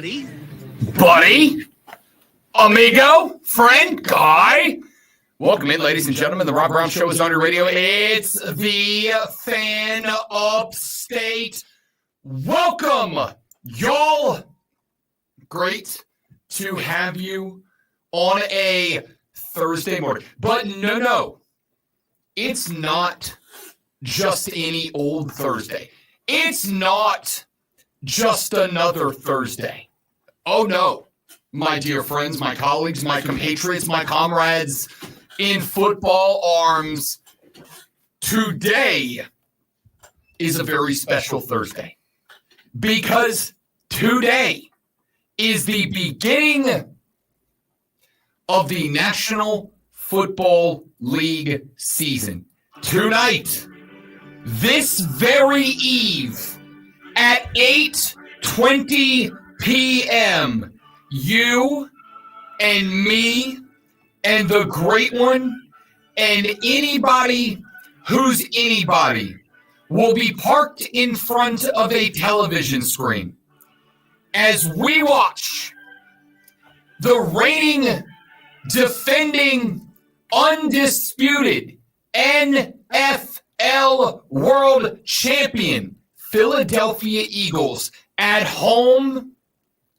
buddy. Buddy? Amigo? Friend? Guy? Welcome in, ladies and gentlemen. The Rob Brown Show is on your radio. It's the Fan Upstate. Welcome, y'all. Great to have you on a Thursday morning. But no. It's not just any old Thursday. It's not just another Thursday. Oh, no. My dear friends, my colleagues, my compatriots, my comrades in football arms, today is a very special Thursday because today is the beginning of the National Football League season. Tonight, this very eve at 8:20 p.m., you and me and the great one and anybody who's anybody will be parked in front of a television screen as we watch the reigning, defending, undisputed NFL World Champion Philadelphia Eagles at home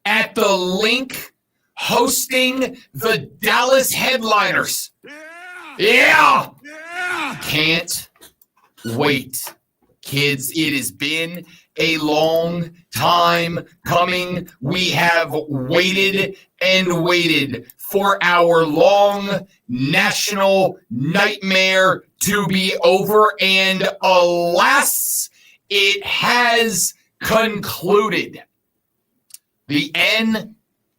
at the Link hosting the Dallas Headliners. Yeah! Can't wait. Kids, it has been a long time coming. We have waited and waited for our long national nightmare to be over, and alas, it has concluded. The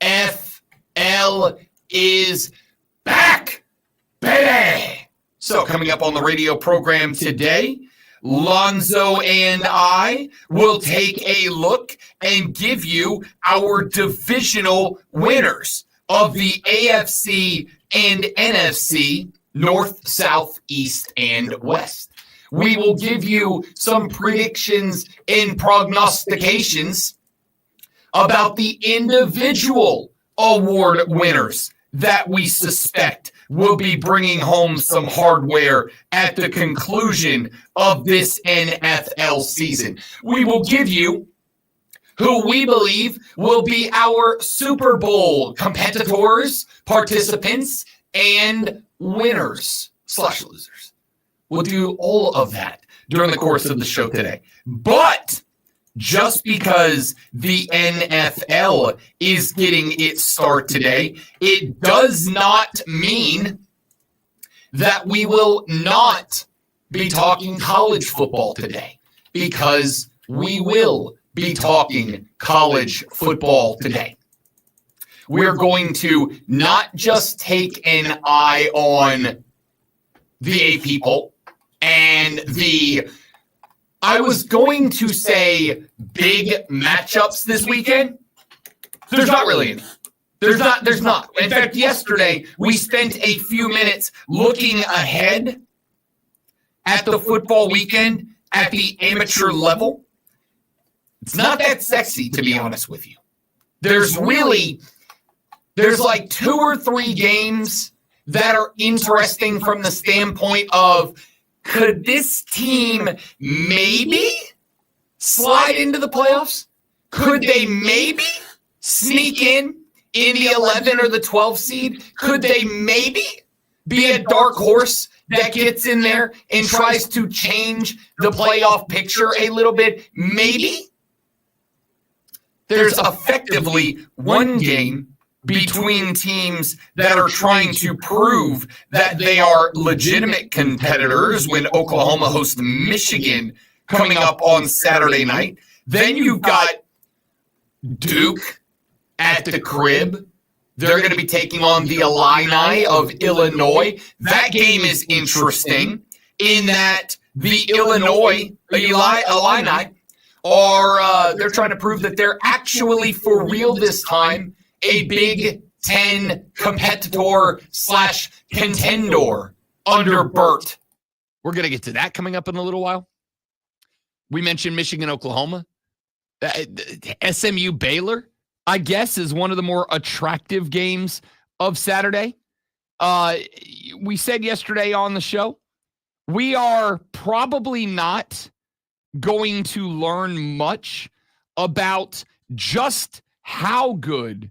NFL is back, baby! So coming up on the radio program today, Lonzo and I will take a look and give you our divisional winners of the AFC and NFC, North, South, East, and West. We will give you some predictions and prognostications about the individual award winners that we suspect will be bringing home some hardware at the conclusion of this NFL season. We will give you who we believe will be our Super Bowl competitors, participants, and winners/losers. We'll do all of that during the course of the show today. But just because the NFL is getting its start today, it does not mean that we will not be talking college football today, because we will be talking college football today. We're going to not just take an eye on the AP poll and I was going to say big matchups this weekend. There's not really any. There's not. In fact, yesterday we spent a few minutes looking ahead at the football weekend at the amateur level. It's not that sexy, to be honest with you. There's like 2 or 3 games that are interesting from the standpoint of, could this team maybe slide into the playoffs? Could they maybe sneak in the 11 or the 12 seed? Could they maybe be a dark horse that gets in there and tries to change the playoff picture a little bit? Maybe. There's effectively one game between teams that are trying to prove that they are legitimate competitors when Oklahoma hosts Michigan coming up on Saturday night. Then you've got Duke at the crib. They're going to be taking on the Illini of Illinois. That game is interesting in that the Illinois Illini are they're trying to prove that they're actually for real this time, a Big Ten competitor/contender under Burt. We're going to get to that coming up in a little while. We mentioned Michigan, Oklahoma. SMU, Baylor. I guess, is one of the more attractive games of Saturday. We said yesterday on the show, we are probably not going to learn much about just how good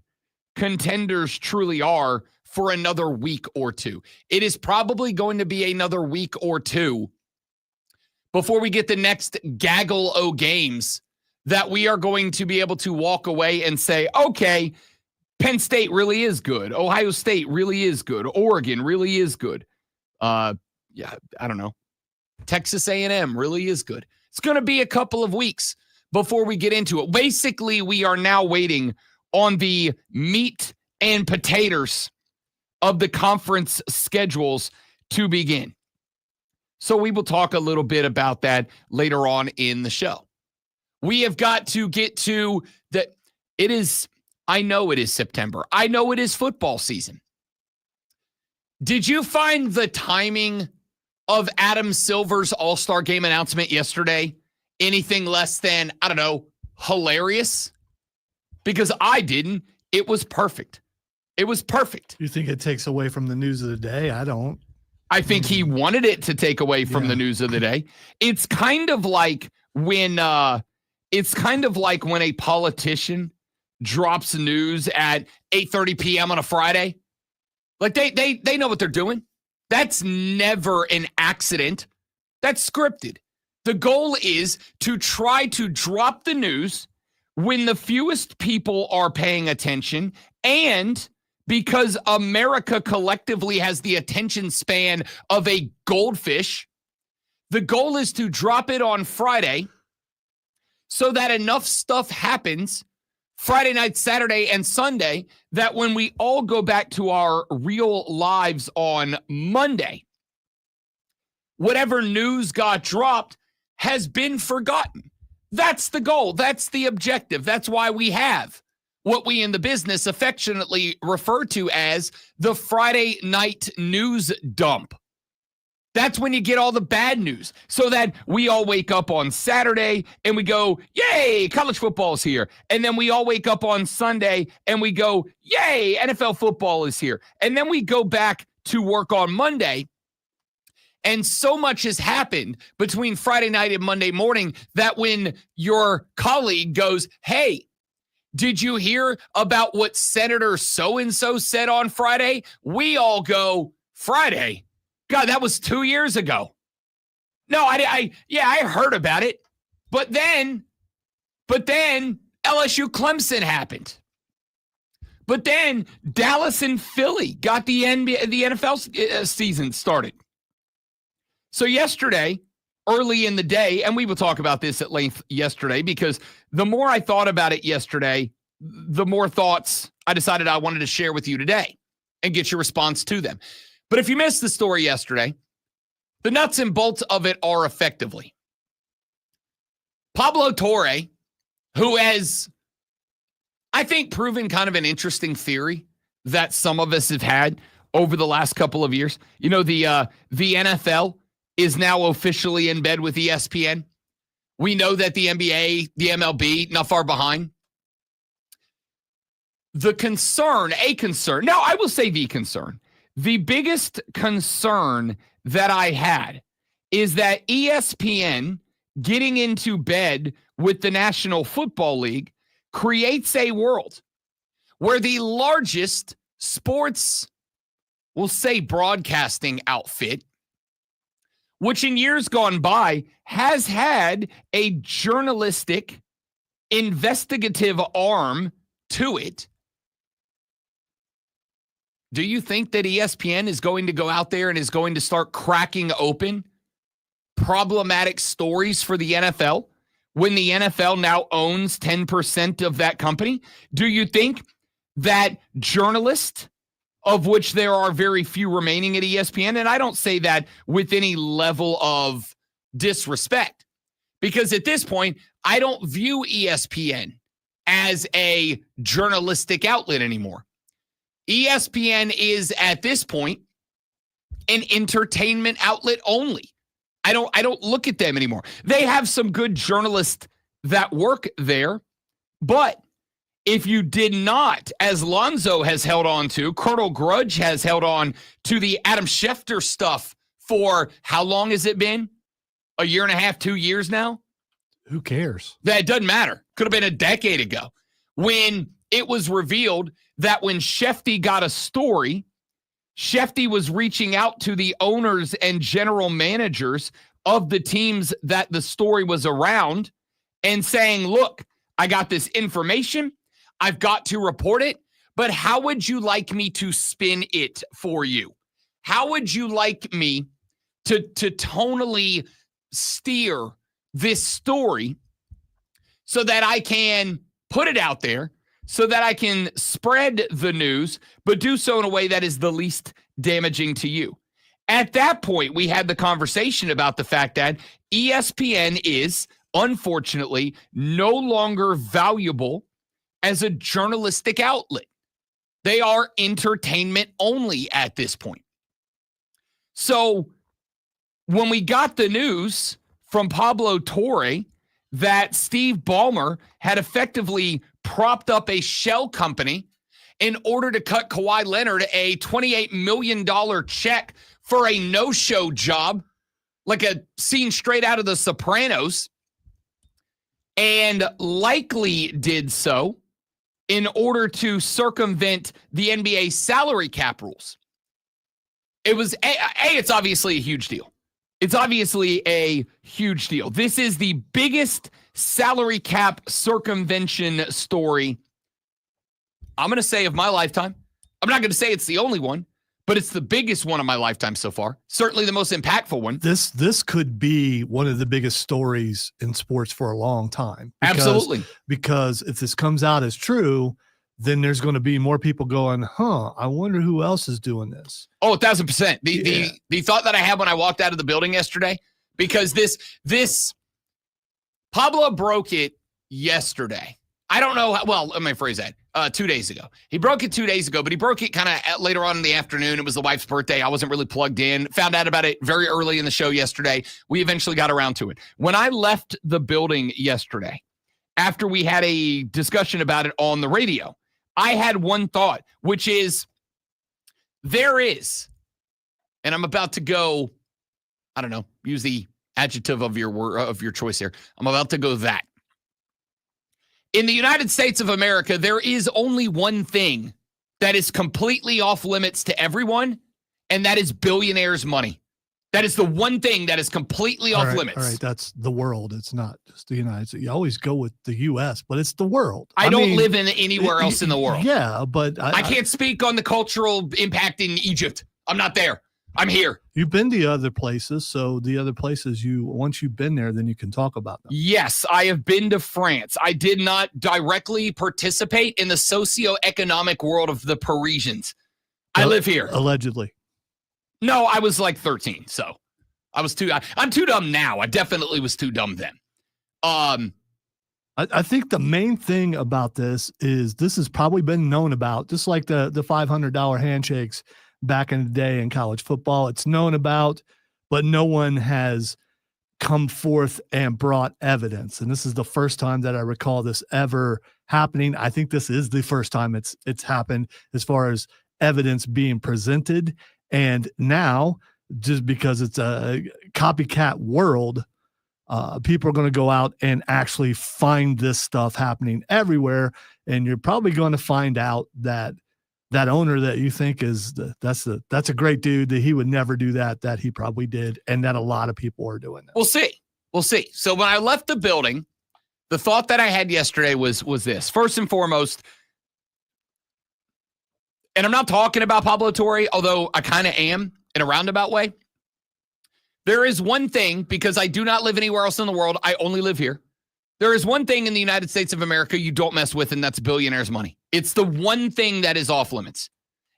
contenders truly are for another week or two. It is probably going to be another week or two before we get the next gaggle o' games that we are going to be able to walk away and say, okay, Penn State really is good. Ohio State really is good. Oregon really is good. I don't know. Texas A&M really is good. It's going to be a couple of weeks before we get into it. Basically, we are now waiting on the meat and potatoes of the conference schedules to begin. So we will talk a little bit about that later on in the show. We have got to get to that. I know it is September. I know it is football season. Did you find the timing of Adam Silver's All-Star Game announcement yesterday anything less than, I don't know, hilarious? Because I didn't. It was perfect. It was perfect. You think it takes away from the news of the day? I don't. I think he wanted it to take away from the news of the day. It's kind of like when a politician drops news at 8:30 p.m. on a Friday. Like they know what they're doing. That's never an accident. That's scripted. The goal is to try to drop the news when the fewest people are paying attention, and because America collectively has the attention span of a goldfish, the goal is to drop it on Friday so that enough stuff happens Friday night, Saturday, and Sunday that when we all go back to our real lives on Monday, whatever news got dropped has been forgotten. That's the goal. That's the objective. That's why we have what we in the business affectionately refer to as the Friday night news dump. That's when you get all the bad news, so that we all wake up on Saturday and we go, yay, college football's here. And then we all wake up on Sunday and we go, yay, NFL football is here. And then we go back to work on Monday. And so much has happened between Friday night and Monday morning that when your colleague goes, hey, did you hear about what Senator so-and-so said on Friday? We all go, Friday? God, that was 2 years ago. No, I heard about it. But then LSU Clemson happened. But then Dallas and Philly got the NFL season started. So yesterday, early in the day, and we will talk about this at length yesterday, because the more I thought about it yesterday, the more thoughts I decided I wanted to share with you today and get your response to them. But if you missed the story yesterday, the nuts and bolts of it are effectively Pablo Torre, who has, I think, proven kind of an interesting theory that some of us have had over the last couple of years. You know, the NFL is now officially in bed with ESPN. We know that the NBA, the MLB, not far behind. The concern, the biggest concern that I had is that ESPN getting into bed with the National Football League creates a world where the largest sports, we'll say broadcasting outfit, which in years gone by has had a journalistic, investigative arm to it. Do you think that ESPN is going to go out there and is going to start cracking open problematic stories for the NFL when the NFL now owns 10% of that company? Do you think that journalists, of which there are very few remaining at ESPN, and I don't say that with any level of disrespect, because at this point, I don't view ESPN as a journalistic outlet anymore. ESPN is at this point an entertainment outlet only. I don't look at them anymore. They have some good journalists that work there, but If you did not, as Lonzo has held on to, Colonel Grudge has held on to the Adam Schefter stuff for how long has it been? A year and a half, 2 years now? Who cares? That doesn't matter. Could have been a decade ago when it was revealed that when Shefty got a story, Shefty was reaching out to the owners and general managers of the teams that the story was around and saying, look, I got this information. I've got to report it, but how would you like me to spin it for you? How would you like me to tonally steer this story so that I can put it out there, so that I can spread the news, but do so in a way that is the least damaging to you? At that point, we had the conversation about the fact that ESPN is, unfortunately, no longer valuable as a journalistic outlet. They are entertainment only at this point. So when we got the news from Pablo Torre that Steve Ballmer had effectively propped up a shell company in order to cut Kawhi Leonard a $28 million check for a no-show job, like a scene straight out of The Sopranos, and likely did so in order to circumvent the NBA salary cap rules. It was, it's obviously a huge deal. It's obviously a huge deal. This is the biggest salary cap circumvention story, I'm going to say, of my lifetime. I'm not going to say it's the only one, but it's the biggest one of my lifetime so far. Certainly the most impactful one. This could be one of the biggest stories in sports for a long time. Absolutely. Because if this comes out as true, then there's going to be more people going, I wonder who else is doing this. Oh, 1,000%. The thought that I had when I walked out of the building yesterday, because this Pablo broke it yesterday. I don't know let me phrase that. 2 days ago. He broke it 2 days ago, but he broke it kind of later on in the afternoon. It was the wife's birthday. I wasn't really plugged in. Found out about it very early in the show yesterday. We eventually got around to it. When I left the building yesterday, after we had a discussion about it on the radio, I had one thought, which is there is, and I'm about to go, I don't know, use the adjective of your choice here. I'm about to go that. In the United States of America, there is only one thing that is completely off limits to everyone, and that is billionaires' money. That is the one thing that is completely off limits. All right, that's the world. It's not just the United States. You always go with the U.S., but it's the world. I don't live in anywhere else in the world. Yeah, but I can't speak on the cultural impact in Egypt. I'm not there. I'm here. You've been to other places, so the other places once you've been there, then you can talk about them. Yes, I have been to France. I did not directly participate in the socioeconomic world of the Parisians. I live here. Allegedly. No, I was like 13, so I'm too dumb now. I definitely was too dumb then. I think the main thing about this has probably been known about, just like the $500 handshakes back in the day in college football. It's known about, but no one has come forth and brought evidence. And this is the first time that I recall this ever happening. I think this is the first time it's happened as far as evidence being presented. And now, just because it's a copycat world, people are going to go out and actually find this stuff happening everywhere. And you're probably going to find out that owner that you think that's a great dude, that he would never do that he probably did, and that a lot of people are doing that. We'll see. So when I left the building, the thought that I had yesterday was this. First and foremost, and I'm not talking about Pablo Torre, although I kind of am in a roundabout way. There is one thing, because I do not live anywhere else in the world. I only live here. There is one thing in the United States of America you don't mess with, and that's billionaires' money. It's the one thing that is off limits.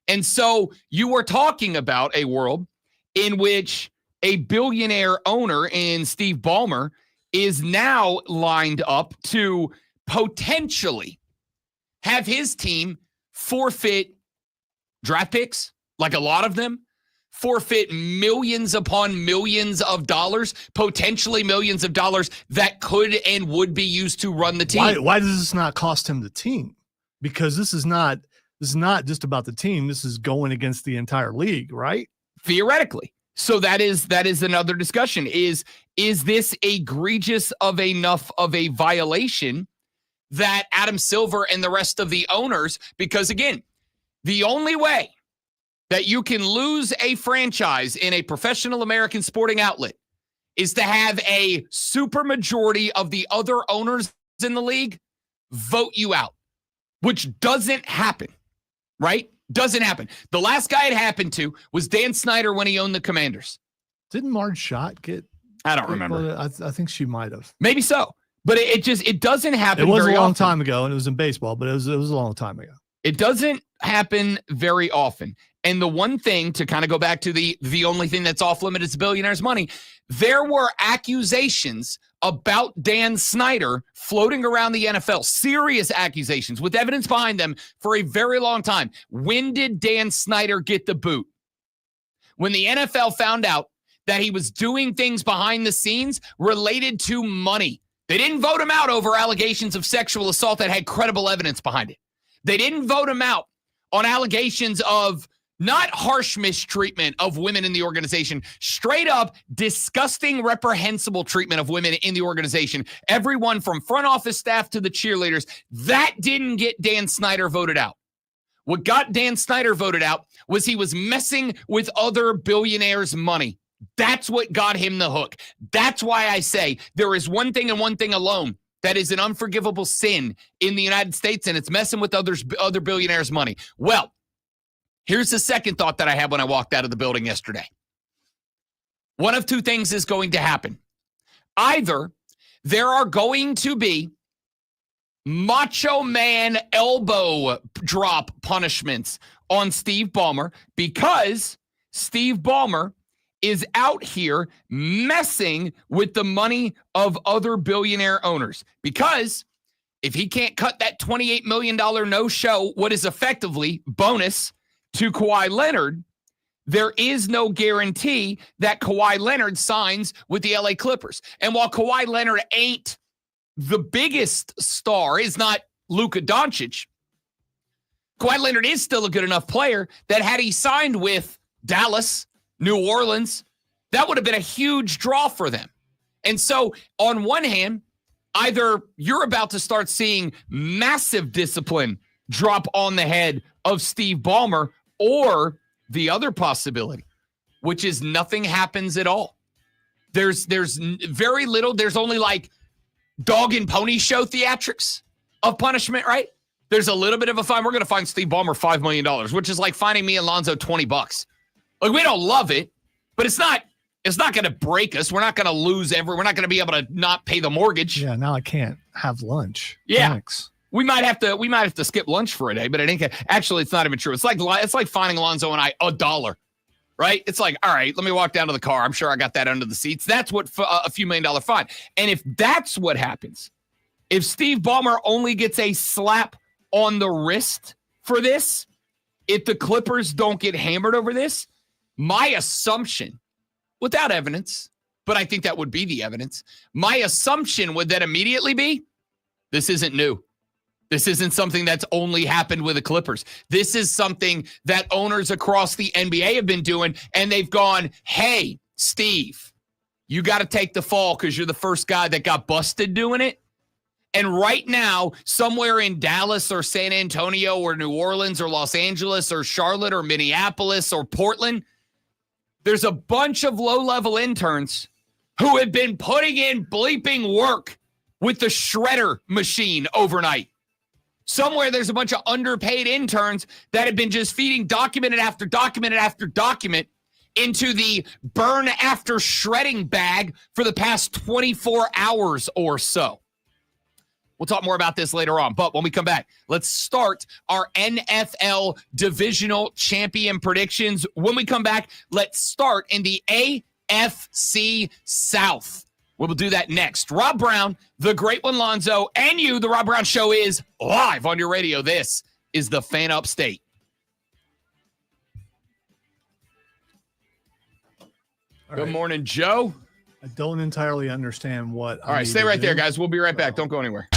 And so you were talking about a world in which a billionaire owner in Steve Ballmer is now lined up to potentially have his team forfeit draft picks, like a lot of them, forfeit millions upon millions of dollars, potentially millions of dollars that could and would be used to run the team. Why does this not cost him the team? because this is not just about the team. This is going against the entire league, right? Theoretically. So that is another discussion. Is this egregious of enough of a violation that Adam Silver and the rest of the owners, because again, the only way that you can lose a franchise in a professional American sporting outlet is to have a supermajority of the other owners in the league vote you out, which doesn't happen, right? Doesn't happen. The last guy it happened to was Dan Snyder when he owned the Commanders. Didn't Marge Schott get? I don't remember. I think she might have. Maybe so, but it doesn't happen. It was very a long often. time ago, and it was in baseball, but it was a long time ago. It doesn't happen very often. And the one thing, to kind of go back to the only thing that's off limits is billionaires' money, there were accusations about Dan Snyder floating around the NFL, serious accusations with evidence behind them for a very long time. When did Dan Snyder get the boot? When the NFL found out that he was doing things behind the scenes related to money. They didn't vote him out over allegations of sexual assault that had credible evidence behind it. They didn't vote him out on allegations of not harsh mistreatment of women in the organization, straight up disgusting, reprehensible treatment of women in the organization. Everyone from front office staff to the cheerleaders, that didn't get Dan Snyder voted out. What got Dan Snyder voted out was he was messing with other billionaires' money. That's what got him the hook. That's why I say there is one thing and one thing alone that is an unforgivable sin in the United States, and it's messing with other billionaires' money. Well, here's the second thought that I had when I walked out of the building yesterday. One of two things is going to happen. Either there are going to be Macho Man elbow drop punishments on Steve Ballmer because Steve Ballmer is out here messing with the money of other billionaire owners. Because if he can't cut that $28 million no-show, what is effectively bonus to Kawhi Leonard, there is no guarantee that Kawhi Leonard signs with the LA Clippers. And while Kawhi Leonard ain't the biggest star, is not Luka Doncic, Kawhi Leonard is still a good enough player that had he signed with Dallas, New Orleans, that would have been a huge draw for them. And so on one hand, either you're about to start seeing massive discipline drop on the head of Steve Ballmer, or the other possibility, which is nothing happens at all. There's very little. There's only like dog and pony show theatrics of punishment, right? There's a little bit of a fine. We're going to fine Steve Ballmer $5 million, which is like fining me and Lonzo $20. Like, we don't love it, but it's not going to break us. We're not going to lose we're not going to be able to not pay the mortgage. Yeah, now I can't have lunch. Yeah. Thanks. We might have to skip lunch for a day, but it ain't actually, it's not even true. It's like fining Alonzo and I $1, right? It's like, all right, let me walk down to the car. I'm sure I got that under the seats. That's what a few $1 million fine. And if that's what happens, if Steve Ballmer only gets a slap on the wrist for this, if the Clippers don't get hammered over this, my assumption, without evidence, but I think that would be the evidence, my assumption would then immediately be, this isn't new. This isn't something that's only happened with the Clippers. This is something that owners across the NBA have been doing, and they've gone, hey, Steve, you got to take the fall because you're the first guy that got busted doing it. And right now, somewhere in Dallas or San Antonio or New Orleans or Los Angeles or Charlotte or Minneapolis or Portland, there's a bunch of low-level interns who have been putting in bleeping work with the shredder machine overnight. Somewhere there's a bunch of underpaid interns that have been just feeding document after document after document into the burn after shredding bag for the past 24 hours or so. We'll talk more about this later on. But when we come back, let's start our NFL divisional champion predictions. When we come back, let's start in the AFC South. We will do that next. Rob Brown, the great one, Lonzo, and you, the Rob Brown Show, is live on your radio. This is the Fan Upstate. Good morning, Joe. I don't entirely understand what. All right, stay right there, guys. We'll be right back. Don't go anywhere.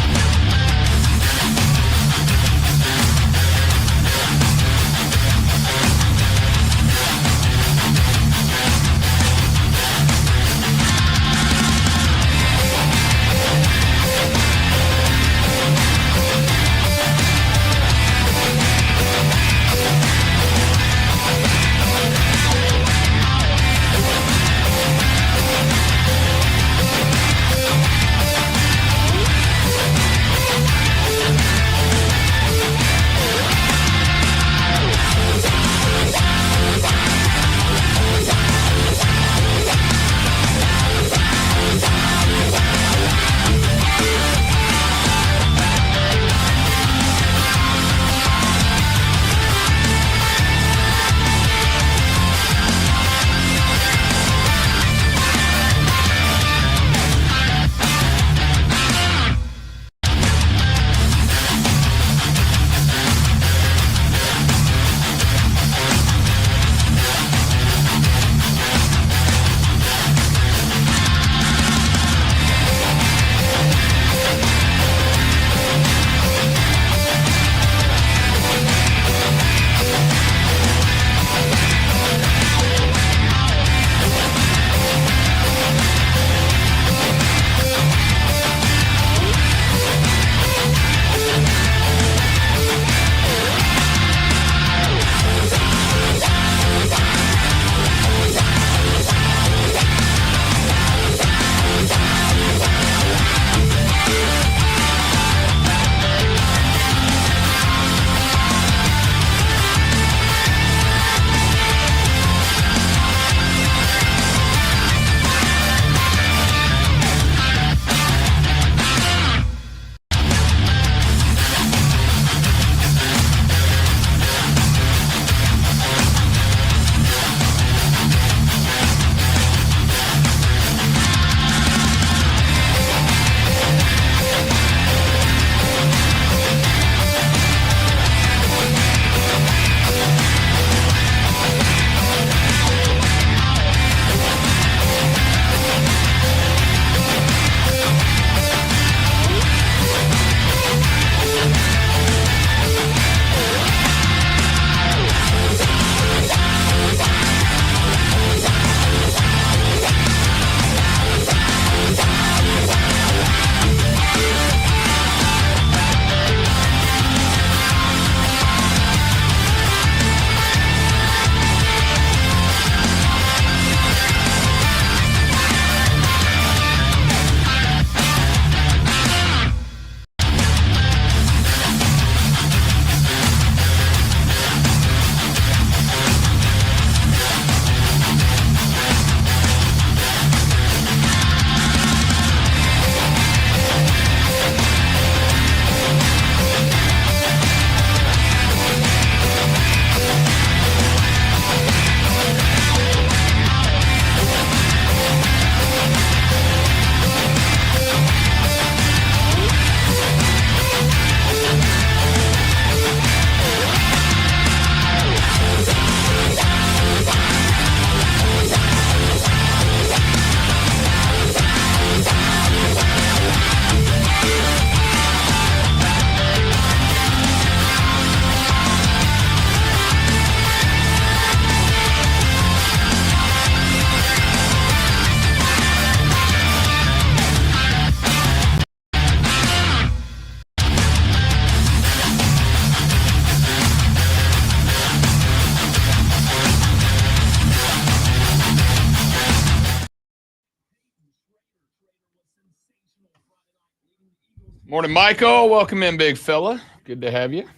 Morning, Michael. Welcome in, big fella. Good to have you.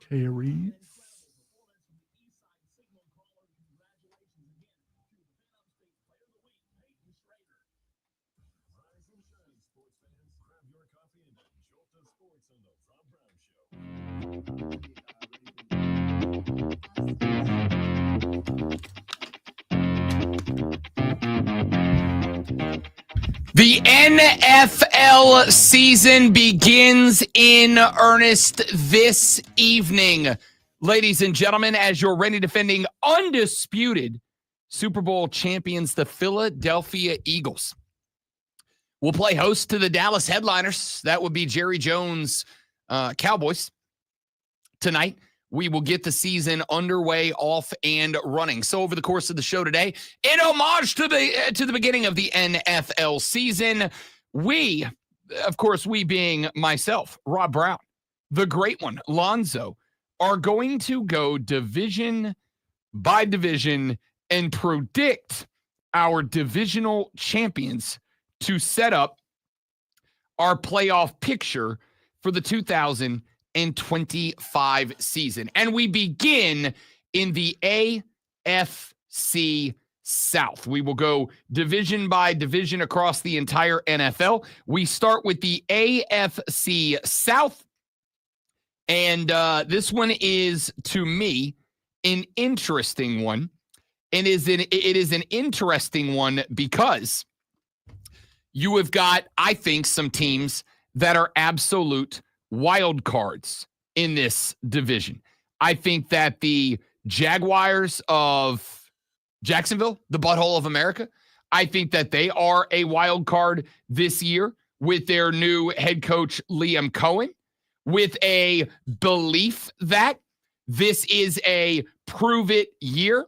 Carries. The NFL season begins in earnest this evening. Ladies and gentlemen, as your reigning defending undisputed Super Bowl champions, the Philadelphia Eagles will play host to the Dallas Headliners. That would be Jerry Jones' Cowboys. Tonight, we will get the season underway, off and running. So over the course of the show today, in homage to the beginning of the NFL season, we, of course, we being myself, Rob Brown, the great one, Lonzo, are going to go division by division and predict our divisional champions to set up our playoff picture for the 2025 season. And we begin in the AFC South. We will go division by division across the entire NFL. We start with the AFC South. And this one is, to me, an interesting one. And it is an interesting one because you have got, I think, some teams that are absolute wild cards in this division. I think that the Jaguars of Jacksonville, the butthole of America, I think that they are a wild card this year with their new head coach, Liam Cohen, with a belief that this is a prove-it year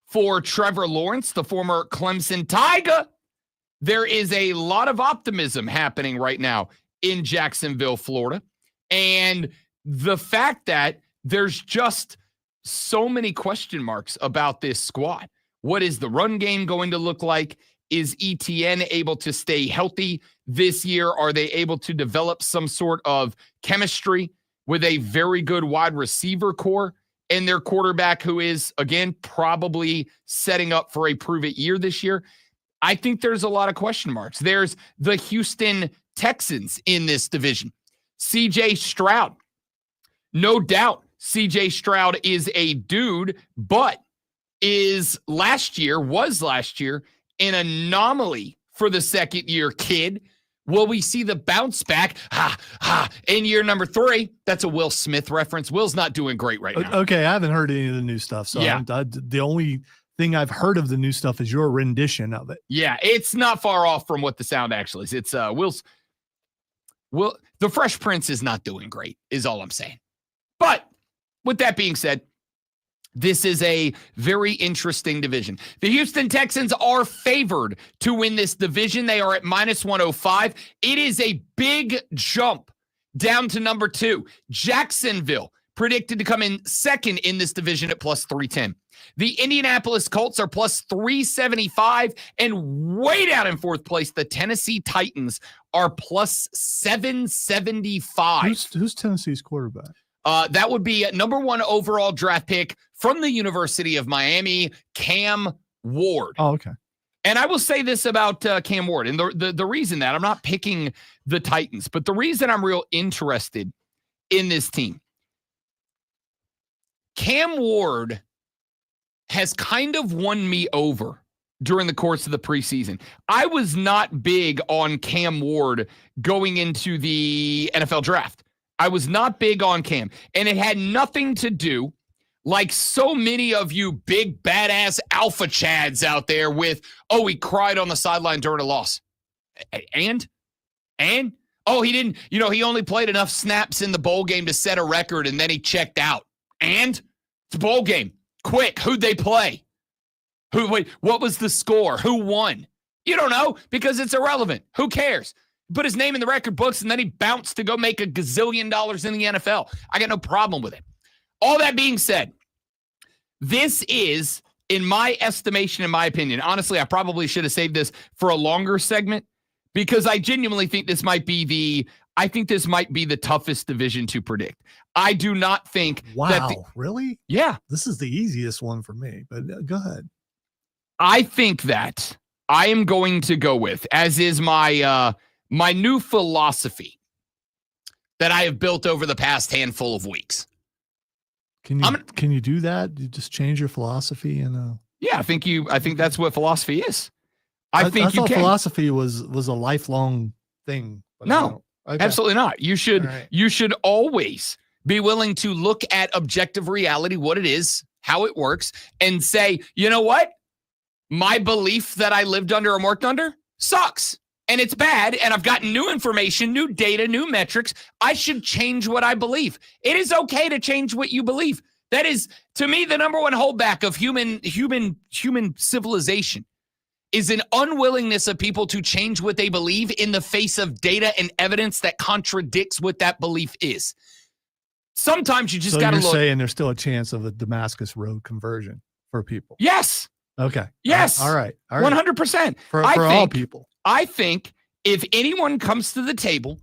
for Trevor Lawrence, the former Clemson Tiger. There is a lot of optimism happening right now in Jacksonville, Florida. And the fact that there's just so many question marks about this squad. What is the run game going to look like? Is ETN able to stay healthy this year? Are they able to develop some sort of chemistry with a very good wide receiver core and their quarterback, who is, again, probably setting up for a prove-it year this year? I think there's a lot of question marks. There's the Houston Texans in this division. CJ Stroud. No doubt CJ Stroud is a dude, but was last year an anomaly for the second year kid. Will we see the bounce back in year number 3? That's a Will Smith reference. Will's not doing great right now. Okay, I haven't heard any of the new stuff. So yeah. The only thing I've heard of the new stuff is your rendition of it. Yeah, it's not far off from what the sound actually is. It's the Fresh Prince is not doing great, is all I'm saying. But with that being said, this is a very interesting division. The Houston Texans are favored to win this division. They are at -105. It is a big jump down to number 2. Jacksonville predicted to come in second in this division at +310. The Indianapolis Colts are +375, and way down in fourth place, the Tennessee Titans are +775. Who's Tennessee's quarterback? That would be number 1 overall draft pick from the University of Miami, Cam Ward. Oh, okay. And I will say this about Cam Ward, and the reason that I'm not picking the Titans, but the reason I'm real interested in this team, Cam Ward has kind of won me over during the course of the preseason. I was not big on Cam Ward going into the NFL draft. I was not big on Cam, and it had nothing to do, like so many of you big badass alpha chads out there, with, oh, he cried on the sideline during a loss. And oh, he didn't, he only played enough snaps in the bowl game to set a record, and then he checked out. And it's a bowl game. Quick, who'd they play? What was the score? Who won? You don't know, because it's irrelevant. Who cares? Put his name in the record books, and then he bounced to go make $1 gazillion in the NFL. I got no problem with it. All that being said, This is, in my estimation, in my opinion, honestly, I probably should have saved this for a longer segment because I genuinely think this might be the toughest division to predict. I do not think really? Yeah. This is the easiest one for me, but go ahead. I think that I am going to go with, as is my my new philosophy that I have built over the past handful of weeks. Can you do that? You just change your philosophy and Yeah, I think that's what philosophy is. I thought philosophy was a lifelong thing. No, absolutely not. You should always be willing to look at objective reality, what it is, how it works, and say, you know what? My belief that I lived under and worked under sucks. And it's bad, and I've gotten new information, new data, new metrics. I should change what I believe. It is okay to change what you believe. That is, to me, the number one holdback of human civilization is an unwillingness of people to change what they believe in the face of data and evidence that contradicts what that belief is. Sometimes you just got to look. So you're saying there's still a chance of a Damascus Road conversion for people? Yes. Okay. Yes. All right. 100%. For all people. I think if anyone comes to the table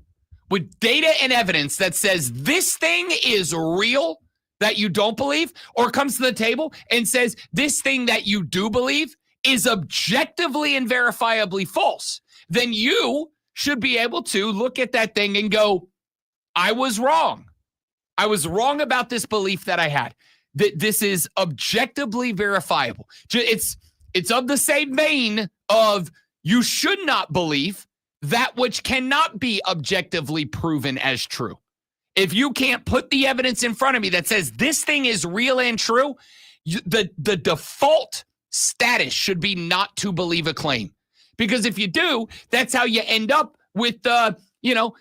with data and evidence that says this thing is real that you don't believe, or comes to the table and says this thing that you do believe is objectively and verifiably false, then you should be able to look at that thing and go, I was wrong. I was wrong about this belief that I had. This is objectively verifiable. It's of the same vein of you should not believe that which cannot be objectively proven as true. If you can't put the evidence in front of me that says this thing is real and true, the default status should be not to believe a claim. Because if you do, that's how you end up with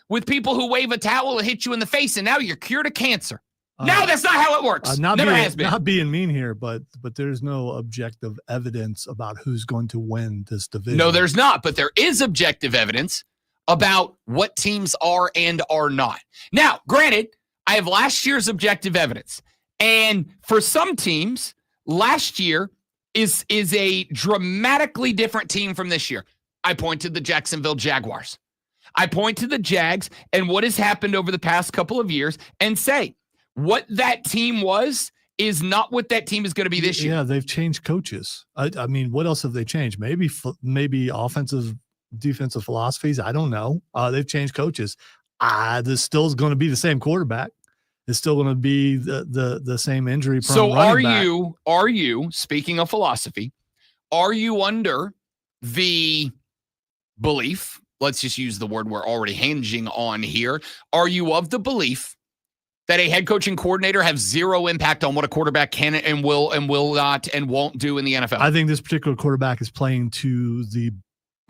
with people who wave a towel and hit you in the face, and now you're cured of cancer. No, that's not how it works. Never has been. Not being mean here, but there's no objective evidence about who's going to win this division. No, there's not, but there is objective evidence about what teams are and are not. Now, granted, I have last year's objective evidence, and for some teams, last year is a dramatically different team from this year. I point to the Jacksonville Jaguars. I point to the Jags and what has happened over the past couple of years and say, what that team was is not what that team is going to be this year. Yeah, they've changed coaches. I mean, what else have they changed? Maybe offensive, defensive philosophies. I don't know. They've changed coaches. This still is going to be the same quarterback. It's still going to be the same injury prone. So are you, speaking of philosophy, are you under the belief, let's just use the word we're already hinging on here, are you of the belief that a head coaching coordinator have zero impact on what a quarterback can and will not and won't do in the NFL? I think this particular quarterback is playing to the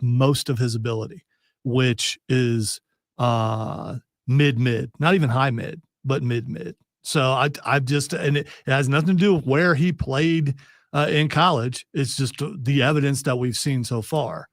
most of his ability, which is mid, not even high mid, but mid. So I just, and it has nothing to do with where he played in college. It's just the evidence that we've seen so far.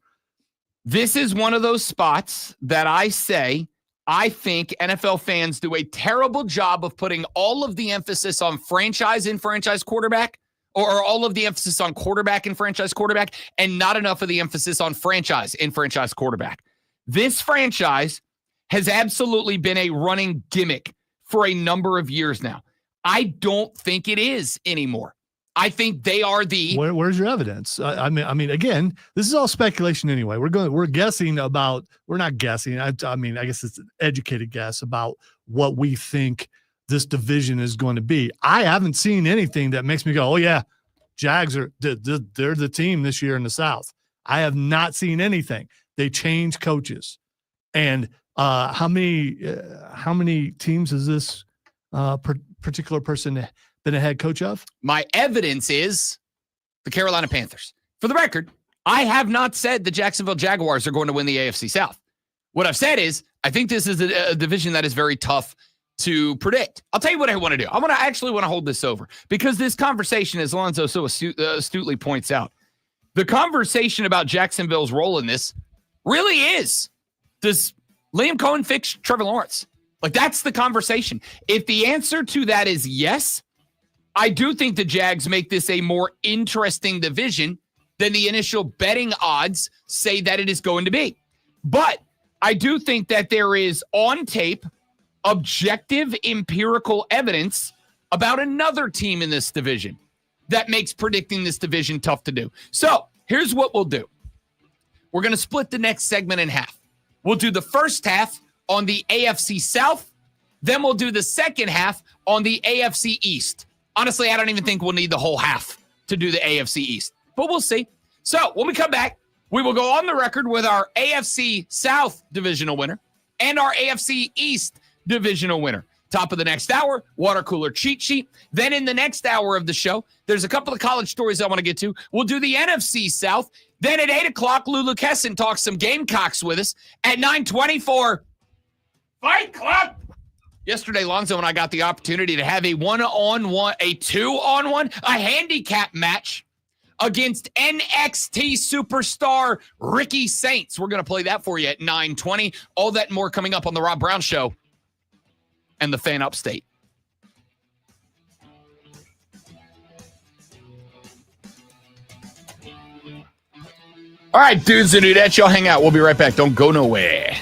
This is one of those spots that I say, I think NFL fans do a terrible job of putting all of the emphasis on franchise and franchise quarterback, or all of the emphasis on quarterback and franchise quarterback, and not enough of the emphasis on franchise and franchise quarterback. This franchise has absolutely been a running gimmick for a number of years now. I don't think it is anymore. I think they are the. Where's your evidence? I mean, again, this is all speculation anyway. We're guessing about. We're not guessing. I mean, I guess it's an educated guess about what we think this division is going to be. I haven't seen anything that makes me go, "Oh yeah, Jags are they're the team this year in the South." I have not seen anything. They changed coaches, and how many teams is this particular person been a head coach of? My evidence is the Carolina Panthers. For the record, I have not said the Jacksonville Jaguars are going to win the AFC South. What I've said is I think this is a division that is very tough to predict. I'll tell you what I want to do. I actually want to hold this over because this conversation, as Lonzo so astutely points out, the conversation about Jacksonville's role in this really is, does Liam Cohen fix Trevor Lawrence? Like, that's the conversation. If the answer to that is yes, I do think the Jags make this a more interesting division than the initial betting odds say that it is going to be. But I do think that there is on tape, objective empirical evidence about another team in this division that makes predicting this division tough to do. So here's what we'll do. We're going to split the next segment in half. We'll do the first half on the AFC South. Then we'll do the second half on the AFC East. Honestly, I don't even think we'll need the whole half to do the AFC East, but we'll see. So when we come back, we will go on the record with our AFC South divisional winner and our AFC East divisional winner. Top of the next hour, water cooler cheat sheet. Then in the next hour of the show, there's a couple of college stories I want to get to. We'll do the NFC South. Then at 8 o'clock, Lulu Kesson talks some Gamecocks with us. At 9:20 for Fight Club. Yesterday, Lonzo and I got the opportunity to have a 1-on-1, a 2-on-1, a handicap match against NXT superstar Ricky Saints. We're going to play that for you at 9:20. All that and more coming up on The Rob Brown Show and the Fan Upstate. All right, dudes and dudettes, y'all hang out. We'll be right back. Don't go nowhere.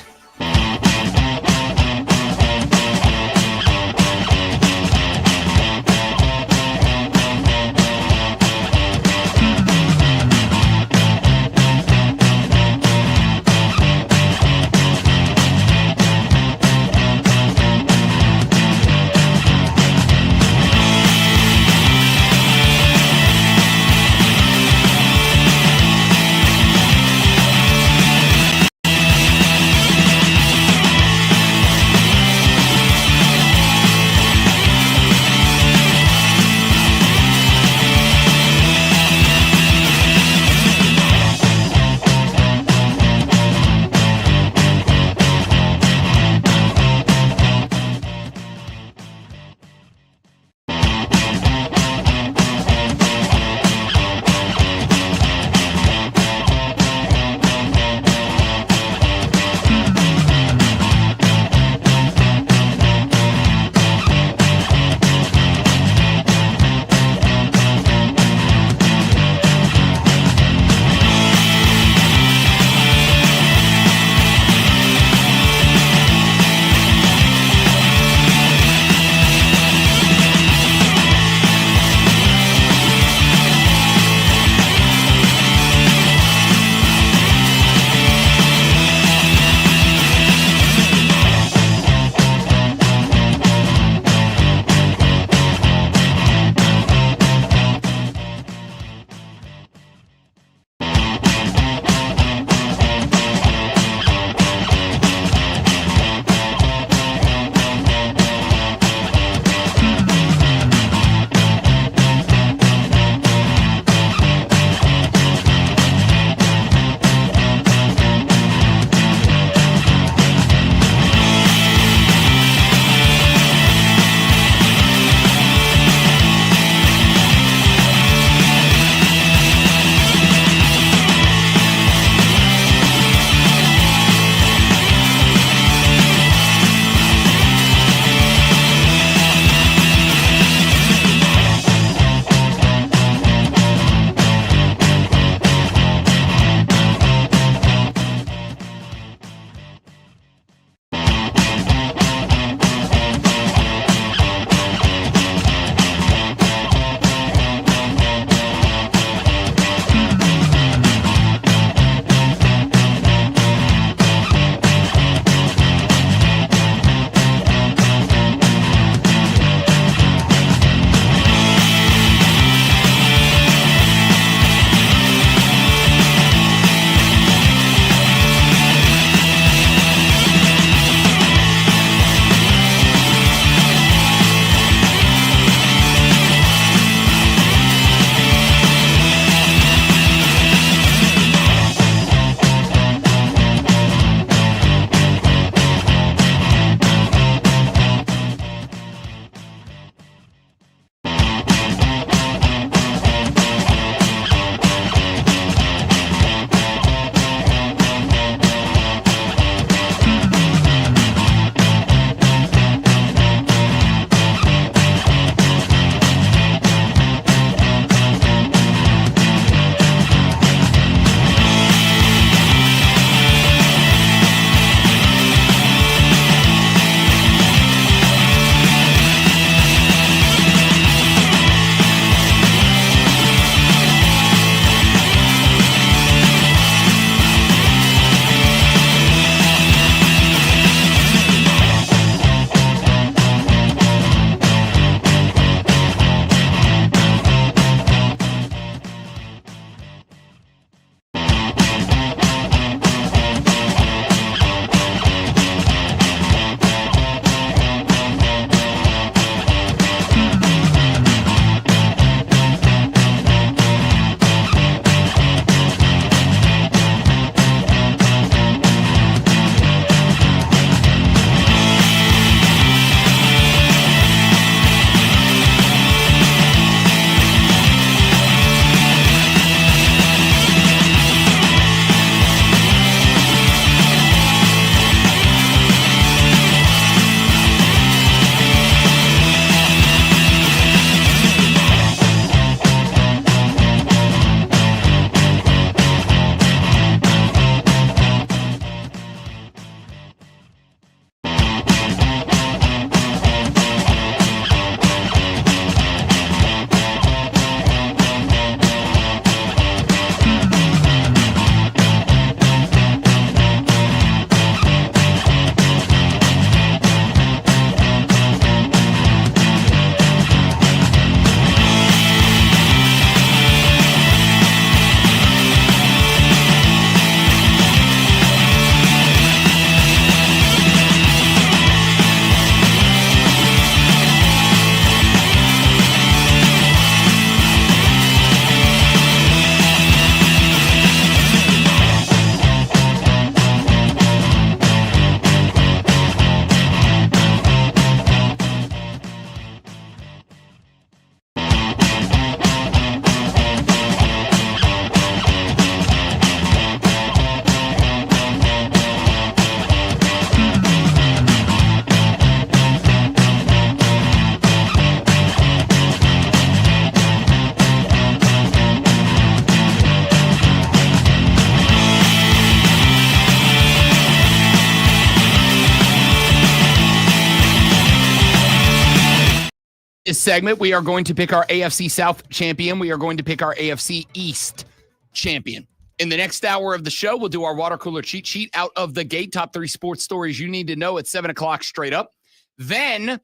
segment, we are going to pick our AFC South champion. We are going to pick our AFC East champion. In the next hour of the show, we'll do our water cooler cheat sheet out of the gate. Top 3 sports stories you need to know at 7 o'clock straight up. Then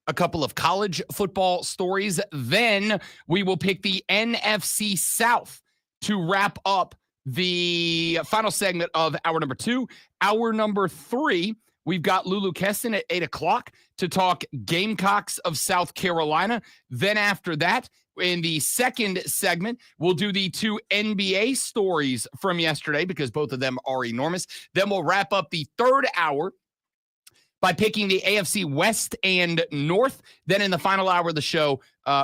a couple of college football stories. Then we will pick the NFC South to wrap up the final segment of hour number 2. Hour number 3, we've got Lulu Keston at 8 o'clock to talk Gamecocks of South Carolina. Then after that, in the second segment, we'll do the 2 NBA stories from yesterday because both of them are enormous. Then we'll wrap up the third hour by picking the AFC West and North. Then in the final hour of the show,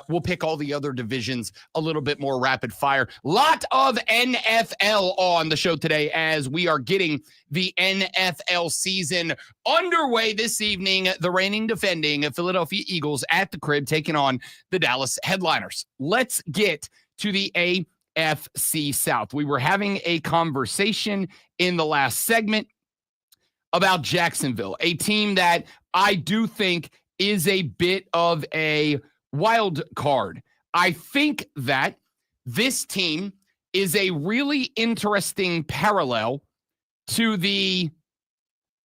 we'll pick all the other divisions a little bit more rapid fire. Lot of NFL on the show today as we are getting the NFL season underway this evening. The reigning defending Philadelphia Eagles at the crib taking on the Dallas Headliners. Let's get to the AFC South. We were having a conversation in the last segment about Jacksonville, a team that I do think is a bit of a wild card. I think that this team is a really interesting parallel to the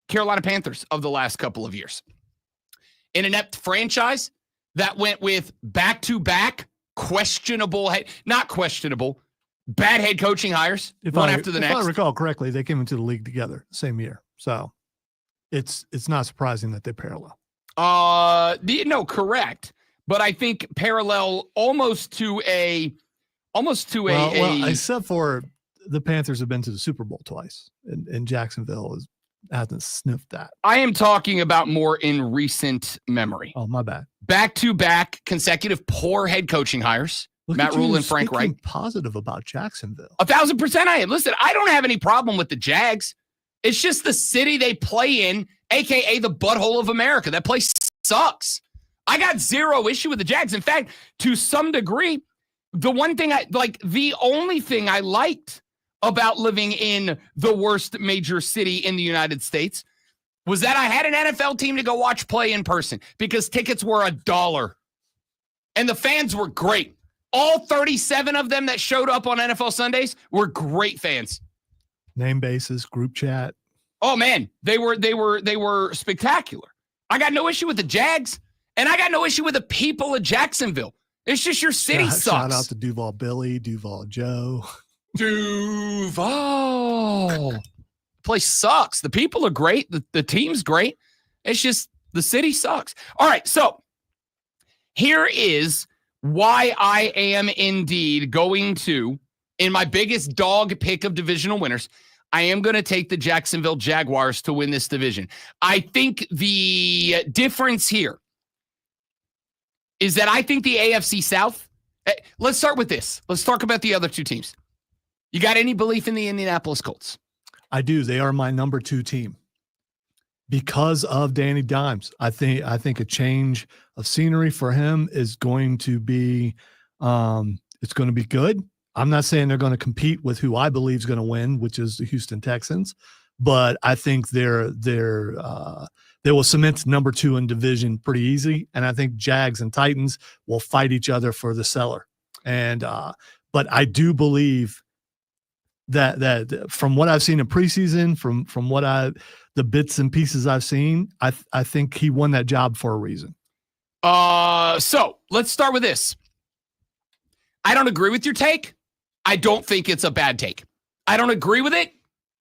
Carolina Panthers of the last couple of years. An inept franchise that went with back-to-back questionable, not questionable, bad head coaching hires, after the next. If I recall correctly, they came into the league together same year. So it's not surprising that they parallel. No, correct. But I think parallel almost to a except for the Panthers have been to the Super Bowl twice, and Jacksonville hasn't sniffed that. I am talking about more in recent memory. Oh, my bad. Back-to-back consecutive poor head coaching hires. Matt Rule and Frank Reich. Positive about Jacksonville. 1,000% I am. Listen, I don't have any problem with the Jags. It's just the city they play in, a.k.a. the butthole of America. That place sucks. I got zero issue with the Jags. In fact, to some degree, the only thing I liked about living in the worst major city in the United States was that I had an NFL team to go watch play in person because tickets were $1. And the fans were great. All 37 of them that showed up on NFL Sundays were great fans. Name basis, group chat. Oh man, they were spectacular. I got no issue with the Jags, and I got no issue with the people of Jacksonville. It's just your city sucks. Shout out to Duval Billy, Duval Joe. Duval. The place sucks. The people are great. The team's great. It's just the city sucks. All right, so here is why I am indeed going to, in my biggest dog pick of divisional winners, I am going to take the Jacksonville Jaguars to win this division. I think the difference here is that I think the AFC South, let's start with this. Let's talk about the other two teams. You got any belief in the Indianapolis Colts? I do. They are my number 2 team because of Danny Dimes. I think a change of scenery for him is going to be, it's going to be good. I'm not saying they're going to compete with who I believe is going to win, which is the Houston Texans, but I think they will cement number 2 in division pretty easy. And I think Jags and Titans will fight each other for the cellar. And, but I do believe that from what I've seen in preseason, from what the bits and pieces I've seen, I think he won that job for a reason. So let's start with this. I don't agree with your take. I don't think it's a bad take. I don't agree with it.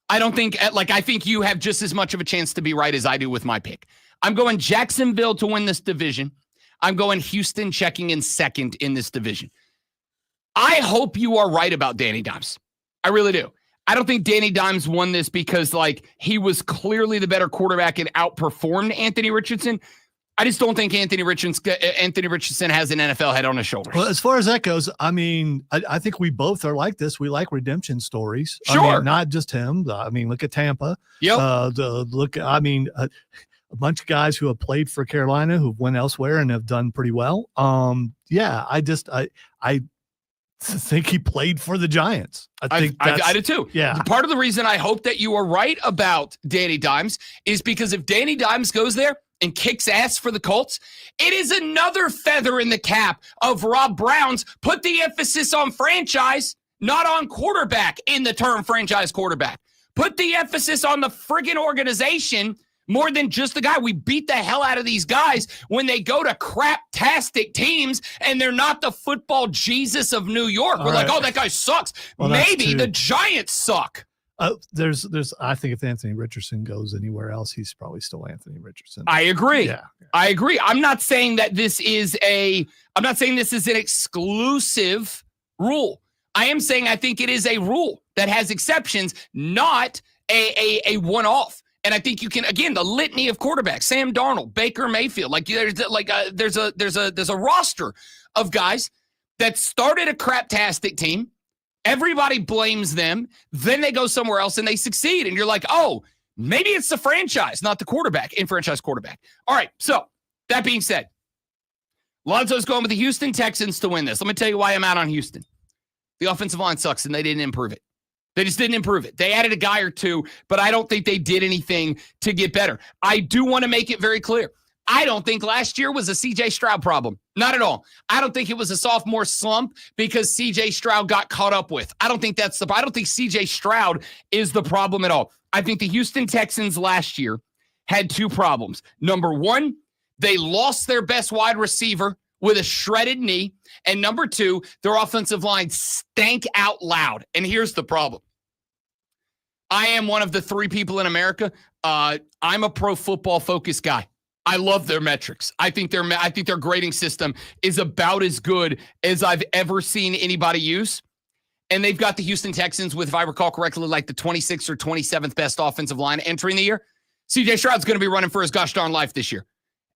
I don't think, I think you have just as much of a chance to be right as I do with my pick. I'm going Jacksonville to win this division. I'm going Houston checking in second in this division. I hope you are right about Danny Dimes. I really do. I don't think Danny Dimes won this because, he was clearly the better quarterback and outperformed Anthony Richardson. I just don't think Anthony Richardson has an NFL head on his shoulders. Well, as far as that goes, I mean, I think we both are like this. We like redemption stories. Sure. I mean, not just him. I mean, look at Tampa. Yep. A bunch of guys who have played for Carolina who've went elsewhere and have done pretty well. Yeah, I think he played for the Giants. I did too. Yeah. Part of the reason I hope that you are right about Danny Dimes is because if Danny Dimes goes there, and kicks ass for the Colts, it is another feather in the cap of Rob Brown's put the emphasis on franchise, not on quarterback in the term franchise quarterback. Put the emphasis on the friggin' organization more than just the guy. We beat the hell out of these guys when they go to crap-tastic teams and they're not the football Jesus of New York. We're like, oh, that guy sucks. Well, maybe the Giants suck. There's. I think if Anthony Richardson goes anywhere else, he's probably still Anthony Richardson. I agree. Yeah. I agree. I'm not saying that this is an exclusive rule. I am saying I think it is a rule that has exceptions, not a one-off. And I think you can, again, the litany of quarterbacks, Sam Darnold, Baker Mayfield, there's a roster of guys that started a craptastic team. Everybody blames them. Then they go somewhere else and they succeed. And you're like, oh, maybe it's the franchise, not the quarterback, in-franchise quarterback. All right, so that being said, Lonzo's going with the Houston Texans to win this. Let me tell you why I'm out on Houston. The offensive line sucks, and they didn't improve it. They just didn't improve it. They added a guy or two, but I don't think they did anything to get better. I do want to make it very clear. I don't think last year was a C.J. Stroud problem. Not at all. I don't think it was a sophomore slump because C.J. Stroud got caught up with. I don't think I don't think C.J. Stroud is the problem at all. I think the Houston Texans last year had two problems. Number one, they lost their best wide receiver with a shredded knee. And number two, their offensive line stank out loud. And here's the problem. I am one of the three people in America. I'm a pro football focused guy. I love their metrics. I think their grading system is about as good as I've ever seen anybody use. And they've got the Houston Texans with, if I recall correctly, like the 26th or 27th best offensive line entering the year. CJ Stroud's going to be running for his gosh darn life this year.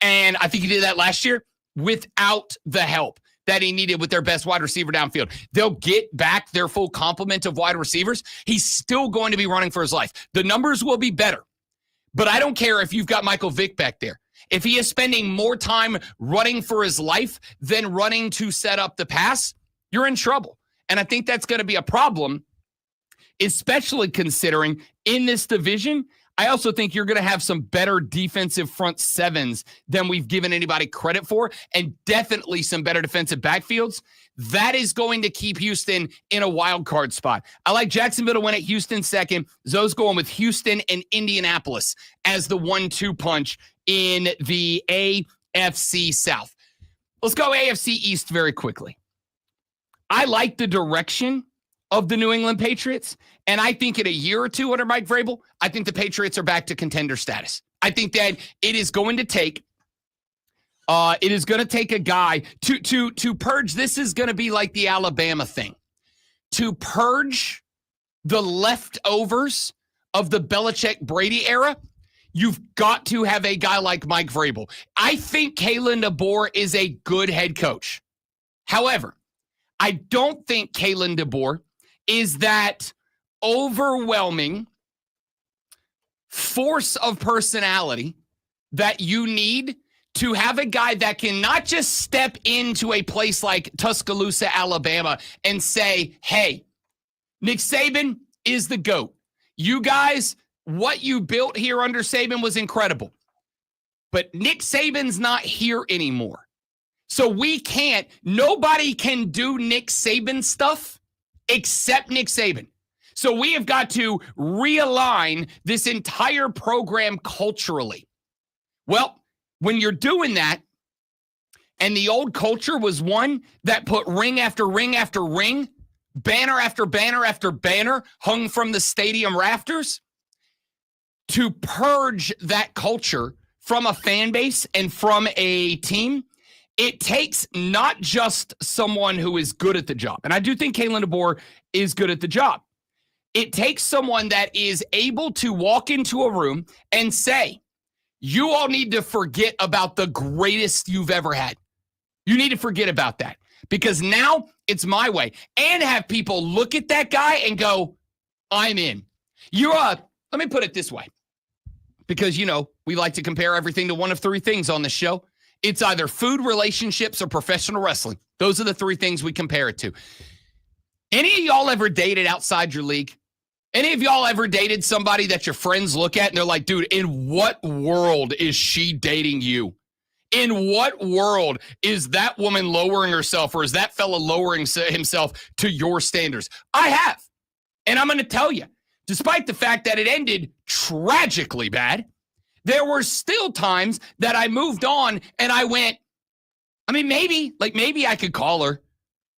And I think he did that last year without the help that he needed with their best wide receiver downfield. They'll get back their full complement of wide receivers. He's still going to be running for his life. The numbers will be better. But I don't care if you've got Michael Vick back there. If he is spending more time running for his life than running to set up the pass, you're in trouble. And I think that's going to be a problem, especially considering in this division, I also think you're going to have some better defensive front sevens than we've given anybody credit for, and definitely some better defensive backfields. That is going to keep Houston in a wild card spot. I like Jacksonville to win at Houston second. Zoe's going with Houston and Indianapolis as the 1-2 punch in the AFC South. Let's go AFC East very quickly. I like the direction of the New England Patriots, and I think in a year or two under Mike Vrabel, I think the Patriots are back to contender status. I think that it is going to take a guy to purge. This is going to be like the Alabama thing. To purge the leftovers of the Belichick-Brady era, you've got to have a guy like Mike Vrabel. I think Kalen DeBoer is a good head coach. However, I don't think Kalen DeBoer is that overwhelming force of personality that you need to have a guy that can not just step into a place like Tuscaloosa, Alabama, and say, hey, Nick Saban is the GOAT. You guys, what you built here under Saban was incredible. But Nick Saban's not here anymore. So nobody can do Nick Saban stuff except Nick Saban. So we have got to realign this entire program culturally. Well, when you're doing that, and the old culture was one that put ring after ring after ring, banner after banner after banner hung from the stadium rafters, to purge that culture from a fan base and from a team, it takes not just someone who is good at the job. And I do think Kalen DeBoer is good at the job. It takes someone that is able to walk into a room and say, you all need to forget about the greatest you've ever had. You need to forget about that because now it's my way. And have people look at that guy and go, I'm in. Let me put it this way. Because, we like to compare everything to one of three things on the show. It's either food, relationships, or professional wrestling. Those are the three things we compare it to. Any of y'all ever dated outside your league? Any of y'all ever dated somebody that your friends look at and they're like, dude, in what world is she dating you? In what world is that woman lowering herself, or is that fella lowering himself to your standards? I have. And I'm going to tell you, despite the fact that it ended tragically bad, there were still times that I moved on and I went, I mean, maybe I could call her,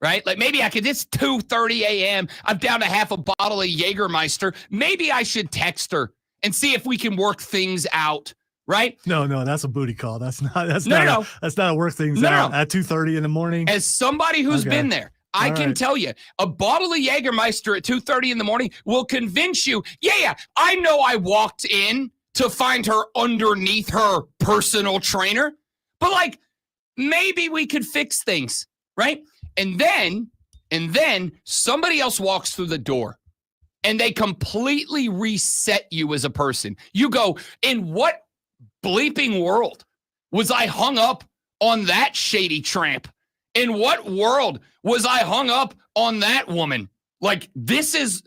right? Like maybe I could, it's 2:30 a.m. I'm down to half a bottle of Jägermeister. Maybe I should text her and see if we can work things out, right? No, that's a booty call. That's not a work things out at 2:30 in the morning. As somebody who's been there, I can tell you, a bottle of Jägermeister at 2:30 in the morning will convince you, yeah, I know I walked in to find her underneath her personal trainer, but like maybe we could fix things, right? And then somebody else walks through the door and they completely reset you as a person. You go, in what bleeping world was I hung up on that shady tramp? In what world was I hung up on that woman? Like, this is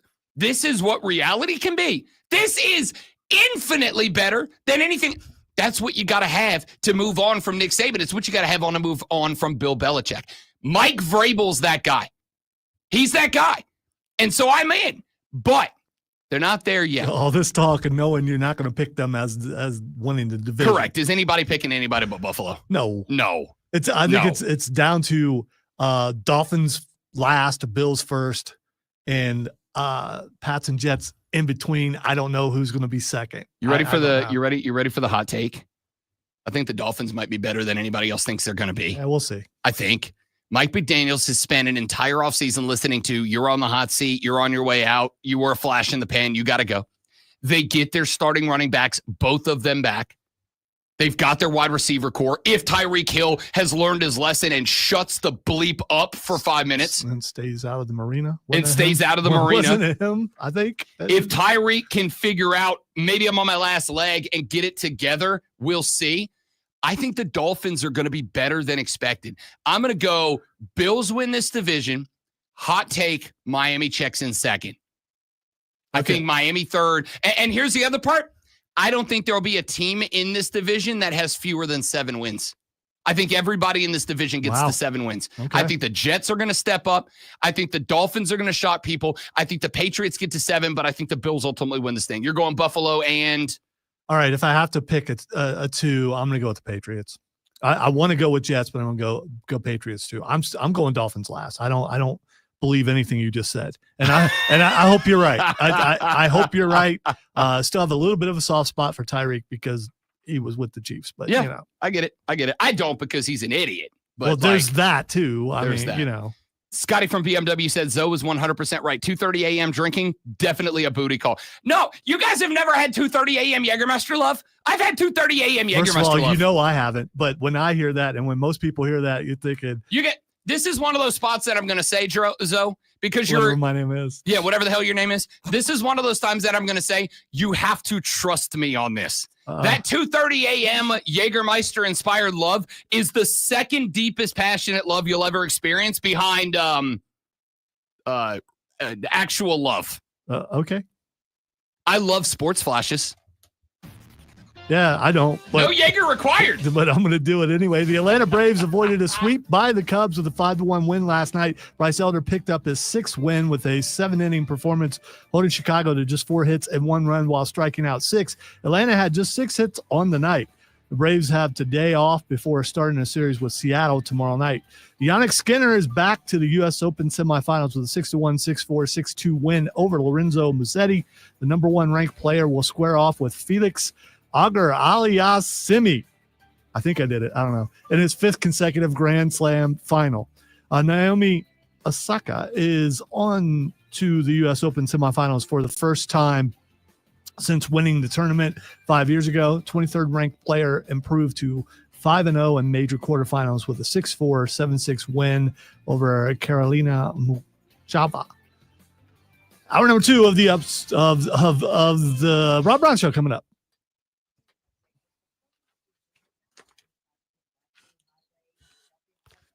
what reality can be. This is infinitely better than anything. That's what you got to have to move on from Nick Saban. It's what you got to have on to move on from Bill Belichick. Mike Vrabel's that guy. He's that guy. And so I'm in. But they're not there yet. All this talk and knowing you're not going to pick them as winning the division. Correct. Is anybody picking anybody but Buffalo? No. I think it's down to Dolphins last, Bills first, and Pats and Jets in between. I don't know who's going to be second. You ready for the hot take? I think the Dolphins might be better than anybody else thinks they're going to be. Yeah, we'll see. I think Mike McDaniels has spent an entire offseason listening to, you're on the hot seat, you're on your way out, you were a flash in the pan, you got to go. They get their starting running backs, both of them back. They've got their wide receiver core. If Tyreek Hill has learned his lesson and shuts the bleep up for 5 minutes. And stays out of the marina. Wasn't it him, I think? If Tyreek can figure out, maybe I'm on my last leg and get it together, we'll see. I think the Dolphins are going to be better than expected. I'm going to go Bills win this division. Hot take, Miami checks in second. I think Miami third. And here's the other part. I don't think there'll be a team in this division that has fewer than 7 wins. I think everybody in this division gets to 7 wins. Okay. I think the Jets are going to step up. I think the Dolphins are going to shock people. I think the Patriots get to 7, but I think the Bills ultimately win this thing. You're going Buffalo and... All right, if I have to pick a 2, I'm going to go with the Patriots. I want to go with Jets, but I'm going to go Patriots too. I'm going Dolphins last. I don't believe anything you just said, and I hope you're right. I hope you're right. Still have a little bit of a soft spot for Tyreek because he was with the Chiefs, but yeah, you know, I get it. I don't because he's an idiot. But well, there's that too. I mean, you know. Scotty from BMW said Zoe was 100% right. 2:30 a.m. drinking, definitely a booty call. No, you guys have never had 2:30 a.m. Jägermeister love. I've had 2:30 a.m. Jägermeister First of all, love. you know I haven't, but when I hear that and when most people hear that, you're thinking this is one of those spots that I'm going to say, Zoe, because whatever my name is. Yeah, whatever the hell your name is. This is one of those times that I'm going to say, you have to trust me on this. That 2:30 a.m. Jägermeister inspired love is the second deepest passionate love you'll ever experience behind actual love. Okay. I love sports flashes. Yeah, I don't. But, no Jaeger required. But I'm going to do it anyway. The Atlanta Braves avoided a sweep by the Cubs with a 5-1 win last night. Bryce Elder picked up his 6th win with a 7-inning performance, holding Chicago to just 4 hits and 1 run while striking out 6. Atlanta had just 6 hits on the night. The Braves have today off before starting a series with Seattle tomorrow night. Yannick Skinner is back to the U.S. Open semifinals with a 6-1, 6-4, 6-2 win over Lorenzo Musetti. The number 1 ranked player will square off with Felix Auger-Aliassime. I think I did it. I don't know. In his 5th consecutive Grand Slam final. Naomi Osaka is on to the U.S. Open semifinals for the first time since winning the tournament 5 years ago. 23rd ranked player improved to 5-0 in major quarterfinals with a 6-4, 7-6 win over Carolina Muchova. Hour number 2 of the of the Rob Brown Show coming up.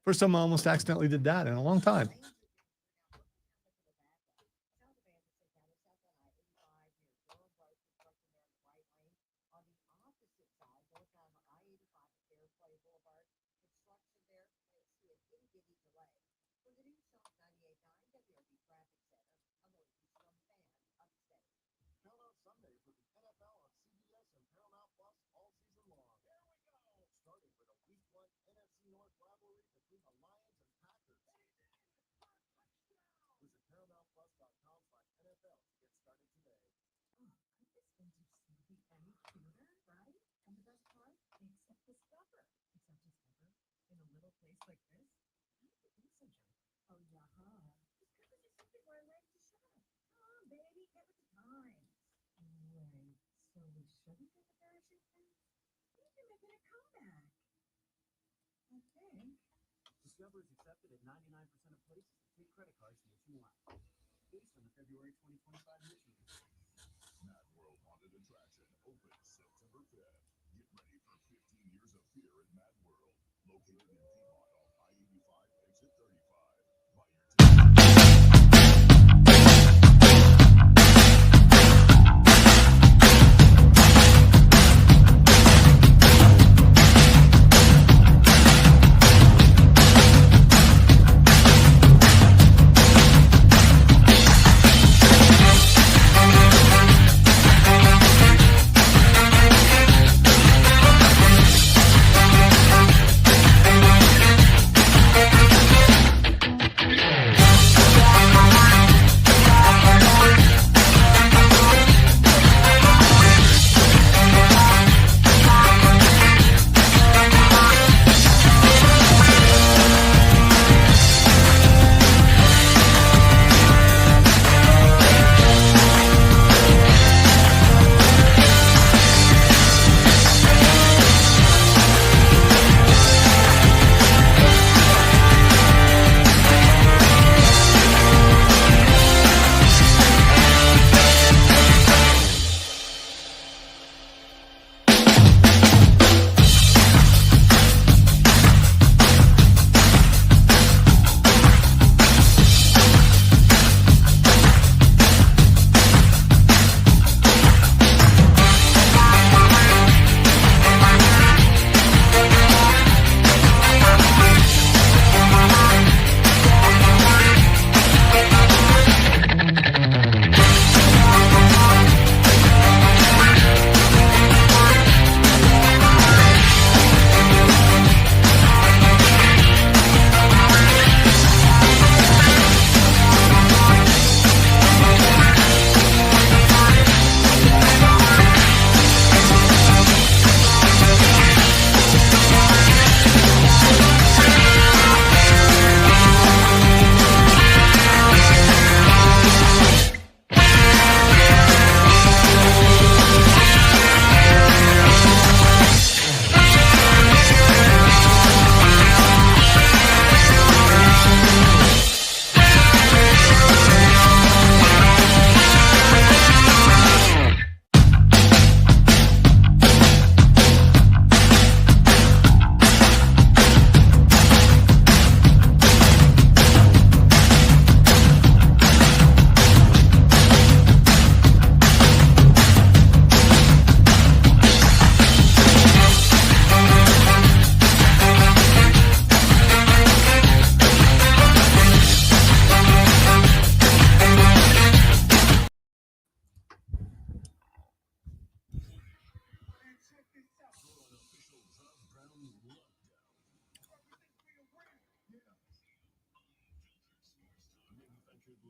First time I almost accidentally did that in a long time. Discover is accepted at 99% of places and take credit cards nationwide. Based on the February 2025 mission. Mad World Haunted Attraction opens September 5th. Get ready for 15 years of fear at Mad World, located in Piedmont off I-85, exit 35. Buy your tickets.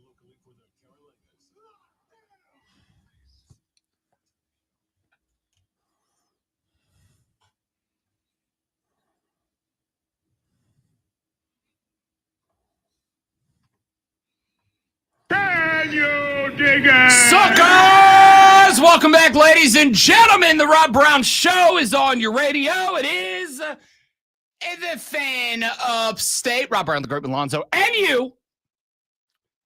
Locally for the Carolinas. Can you dig it? Suckers! Welcome back, ladies and gentlemen. The Rob Brown Show is on your radio. It is the fan upstate. Rob Brown, the Great Alonzo, and you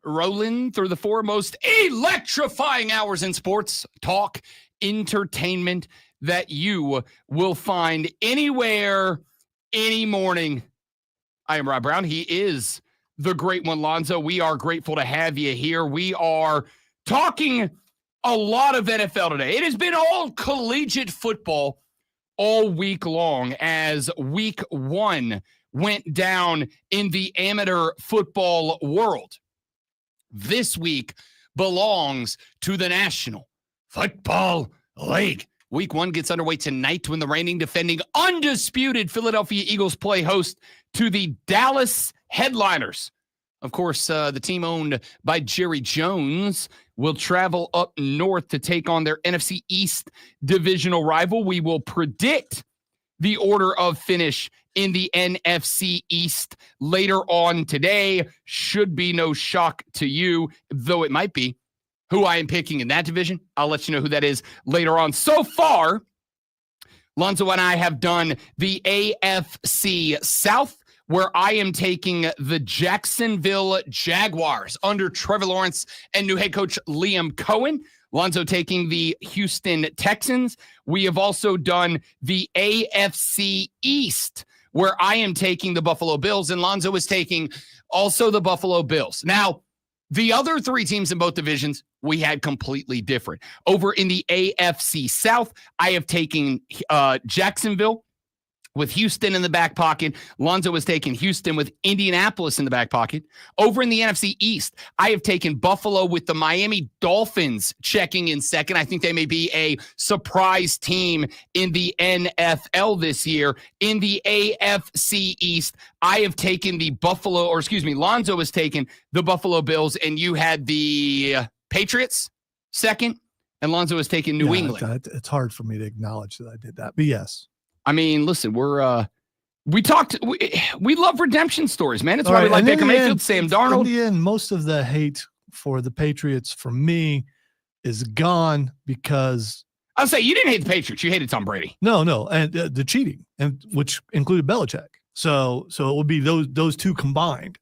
rolling through the four most electrifying hours in sports talk, entertainment that you will find anywhere, any morning. I am Rob Brown. He is the Great One Lonzo. We are grateful to have you here. We are talking a lot of NFL today. It has been all collegiate football all week long as week one went down in the amateur football world. This week belongs to the National Football League. Week one gets underway tonight when the reigning, defending, undisputed Philadelphia Eagles play host to the Dallas Headliners. Of course, the team owned by Jerry Jones will travel up north to take on their NFC East divisional rival. We will predict the order of finish in the NFC East later on today. Should be no shock to you, though it might be, who I am picking in that division. I'll let you know who that is later on. So far, Lonzo and I have done the AFC South, where I am taking the Jacksonville Jaguars under Trevor Lawrence and new head coach Liam Cohen. Lonzo taking the Houston Texans. We have also done the AFC East, where I am taking the Buffalo Bills, and Lonzo is taking also the Buffalo Bills. Now, the other three teams in both divisions, we had completely different. Over in the AFC South, I have taken Jacksonville with Houston in the back pocket. Lonzo has taken Houston with Indianapolis in the back pocket. Over in the NFC East, I have taken Buffalo with the Miami Dolphins checking in second. I think they may be a surprise team in the NFL this year. In the AFC East, I have taken Lonzo has taken the Buffalo Bills, and you had the Patriots second, and Lonzo has taken New England. It's hard for me to acknowledge that I did that, but yes. I mean, listen, we love redemption stories, man. It's why we like Baker Mayfield, Sam Darnold. In the end, most of the hate for the Patriots for me is gone because I'll say you didn't hate the Patriots. You hated Tom Brady. No. And the cheating, and which included Belichick. So it would be those two combined.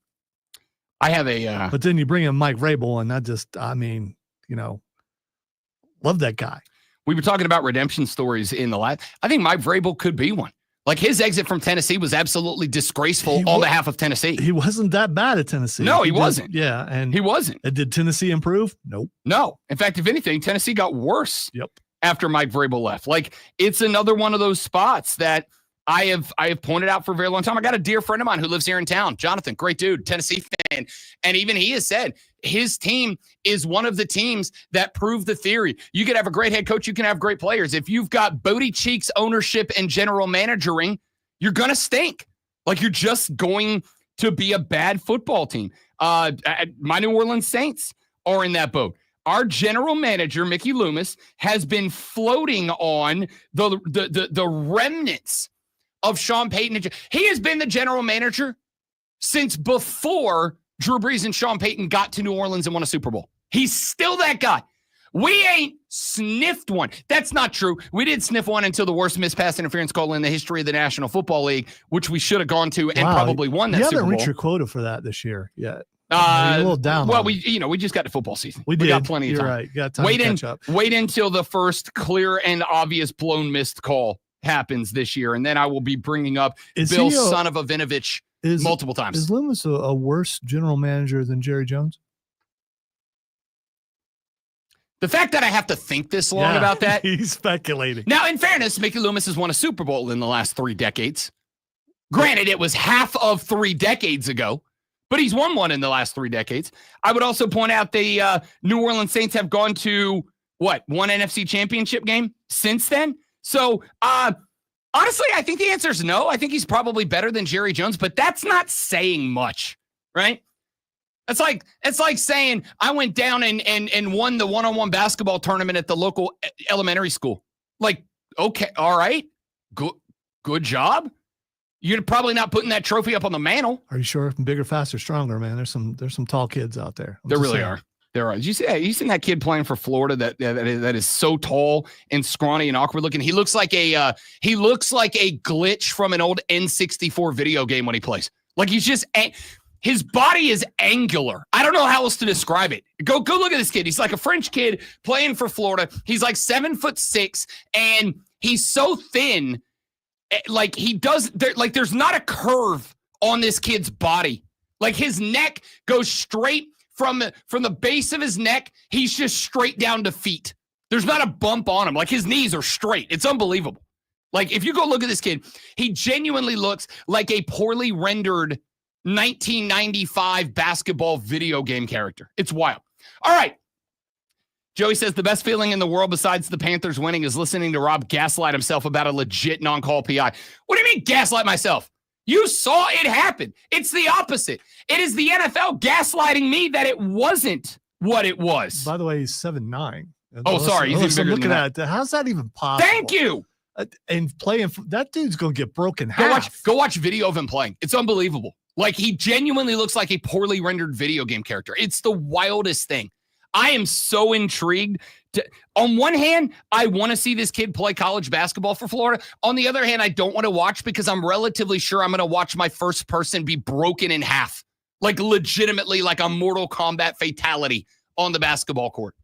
I have a, but then you bring in Mike Vrabel, and love that guy. We were talking about redemption stories in the last. I think Mike Vrabel could be one. Like, his exit from Tennessee was absolutely disgraceful on behalf of Tennessee. He wasn't that bad at Tennessee. No, he wasn't. Yeah, and he wasn't. Did Tennessee improve? Nope. No. In fact, if anything, Tennessee got worse. Yep. After Mike Vrabel left. Like, it's another one of those spots that I have pointed out for a very long time. I got a dear friend of mine who lives here in town, Jonathan, great dude, Tennessee fan. And even he has said his team is one of the teams that prove the theory. You can have a great head coach. You can have great players. If you've got Bodie Cheeks ownership and general managering, you're going to stink. Like, you're just going to be a bad football team. My New Orleans Saints are in that boat. Our general manager, Mickey Loomis, has been floating on the remnants of Sean Payton. He has been the general manager since before Drew Brees and Sean Payton got to New Orleans and won a Super Bowl. He's still that guy. We ain't sniffed one. That's not true. We did sniff one until the worst missed pass interference call in the history of the National Football League, which we should have gone to and probably won that Super Bowl. You haven't reached your quota for that this year yet. A little down. Well, we just got to football season. We got plenty of time. You're right. You got time to catch up. Wait until the first clear and obvious blown missed call happens this year, and then I will be bringing up Bill son of a Vinovich multiple times. Is Loomis a worse general manager than Jerry Jones? The fact that I have to think this long about that. He's speculating. Now, in fairness, Mickey Loomis has won a Super Bowl in the last 3 decades. Granted, it was half of 3 decades ago, but he's won one in the last 3 decades. I would also point out the New Orleans Saints have gone to, one NFC championship game since then? So, honestly, I think the answer is no. I think he's probably better than Jerry Jones, but that's not saying much, right? It's like saying I went down and won the one-on-one basketball tournament at the local elementary school. Like, okay, all right, good job. You're probably not putting that trophy up on the mantle. Are you sure? Bigger, faster, stronger, man. There's some tall kids out there. There really are. There are. You seen that kid playing for Florida that is so tall and scrawny and awkward looking? He looks like a glitch from an old N64 video game when he plays. Like, he's just his body is angular. I don't know how else to describe it. Go look at this kid. He's like a French kid playing for Florida. He's like 7'6", and he's so thin. Like, there's not a curve on this kid's body. Like, his neck goes straight from the base of his neck. He's just straight down to feet. There's not a bump on him. Like, his knees are straight. It's unbelievable. Like, if you go look at this kid, he genuinely looks like a poorly rendered 1995 basketball video game character. It's wild. All right. Joey says the best feeling in the world besides the Panthers winning is listening to Rob gaslight himself about a legit non-call PI. What do you mean gaslight myself? You saw it happen. It's the opposite. It is the NFL gaslighting me that it wasn't what it was. By the way, he's 7'9". Oh, sorry. He's even bigger looking than at that. How's that even possible? Thank you. And playing, that dude's going to get broken half. Go watch video of him playing. It's unbelievable. Like, he genuinely looks like a poorly rendered video game character. It's the wildest thing. I am so intrigued. On one hand, I want to see this kid play college basketball for Florida. On the other hand, I don't want to watch because I'm relatively sure I'm going to watch my first person be broken in half. Like, legitimately, like a Mortal Kombat fatality on the basketball court.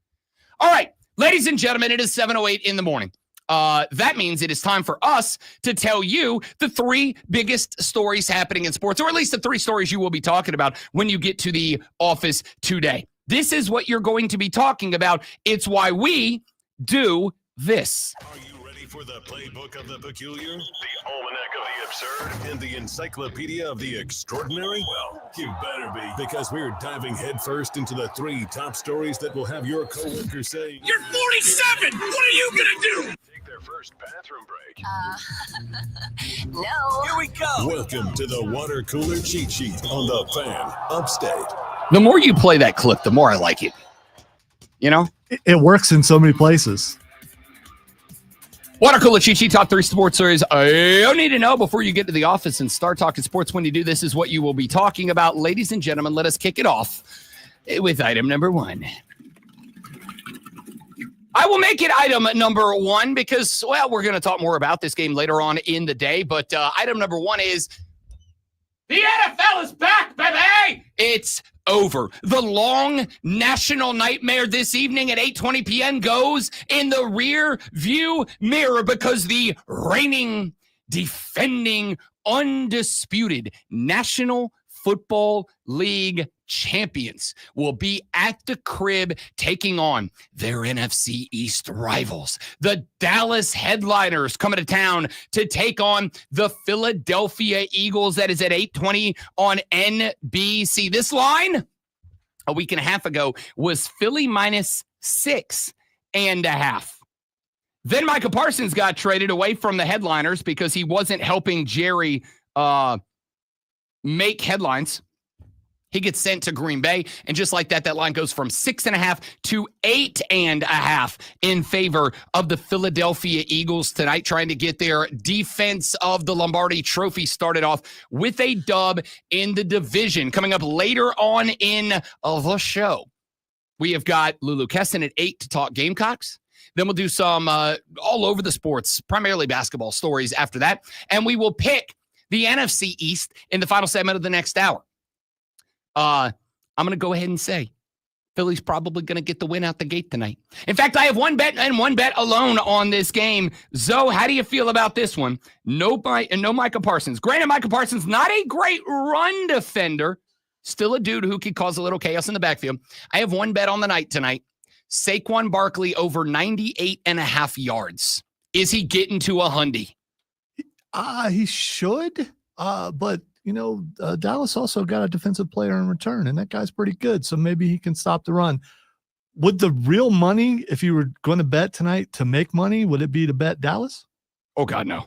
All right, ladies and gentlemen, it is 7:08 in the morning. That means it is time for us to tell you the 3 biggest stories happening in sports, or at least the 3 stories you will be talking about when you get to the office today. This is what you're going to be talking about. It's why we do this. Are you ready for the playbook of the peculiar, the almanac of the absurd, and the encyclopedia of the extraordinary? Well, you better be, because we're diving headfirst into the 3 top stories that will have your coworkers saying, You're 47! What are you gonna do? Take their first bathroom break. No. Here we go! Welcome to the water cooler cheat sheet on the Fan Upstate. The more you play that clip, the more I like it. You know? It works in so many places. Water Cooler Cheat Sheet, top 3 sports stories you need to know before you get to the office and start talking sports. When you do, this is what you will be talking about. Ladies and gentlemen, let us kick it off with item number 1. I will make it item number 1 because, well, we're going to talk more about this game later on in the day. But item number 1 is the NFL is back, baby! It's over. The long national nightmare this evening at 8:20 p.m. goes in the rear view mirror because the reigning, defending, undisputed National Football League champions will be at the crib taking on their NFC East rivals. The Dallas Headliners coming to town to take on the Philadelphia Eagles. That is at 8:20 on NBC. This line a week and a half ago was Philly minus 6.5. Then Micah Parsons got traded away from the Headliners because he wasn't helping Jerry make headlines. He gets sent to Green Bay, and just like that, that line goes from 6.5 to 8.5 in favor of the Philadelphia Eagles tonight, trying to get their defense of the Lombardi Trophy started off with a dub in the division. Coming up later on in the show, we have got Lulu Kesson at 8 to talk Gamecocks. Then we'll do some all over the sports, primarily basketball stories after that, and we will pick the NFC East in the final segment of the next hour. I'm going to go ahead and say Philly's probably going to get the win out the gate tonight. In fact, I have one bet and one bet alone on this game. Zoe, how do you feel about this one? No Micah Parsons. Granted, Micah Parsons, not a great run defender. Still a dude who could cause a little chaos in the backfield. I have one bet on the night tonight. Saquon Barkley over 98.5 yards. Is he getting to a hundy? He should, but Dallas also got a defensive player in return, and that guy's pretty good. So maybe he can stop the run. Would the real money, if you were going to bet tonight to make money, would it be to bet Dallas? Oh, God, no.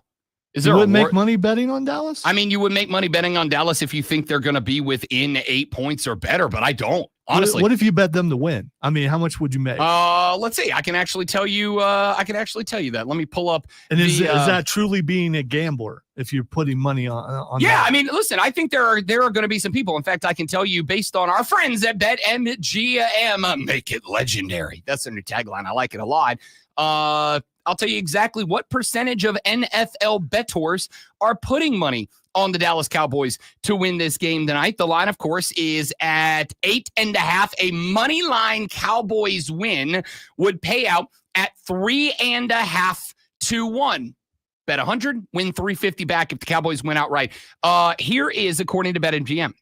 Is You there would make money betting on Dallas? I mean, you would make money betting on Dallas if you think they're going to be within 8 points or better, but I don't. Honestly. What if you bet them to win? I mean, how much would you make? Let's see. I can actually tell you that. Let me pull up. And is that truly being a gambler if you're putting money on Yeah, that? I mean, listen, I think there are going to be some people. In fact, I can tell you based on our friends at BetMGM, make it legendary. That's their new tagline. I like it a lot. I'll tell you exactly what percentage of NFL bettors are putting money on the Dallas Cowboys to win this game tonight. The line, of course, is at 8.5. A money line Cowboys win would pay out at 3.5 to 1. Bet 100, win 350 back if the Cowboys win outright. Here is, according to BetMGM,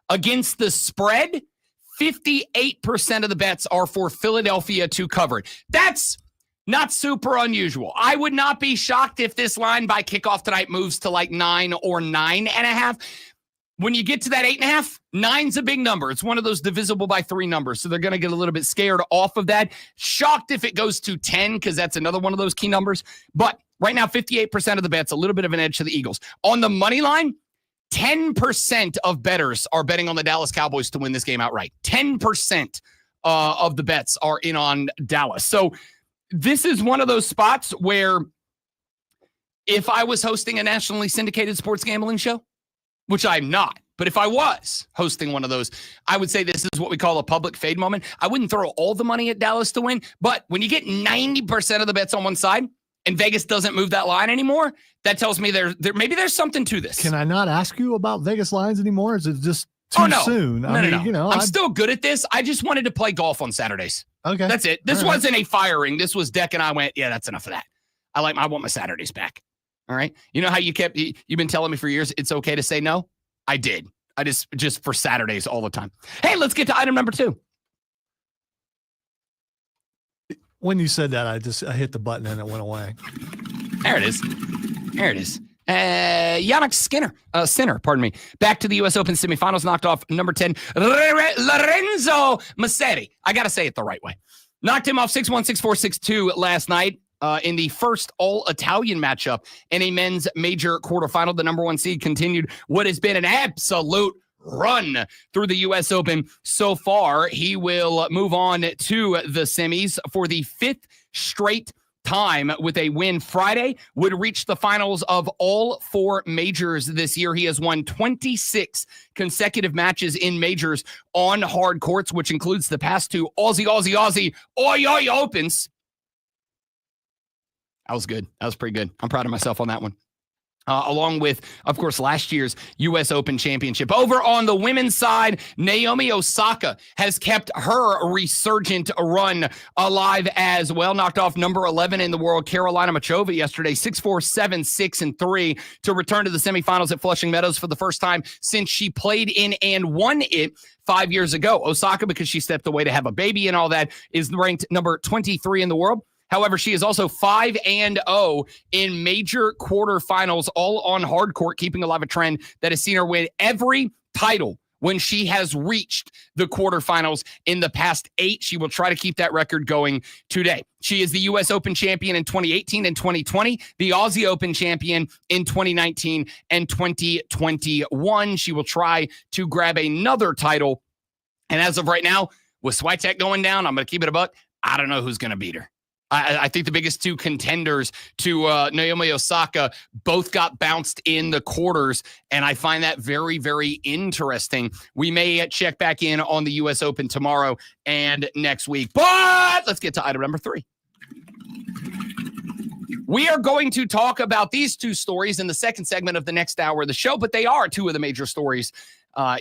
against the spread, 58% of the bets are for Philadelphia to cover it. That's not super unusual. I would not be shocked if this line by kickoff tonight moves to like 9 or 9.5. When you get to that 8.5, 9's a big number. It's one of those divisible by 3 numbers. So they're going to get a little bit scared off of that. Shocked if it goes to 10 because that's another one of those key numbers. But Right now, 58% of the bets, a little bit of an edge to the Eagles. On the money line, 10% of bettors are betting on the Dallas Cowboys to win this game outright. 10% of the bets are in on Dallas. So this is one of those spots where if I was hosting a nationally syndicated sports gambling show, which I'm not, but if I was hosting one of those, I would say this is what we call a public fade moment. I wouldn't throw all the money at Dallas to win, but when you get 90% of the bets on one side and Vegas doesn't move that line anymore, that tells me there maybe there's something to this. Can I not ask you about Vegas lines anymore? Is it just too soon? No. I'm still good at this. I just wanted to play golf on Saturdays. Okay. That's it. This wasn't a firing. This was Deck and I went, yeah, that's enough of that. I want my Saturdays back. All right. You know how you've been telling me for years it's okay to say no? I did. I just for Saturdays all the time. Hey, let's get to item number 2. When you said that, I hit the button and it went away. There it is. Yannick Sinner, pardon me. Back to the U.S. Open semifinals, knocked off number 10, Lorenzo Musetti. I got to say it the right way. Knocked him off 6-1, 6-4, 6-2 last night. In the first all-Italian matchup in a men's major quarterfinal. The number 1 seed continued what has been an absolute run through the U.S. Open so far. He will move on to the semis for the 5th straight time with a win Friday, would reach the finals of all 4 majors this year. He has won 26 consecutive matches in majors on hard courts, which includes the past 2 Aussie Opens. That was good. That was pretty good. I'm proud of myself on that one. Along with, of course, last year's U.S. Open Championship. Over on the women's side, Naomi Osaka has kept her resurgent run alive as well. Knocked off number 11 in the world, Carolina Machova, yesterday, 6-4, 7-6, 3 to return to the semifinals at Flushing Meadows for the first time since she played in and won it 5 years ago. Osaka, because she stepped away to have a baby and all that, is ranked number 23 in the world. However, she is also 5-0 in major quarterfinals, all on hard court, keeping alive a trend that has seen her win every title when she has reached the quarterfinals in the past 8. She will try to keep that record going today. She is the U.S. Open champion in 2018 and 2020, the Aussie Open champion in 2019 and 2021. She will try to grab another title. And as of right now, with Swiatek going down, I'm going to keep it a buck. I don't know who's going to beat her. I think the biggest 2 contenders to Naomi Osaka both got bounced in the quarters, and I find that very, very interesting. We may check back in on the U.S. Open tomorrow and next week, but let's get to item number 3. We are going to talk about these 2 stories in the second segment of the next hour of the show, but they are 2 of the major stories.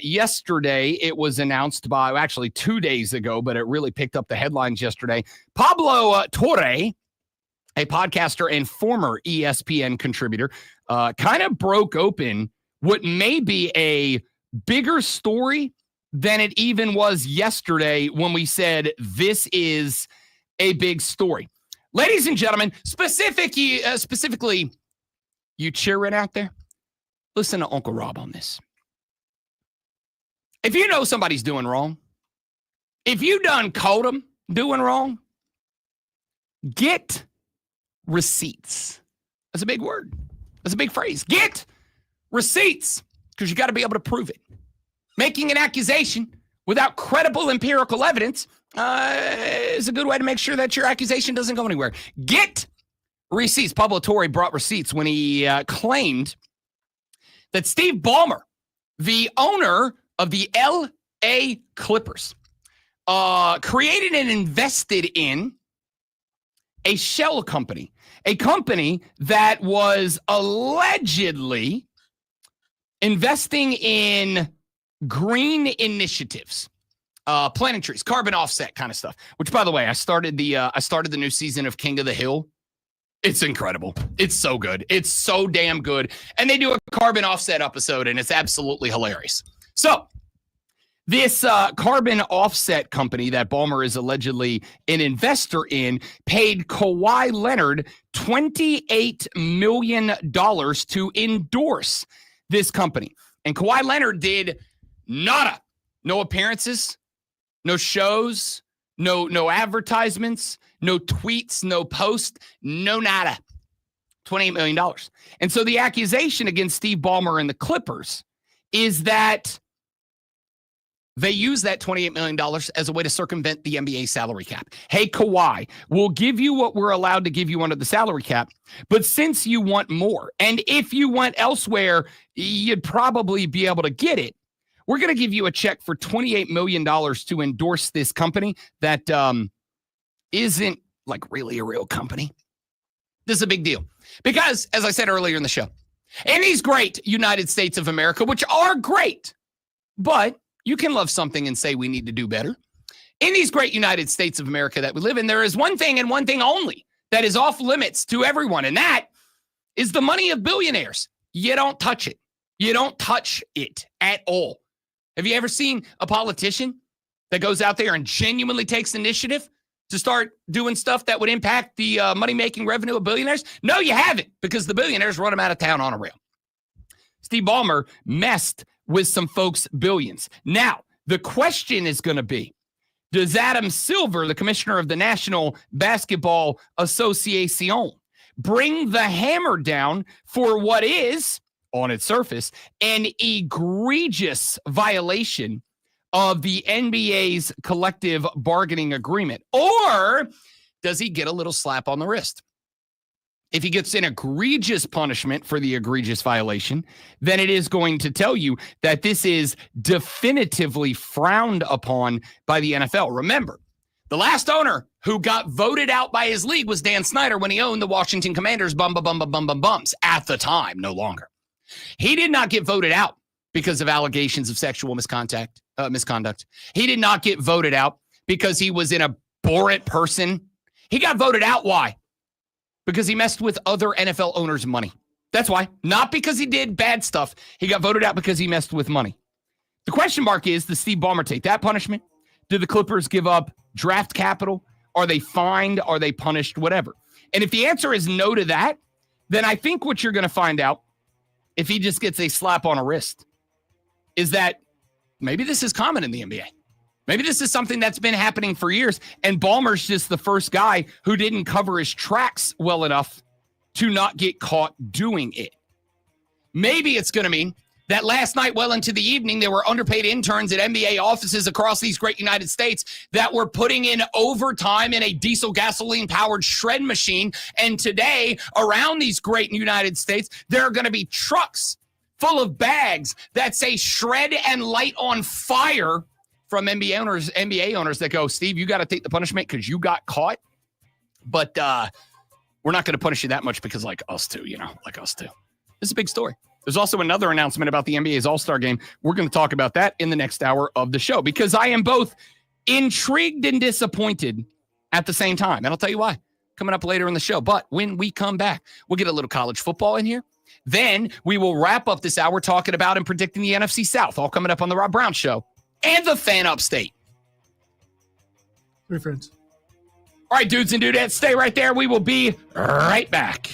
Yesterday, it was announced by, actually 2 days ago, but it really picked up the headlines yesterday. Pablo Torre, a podcaster and former ESPN contributor, kind of broke open what may be a bigger story than it even was yesterday when we said this is a big story. Ladies and gentlemen, specifically, you cheering out there, listen to Uncle Rob on this. If you know somebody's doing wrong, if you done caught them doing wrong, get receipts. That's a big word. That's a big phrase. Get receipts, because you got to be able to prove it. Making an accusation without credible empirical evidence is a good way to make sure that your accusation doesn't go anywhere. Get receipts. Pablo Torre brought receipts when he claimed that Steve Ballmer, the owner of the L.A. Clippers, created and invested in a shell company, a company that was allegedly investing in green initiatives, planting trees, carbon offset kind of stuff. Which, by the way, I started the new season of King of the Hill. It's incredible. It's so good. It's so damn good. And they do a carbon offset episode, and it's absolutely hilarious. So this carbon offset company that Ballmer is allegedly an investor in paid Kawhi Leonard $28 million to endorse this company. And Kawhi Leonard did nada. No appearances, no shows, no advertisements, no tweets, no posts, no nada. $28 million. And so the accusation against Steve Ballmer and the Clippers is that they use that $28 million as a way to circumvent the NBA salary cap. Hey, Kawhi, we'll give you what we're allowed to give you under the salary cap, but since you want more, and if you went elsewhere, you'd probably be able to get it, we're going to give you a check for $28 million to endorse this company that isn't like really a real company. This is a big deal because, as I said earlier in the show, in these great United States of America, which are great, but you can love something and say we need to do better. In these great United States of America that we live in, there is one thing and one thing only that is off limits to everyone, and that is the money of billionaires. You don't touch it. You don't touch it at all. Have you ever seen a politician that goes out there and genuinely takes initiative to start doing stuff that would impact the money-making revenue of billionaires? No, you haven't, because the billionaires run them out of town on a rail. Steve Ballmer messed with some folks' billions. Now, the question is going to be, does Adam Silver, the commissioner of the National Basketball Association, bring the hammer down for what is, on its surface, an egregious violation of the NBA's collective bargaining agreement? Or does he get a little slap on the wrist? If he gets an egregious punishment for the egregious violation, then it is going to tell you that this is definitively frowned upon by the NFL. Remember, the last owner who got voted out by his league was Dan Snyder when he owned the Washington Commanders bums at the time, no longer. He did not get voted out because of allegations of sexual misconduct. He did not get voted out because he was an abhorrent person. He got voted out. Why? Because he messed with other NFL owners' money. That's why. Not because he did bad stuff. He got voted out because he messed with money. The question mark is, does Steve Ballmer take that punishment? Do the Clippers give up draft capital? Are they fined? Are they punished? Whatever. And if the answer is no to that, then I think what you're going to find out, if he just gets a slap on a wrist, is that maybe this is common in the NBA. Maybe this is something that's been happening for years, and Ballmer's just the first guy who didn't cover his tracks well enough to not get caught doing it. Maybe it's going to mean that last night, well into the evening, there were underpaid interns at NBA offices across these great United States that were putting in overtime in a diesel gasoline-powered shred machine. And today, around these great United States, there are going to be trucks full of bags that say shred and light on fire from NBA owners that go, Steve, you got to take the punishment because you got caught. But we're not going to punish you that much because like us too. This is a big story. There's also another announcement about the NBA's All-Star Game. We're going to talk about that in the next hour of the show because I am both intrigued and disappointed at the same time. And I'll tell you why coming up later in the show. But when we come back, we'll get a little college football in here. Then we will wrap up this hour talking about and predicting the NFC South, all coming up on the Rob Brown Show. And the Fan Upstate. Three friends. All right, dudes and dudettes, stay right there. We will be right back.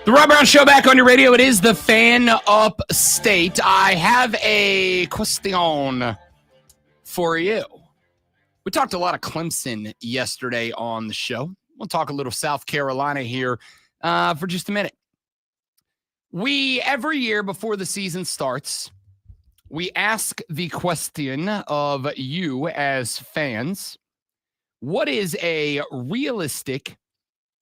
The Rob Brown Show back on your radio. It is the Fan Upstate. I have a question for you. We talked a lot of Clemson yesterday on the show. We'll talk a little South Carolina here for just a minute. Every year before the season starts, we ask the question of you as fans, what is a realistic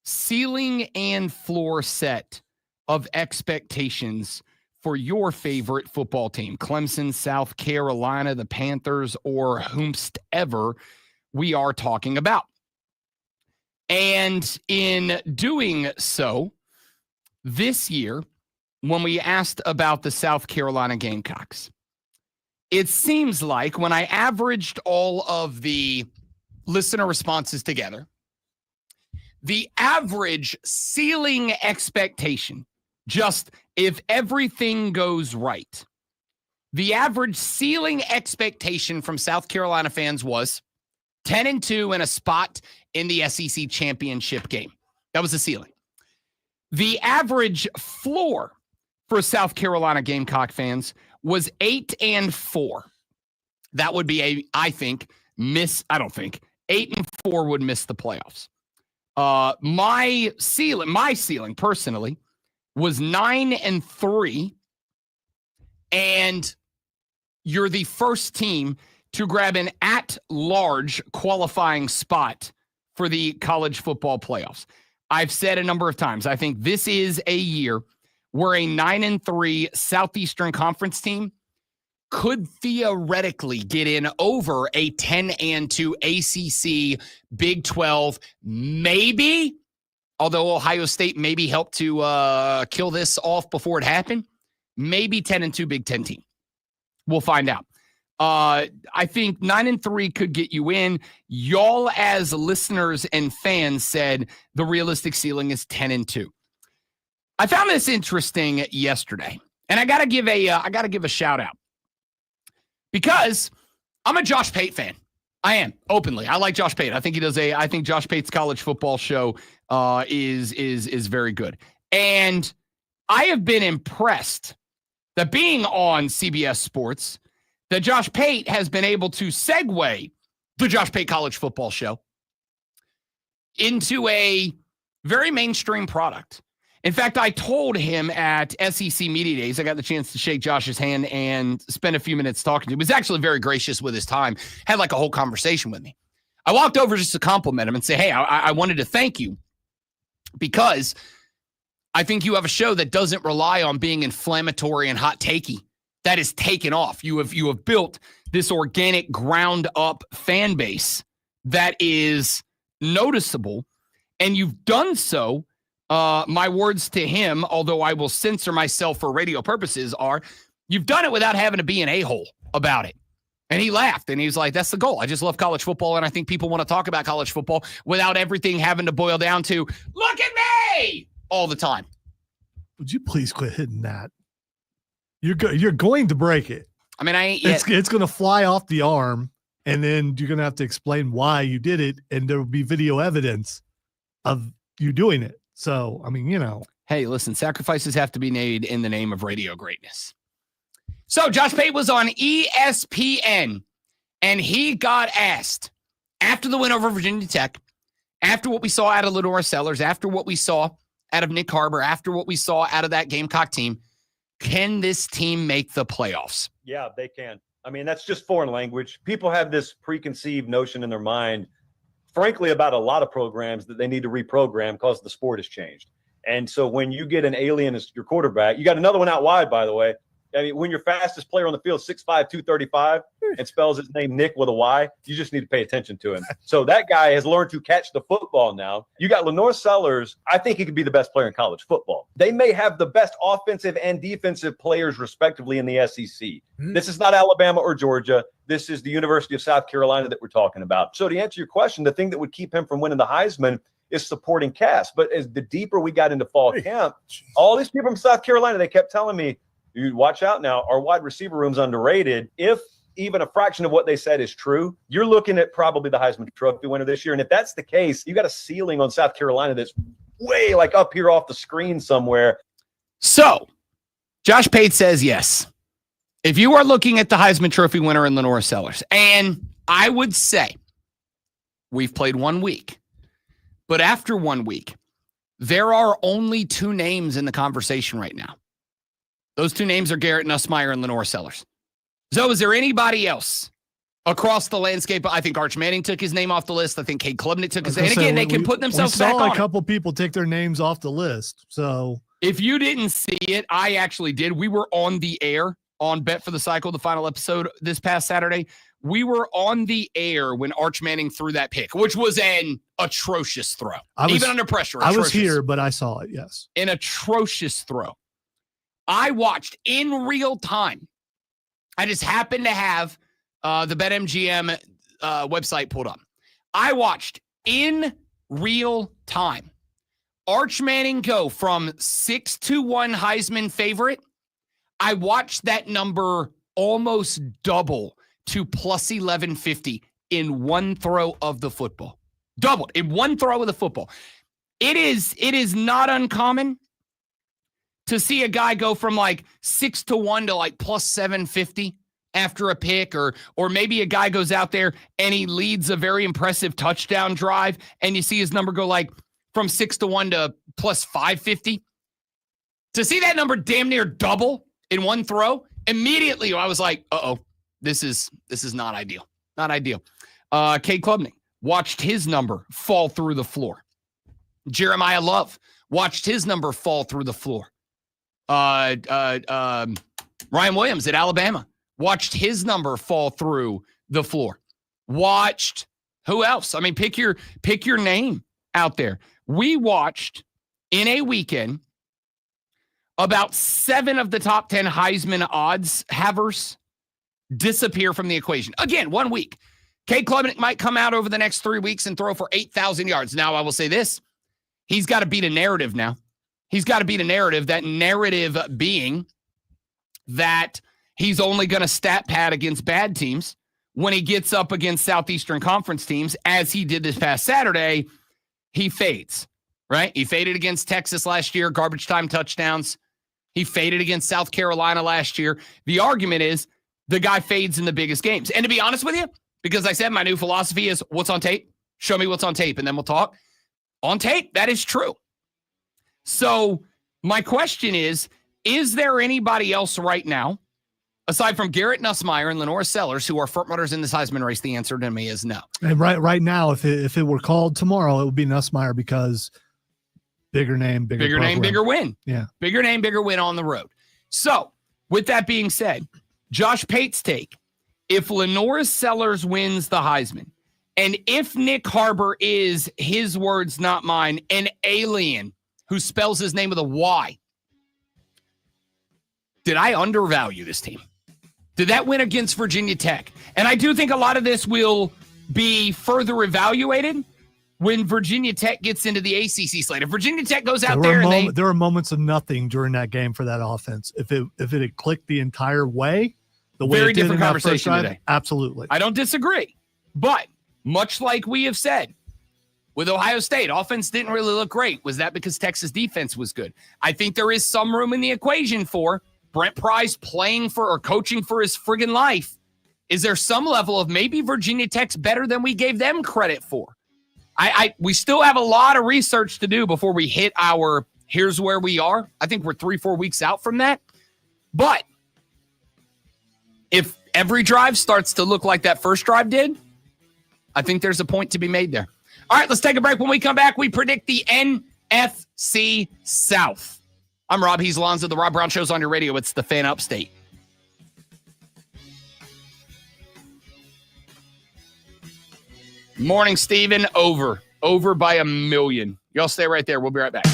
ceiling and floor set of expectations for your favorite football team? Clemson, South Carolina, the Panthers, or whomstever we are talking about. And in doing so, this year, when we asked about the South Carolina Gamecocks, it seems like when I averaged all of the listener responses together, the average ceiling expectation, just if everything goes right, the average ceiling expectation from South Carolina fans was 10-2 and a spot in the SEC championship game. That was the ceiling. The average floor for South Carolina Gamecock fans was 8-4. That would be I think 8-4 would miss the playoffs. My ceiling personally was 9-3, and you're the first team to grab an at-large qualifying spot for the college football playoffs. I've said a number of times, I think this is a year where a 9-3 Southeastern Conference team could theoretically get in over a 10-2 ACC Big 12, maybe, although Ohio State maybe helped to kill this off before it happened, maybe 10-2 Big 10 team. We'll find out. I think 9-3 could get you in. Y'all as listeners and fans said the realistic ceiling is 10-2. I found this interesting yesterday, and I gotta give a shout out because I'm a Josh Pate fan. I am, openly. I like Josh Pate. I think I think Josh Pate's college football show is very good. And I have been impressed that being on CBS Sports, that Josh Pate has been able to segue the Josh Pate College Football Show into a very mainstream product. In fact, I told him at SEC Media Days, I got the chance to shake Josh's hand and spend a few minutes talking to him. He was actually very gracious with his time, had like a whole conversation with me. I walked over just to compliment him and say, hey, I wanted to thank you because I think you have a show that doesn't rely on being inflammatory and hot takey. That is taken off. You have built this organic ground up fan base that is noticeable, and you've done so. My words to him, although I will censor myself for radio purposes, are you've done it without having to be an a-hole about it. And he laughed, and he was like, that's the goal. I just love college football, and I think people want to talk about college football without everything having to boil down to, look at me, all the time. Would you please quit hitting that? You're going to break it. I mean, it's going to fly off the arm, and then you're going to have to explain why you did it, and there will be video evidence of you doing it. So, I mean, Hey, listen, sacrifices have to be made in the name of radio greatness. So Josh Pate was on ESPN, and he got asked after the win over Virginia Tech, after what we saw out of Lenora Sellers, after what we saw out of Nick Harbor, after what we saw out of that Gamecock team, can this team make the playoffs? Yeah, they can. I mean, that's just foreign language. People have this preconceived notion in their mind, frankly, about a lot of programs that they need to reprogram because the sport has changed. And so when you get an alien as your quarterback, you got another one out wide, by the way. I mean, when your fastest player on the field, 6'5", 235, and spells his name Nick with a Y, you just need to pay attention to him. So that guy has learned to catch the football now. You got Lenore Sellers. I think he could be the best player in college football. They may have the best offensive and defensive players, respectively, in the SEC. This is not Alabama or Georgia. This is the University of South Carolina that we're talking about. So to answer your question, the thing that would keep him from winning the Heisman is supporting cast. But as the deeper we got into fall camp, all these people from South Carolina, they kept telling me, you watch out now, our wide receiver room's underrated. If even a fraction of what they said is true, you're looking at probably the Heisman Trophy winner this year. And if that's the case, you got a ceiling on South Carolina that's way like up here off the screen somewhere. So, Josh Pate says yes. If you are looking at the Heisman Trophy winner in Lenora Sellers, and I would say we've played 1 week, but after 1 week, there are only 2 names in the conversation right now. Those 2 names are Garrett Nussmeier and Lenora Sellers. So is there anybody else across the landscape? I think Arch Manning took his name off the list. I think Cade Klubnik took his name. And again, they can put themselves back on. We saw a couple people take their names off the list. So if you didn't see it, I actually did. We were on the air on Bet for the Cycle, the final episode this past Saturday. We were on the air when Arch Manning threw that pick, which was an atrocious throw. Even under pressure. I was here, but I saw it, yes. An atrocious throw. I watched in real time. I just happened to have the BetMGM website pulled up. I watched in real time Arch Manning go from 6-1 Heisman favorite. I watched that number almost double to plus 1150 in one throw of the football. Doubled in one throw of the football. It is not uncommon to see a guy go from like 6-1 to like plus 750 after a pick, or maybe a guy goes out there and he leads a very impressive touchdown drive and you see his number go like from 6-1 to plus 550. To see that number damn near double in one throw, immediately I was like, uh-oh, this is not ideal. Not ideal. Cade Klubnik watched his number fall through the floor. Jeremiah Love watched his number fall through the floor. Ryan Williams at Alabama watched his number fall through the floor. Watched who else? I mean, pick your name out there. We watched in a weekend about 7 of the top 10 Heisman odds havers disappear from the equation. Again, 1 week. Cade Klubnik might come out over the next 3 weeks and throw for 8,000 yards. Now, I will say this. He's got to beat a narrative now. He's got to beat a narrative, that narrative being that he's only going to stat pad against bad teams when he gets up against Southeastern Conference teams, as he did this past Saturday. He fades, right? He faded against Texas last year, garbage time touchdowns. He faded against South Carolina last year. The argument is the guy fades in the biggest games. And to be honest with you, because I said my new philosophy is what's on tape, show me what's on tape, and then we'll talk. On tape, that is true. So my question is there anybody else right now, aside from Garrett Nussmeier and Lenora Sellers, who are frontrunners in this Heisman race? The answer to me is no. And right now, if it were called tomorrow, it would be Nussmeier, because bigger name, bigger name, bigger win. Yeah. Bigger name, bigger win on the road. So with that being said, Josh Pate's take, if Lenora Sellers wins the Heisman, and if Nick Harbor is, his words, not mine, an alien who spells his name with a Y, did I undervalue this team? Did that win against Virginia Tech? And I do think a lot of this will be further evaluated when Virginia Tech gets into the ACC slate. If Virginia Tech goes out there and there were moments of nothing during that game for that offense. If it had clicked the entire way, the way very it did different in that conversation first drive, today. Absolutely. I don't disagree. But much like we have said, with Ohio State, offense didn't really look great. Was that because Texas defense was good? I think there is some room in the equation for Brent Pryce playing for or coaching for his friggin' life. Is there some level of maybe Virginia Tech's better than we gave them credit for? We still have a lot of research to do before we hit our here's where we are. I think we're 3-4 weeks out from that. But if every drive starts to look like that first drive did, I think there's a point to be made there. All right, let's take a break. When we come back, we predict the NFC South. I'm Rob Heaslonzo. The Rob Brown Show's on your radio. It's the Fan Upstate. Morning, Steven. Over by 1 million. Y'all stay right there. We'll be right back.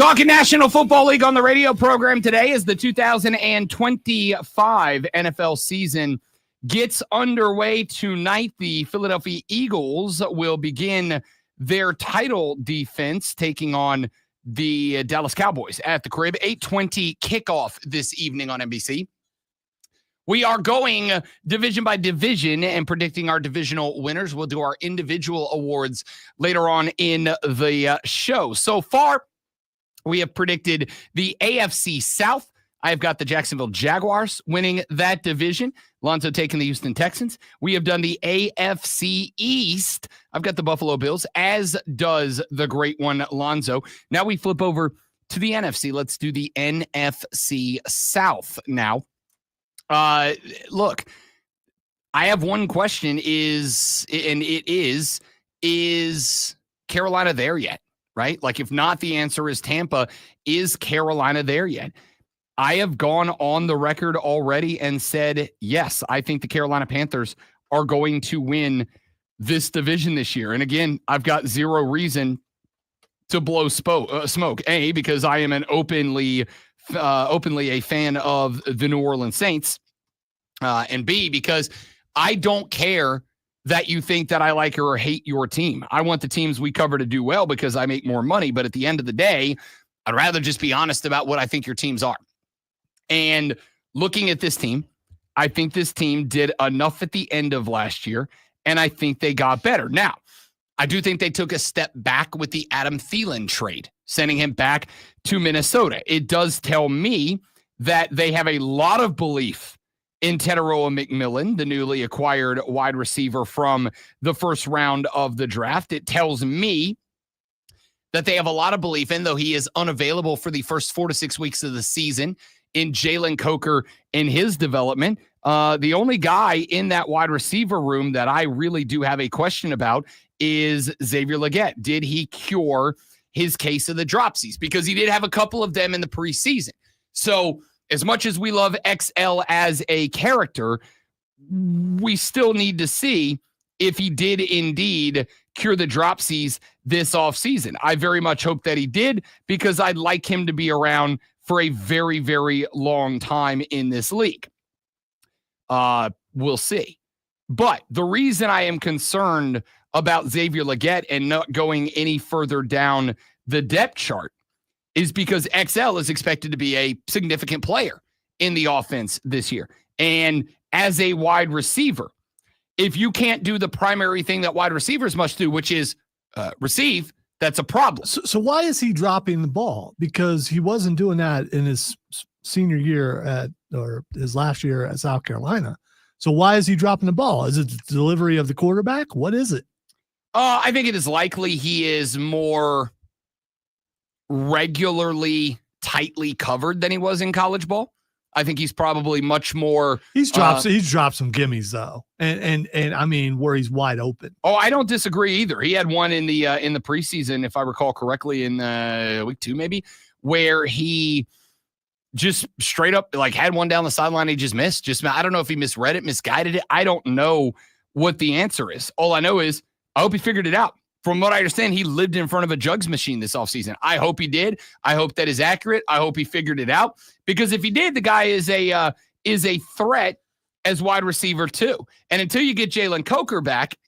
Talking National Football League on the radio program today as the 2025 NFL season gets underway tonight. The Philadelphia Eagles will begin their title defense taking on the Dallas Cowboys at the crib. 8:20 kickoff this evening on NBC. We are going division by division and predicting our divisional winners. We'll do our individual awards later on in the show. So far, we have predicted the AFC South. I've got the Jacksonville Jaguars winning that division. Lonzo taking the Houston Texans. We have done the AFC East. I've got the Buffalo Bills, as does the great one, Lonzo. Now we flip over to the NFC. Let's do the NFC South now. Look, I have one question is Carolina there yet? Right? Like, if not, the answer is Tampa. Is Carolina there yet? I have gone on the record already and said, yes, I think the Carolina Panthers are going to win this division this year. And again, I've got zero reason to blow smoke. A, because I am an openly a fan of the New Orleans Saints. And B, because I don't care that you think that I like or hate your team. I want the teams we cover to do well because I make more money. But at the end of the day, I'd rather just be honest about what I think your teams are. And looking at this team, I think this team did enough at the end of last year, and I think they got better. Now, I do think they took a step back with the Adam Thielen trade, sending him back to Minnesota. It does tell me that they have a lot of belief in Teteroa McMillan, the newly acquired wide receiver from the first round of the draft. It tells me that they have a lot of belief in, though he is unavailable for the first 4 to 6 weeks of the season, in Jalen Coker in his development. The only guy in that wide receiver room that I really do have a question about is Xavier Legette. Did he cure his case of the dropsies? Because he did have a couple of them in the preseason. So as much as we love XL as a character, we still need to see if he did indeed cure the dropsies this offseason. I very much hope that he did, because I'd like him to be around for a very, very long time in this league. We'll see. But the reason I am concerned about Xavier Legette and not going any further down the depth chart is because XL is expected to be a significant player in the offense this year. And as a wide receiver, if you can't do the primary thing that wide receivers must do, which is receive, that's a problem. So why is he dropping the ball? Because he wasn't doing that in his senior year or his last year at South Carolina. So why is he dropping the ball? Is it the delivery of the quarterback? What is it? I think it is likely he is more regularly tightly covered than he was in college ball. I think he's probably much more. He's dropped some gimmies though, and I mean where he's wide open. Oh, I don't disagree either. He had one in the preseason, if I recall correctly, in week 2 maybe, where he just straight up like had one down the sideline. He just missed. I don't know if he misread it, misguided it. I don't know what the answer is. All I know is I hope he figured it out. From what I understand, he lived in front of a jugs machine this offseason. I hope he did. I hope that is accurate. I hope he figured it out, because if he did, the guy is a threat as wide receiver too. And until you get Jalen Coker back,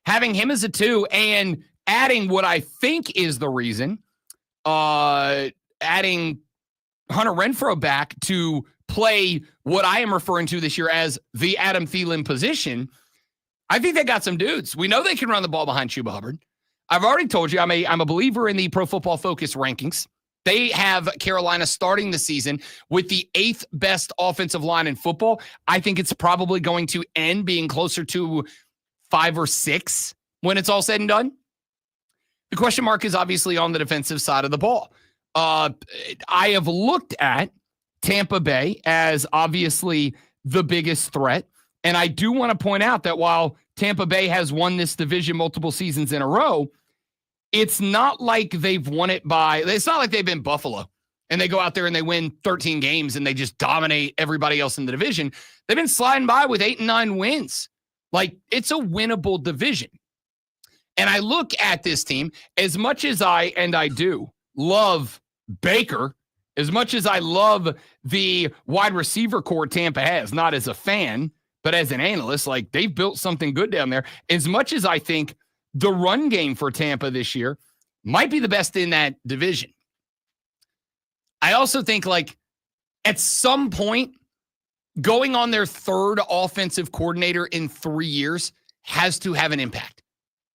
having him as a 2 and adding what I think is the reason, adding Hunter Renfrow back to play what I am referring to this year as the Adam Thielen position, I think they got some dudes. We know they can run the ball behind Chuba Hubbard. I've already told you I'm a believer in the Pro Football Focus rankings. They have Carolina starting the season with the 8th best offensive line in football. I think it's probably going to end being closer to 5 or 6 when it's all said and done. The question mark is obviously on the defensive side of the ball. I have looked at Tampa Bay as obviously the biggest threat. And I do want to point out that while Tampa Bay has won this division multiple seasons in a row, it's not like they've won it it's not like they've been Buffalo and they go out there and they win 13 games and they just dominate everybody else in the division. They've been sliding by with 8 and 9 wins. Like, it's a winnable division. And I look at this team, as much as I do love Baker, as much as I love the wide receiver core Tampa has, not as a fan, but as an analyst, like they've built something good down there. As much as I think the run game for Tampa this year might be the best in that division, I also think like at some point, going on their third offensive coordinator in 3 years has to have an impact.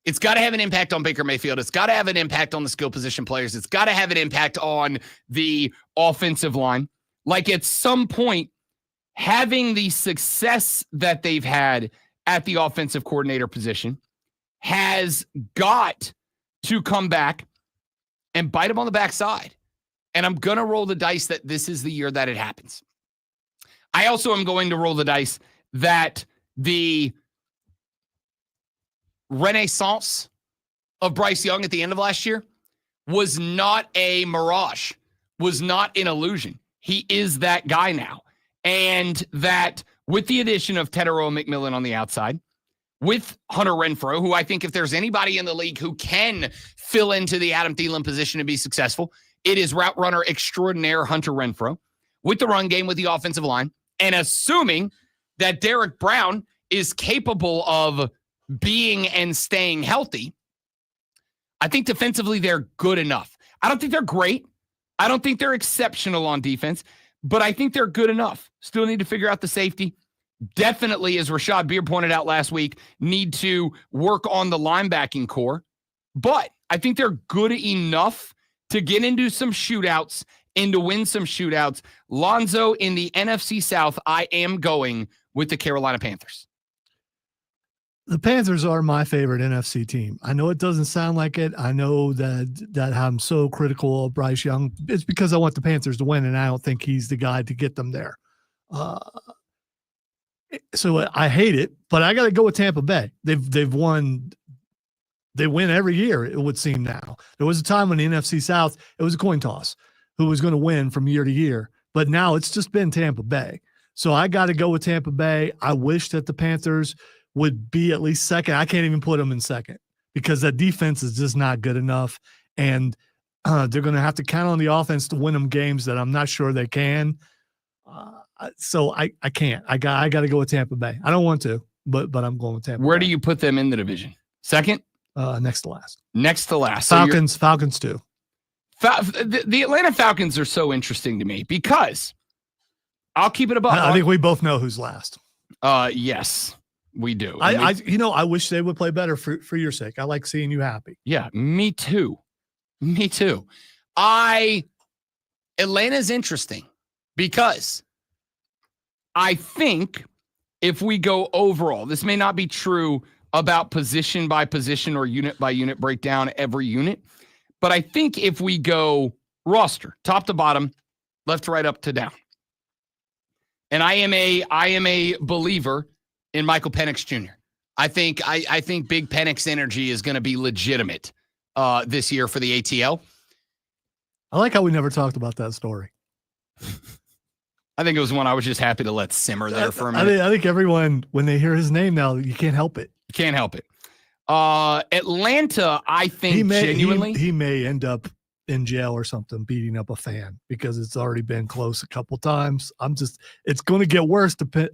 It's got to have an impact on Baker Mayfield. It's got to have an impact on the skill position players. It's got to have an impact on the offensive line. Like at some point, having the success that they've had at the offensive coordinator position has got to come back and bite them on the backside. And I'm going to roll the dice that this is the year that it happens. I also am going to roll the dice that the renaissance of Bryce Young at the end of last year was not a mirage, was not an illusion. He is that guy now. And that with the addition of Tedero McMillan on the outside, with Hunter Renfrow, who I think if there's anybody in the league who can fill into the Adam Thielen position to be successful, it is route runner extraordinaire Hunter Renfrow, with the run game, with the offensive line, and assuming that Derek Brown is capable of being and staying healthy, I think defensively they're good enough. I don't think they're great. I don't think they're exceptional on defense, but I think they're good enough. Still need to figure out the safety. Definitely, as Rashad Beer pointed out last week, need to work on the linebacking core. But I think they're good enough to get into some shootouts and to win some shootouts. Lonzo, in the NFC South, I am going with the Carolina Panthers. The Panthers are my favorite NFC team. I know it doesn't sound like it. I know that I'm so critical of Bryce Young. It's because I want the Panthers to win, and I don't think he's the guy to get them there. So I hate it, but I got to go with Tampa Bay. They've won. They win every year, it would seem now. There was a time when the NFC South, it was a coin toss who was going to win from year to year. But now it's just been Tampa Bay. So I got to go with Tampa Bay. I wish that the Panthers would be at least second. I can't even put them in second because that defense is just not good enough. And they're going to have to count on the offense to win them games that I'm not sure they can. So I can't. I got to go with Tampa Bay. I don't want to, but I'm going with Tampa Bay. Where do you put them in the division? Second? Next to last. Next to last. Falcons too. The Atlanta Falcons are so interesting to me because I'll keep it above. I think we both know who's last. Yes, we do. I wish they would play better for your sake. I like seeing you happy. Yeah, me too. Atlanta's interesting because I think if we go overall, this may not be true about position by position or unit by unit breakdown every unit. But I think if we go roster, top to bottom, left to right, up to down. And I am a believer in Michael Penix Jr. I think Big Penix energy is going to be legitimate this year for the ATL. I like how we never talked about that story. I think it was one I was just happy to let simmer there for a minute. I think everyone, when they hear his name now, you can't help it. You can't help it. Atlanta, I think genuinely. He may end up in jail or something, beating up a fan because it's already been close a couple times. It's going to get worse depending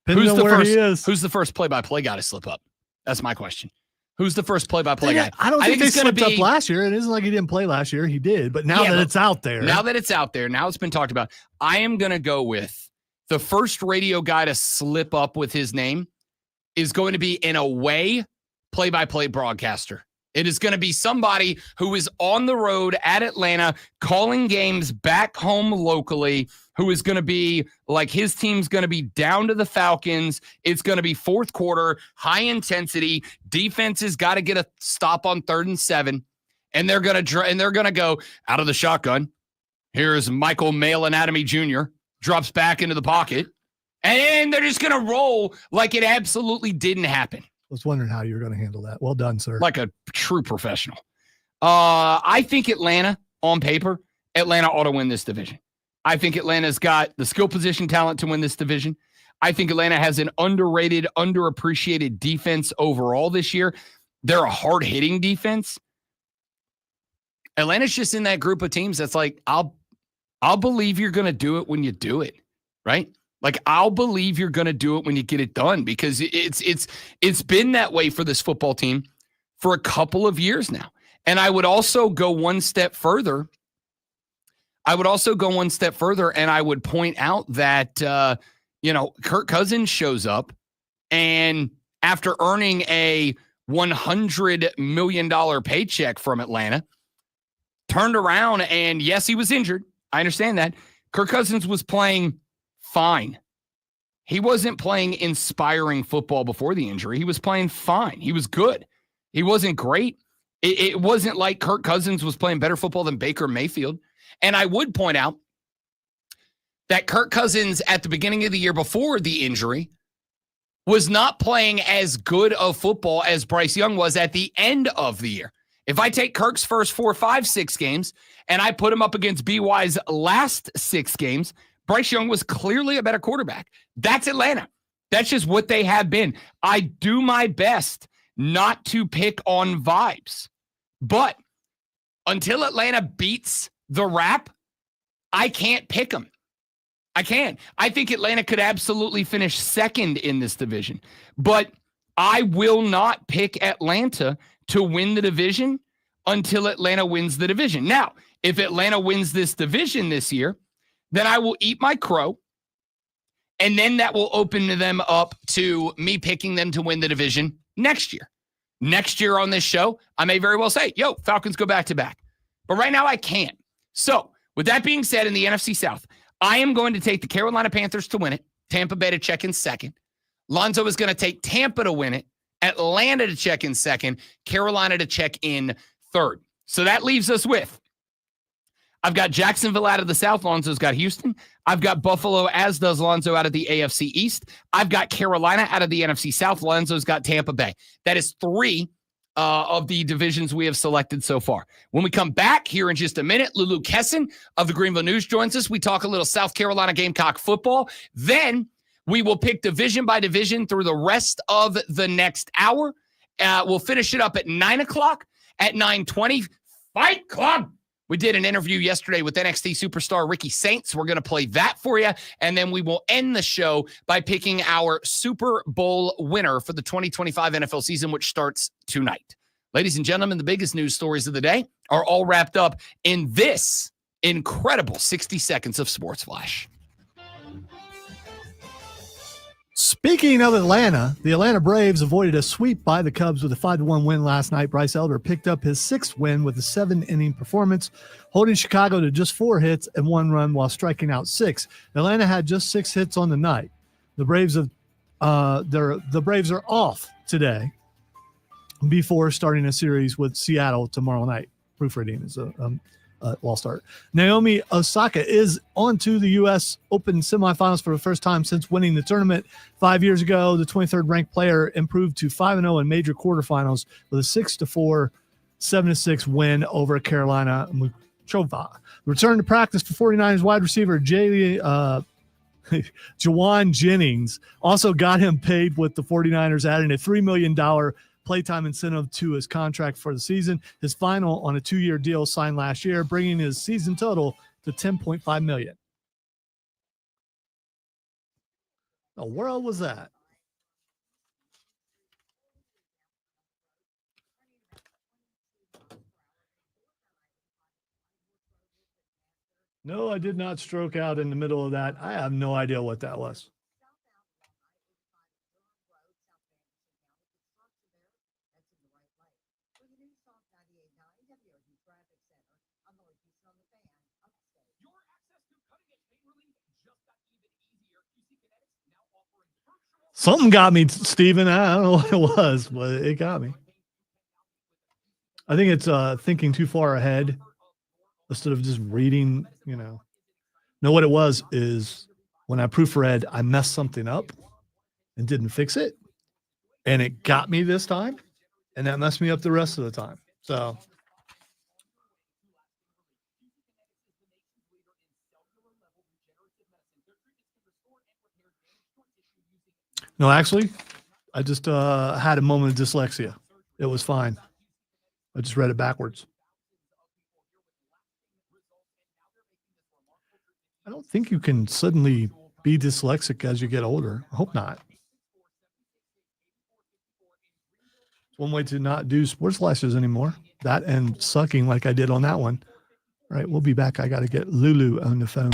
on where he is. Who's the first play-by-play guy to slip up? That's my question. Who's the first play-by-play guy? I don't think they slipped up last year. It isn't like he didn't play last year. He did. But now that it's out there. Now that it's out there, now it's been talked about, I am going to go with the first radio guy to slip up with his name is going to be an away play-by-play broadcaster. It is going to be somebody who is on the road at Atlanta calling games back home locally, who is going to be like his team's going to be down to the Falcons. It's going to be fourth quarter, high intensity. Defense has got to get a stop on 3rd and 7, and they're going to go out of the shotgun. Here's Michael Male Anatomy Jr. drops back into the pocket, and they're just going to roll like it absolutely didn't happen. I was wondering how you were going to handle that. Well done, sir. Like a true professional. I think Atlanta, on paper, Atlanta ought to win this division. I think Atlanta's got the skill position talent to win this division. I think Atlanta has an underrated, underappreciated defense overall this year. They're a hard-hitting defense. Atlanta's just in that group of teams that's like, I'll believe you're going to do it when you do it, right? Like, I'll believe you're going to do it when you get it done, because it's been that way for this football team for a couple of years now. And I would also go one step further. And I would point out that, Kirk Cousins shows up, and after earning a $100 million paycheck from Atlanta, turned around, and yes, he was injured. I understand that. Kirk Cousins was playing fine. He wasn't playing inspiring football before the injury. He was playing fine. He was good. He wasn't great. It wasn't like Kirk Cousins was playing better football than Baker Mayfield. And I would point out that Kirk Cousins at the beginning of the year before the injury was not playing as good of football as Bryce Young was at the end of the year. If I take Kirk's first 4, 5, 6 games and I put him up against BY's last 6 games, Bryce Young was clearly a better quarterback. That's Atlanta. That's just what they have been. I do my best not to pick on vibes, but until Atlanta beats the rap, I can't pick them. I can't. I think Atlanta could absolutely finish second in this division, but I will not pick Atlanta to win the division until Atlanta wins the division. Now, if Atlanta wins this division this year, then I will eat my crow, and then that will open them up to me picking them to win the division next year. Next year on this show, I may very well say, yo, Falcons go back-to-back. But right now I can't. So, with that being said, in the NFC South, I am going to take the Carolina Panthers to win it, Tampa Bay to check in second. Lonzo is going to take Tampa to win it, Atlanta to check in second, Carolina to check in third. So that leaves us with, I've got Jacksonville out of the South. Lonzo's got Houston. I've got Buffalo, as does Lonzo, out of the AFC East. I've got Carolina out of the NFC South. Lonzo's got Tampa Bay. That is 3 of the divisions we have selected so far. When we come back here in just a minute, Lulu Kesson of the Greenville News joins us. We talk a little South Carolina Gamecock football. Then we will pick division by division through the rest of the next hour. We'll finish it up at 9 o'clock. At 9:20, Fight Club. We did an interview yesterday with NXT superstar Ricky Saints. We're going to play that for you. And then we will end the show by picking our Super Bowl winner for the 2025 NFL season, which starts tonight. Ladies and gentlemen, the biggest news stories of the day are all wrapped up in this incredible 60 seconds of Sports Flash. Speaking of Atlanta, the Atlanta Braves avoided a sweep by the Cubs with a 5-1 win last night. Bryce Elder picked up his 6th win with a 7-inning performance, holding Chicago to just 4 hits and 1 run while striking out 6. Atlanta had just 6 hits on the night. The Braves are off today before starting a series with Seattle tomorrow night. Proofreading is a lost art. Naomi Osaka is on to the U.S. Open semifinals for the first time since winning the tournament 5 years ago. The 23rd ranked player improved to 5-0 in major quarterfinals with a 6-4, 7-6 win over Carolina Muchova. Return to practice for 49ers wide receiver Jawan Jennings also got him paid with the 49ers, adding a $3 million playtime incentive to his contract for the season. His final on a 2-year deal signed last year, bringing his season total to $10.5 million. The world was that? No, I did not stroke out in the middle of that. I have no idea what that was. Something got me, Steven. I don't know what it was, but it got me. I think it's thinking too far ahead instead of just reading, you know. No, what it was is when I proofread, I messed something up and didn't fix it. And it got me this time. And that messed me up the rest of the time. So. No, actually, I just had a moment of dyslexia. It was fine. I just read it backwards. I don't think you can suddenly be dyslexic as you get older. I hope not. It's one way to not do sports lectures anymore. That and sucking like I did on that one. All right, we'll be back. I got to get Lulu on the phone.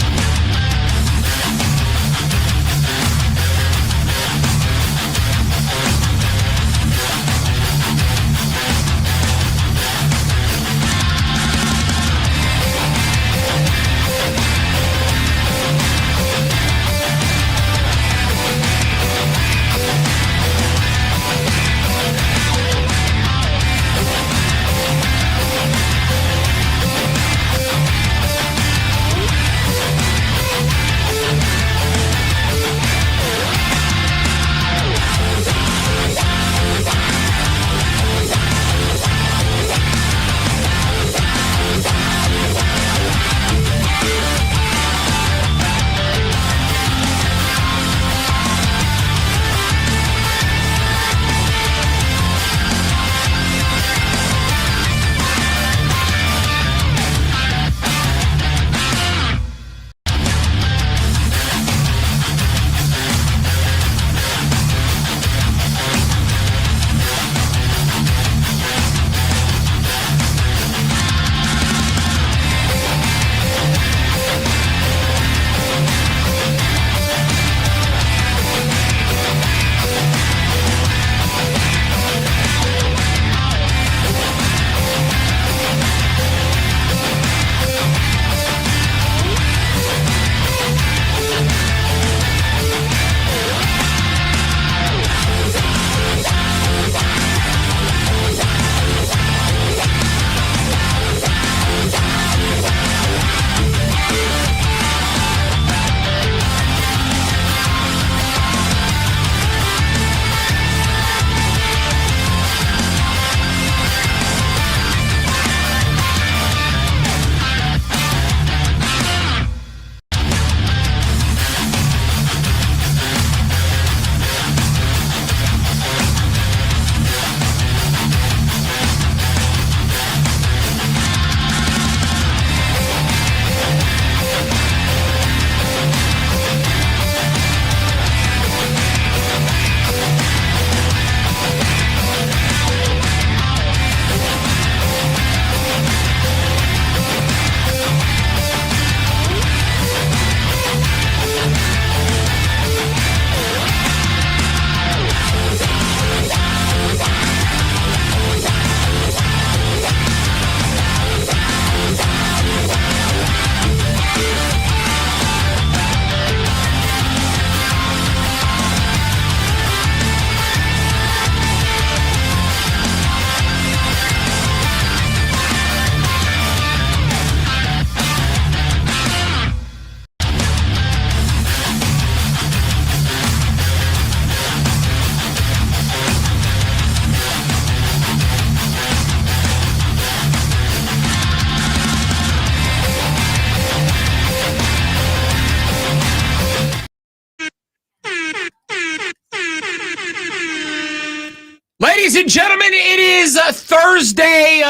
Ladies and gentlemen, it is a Thursday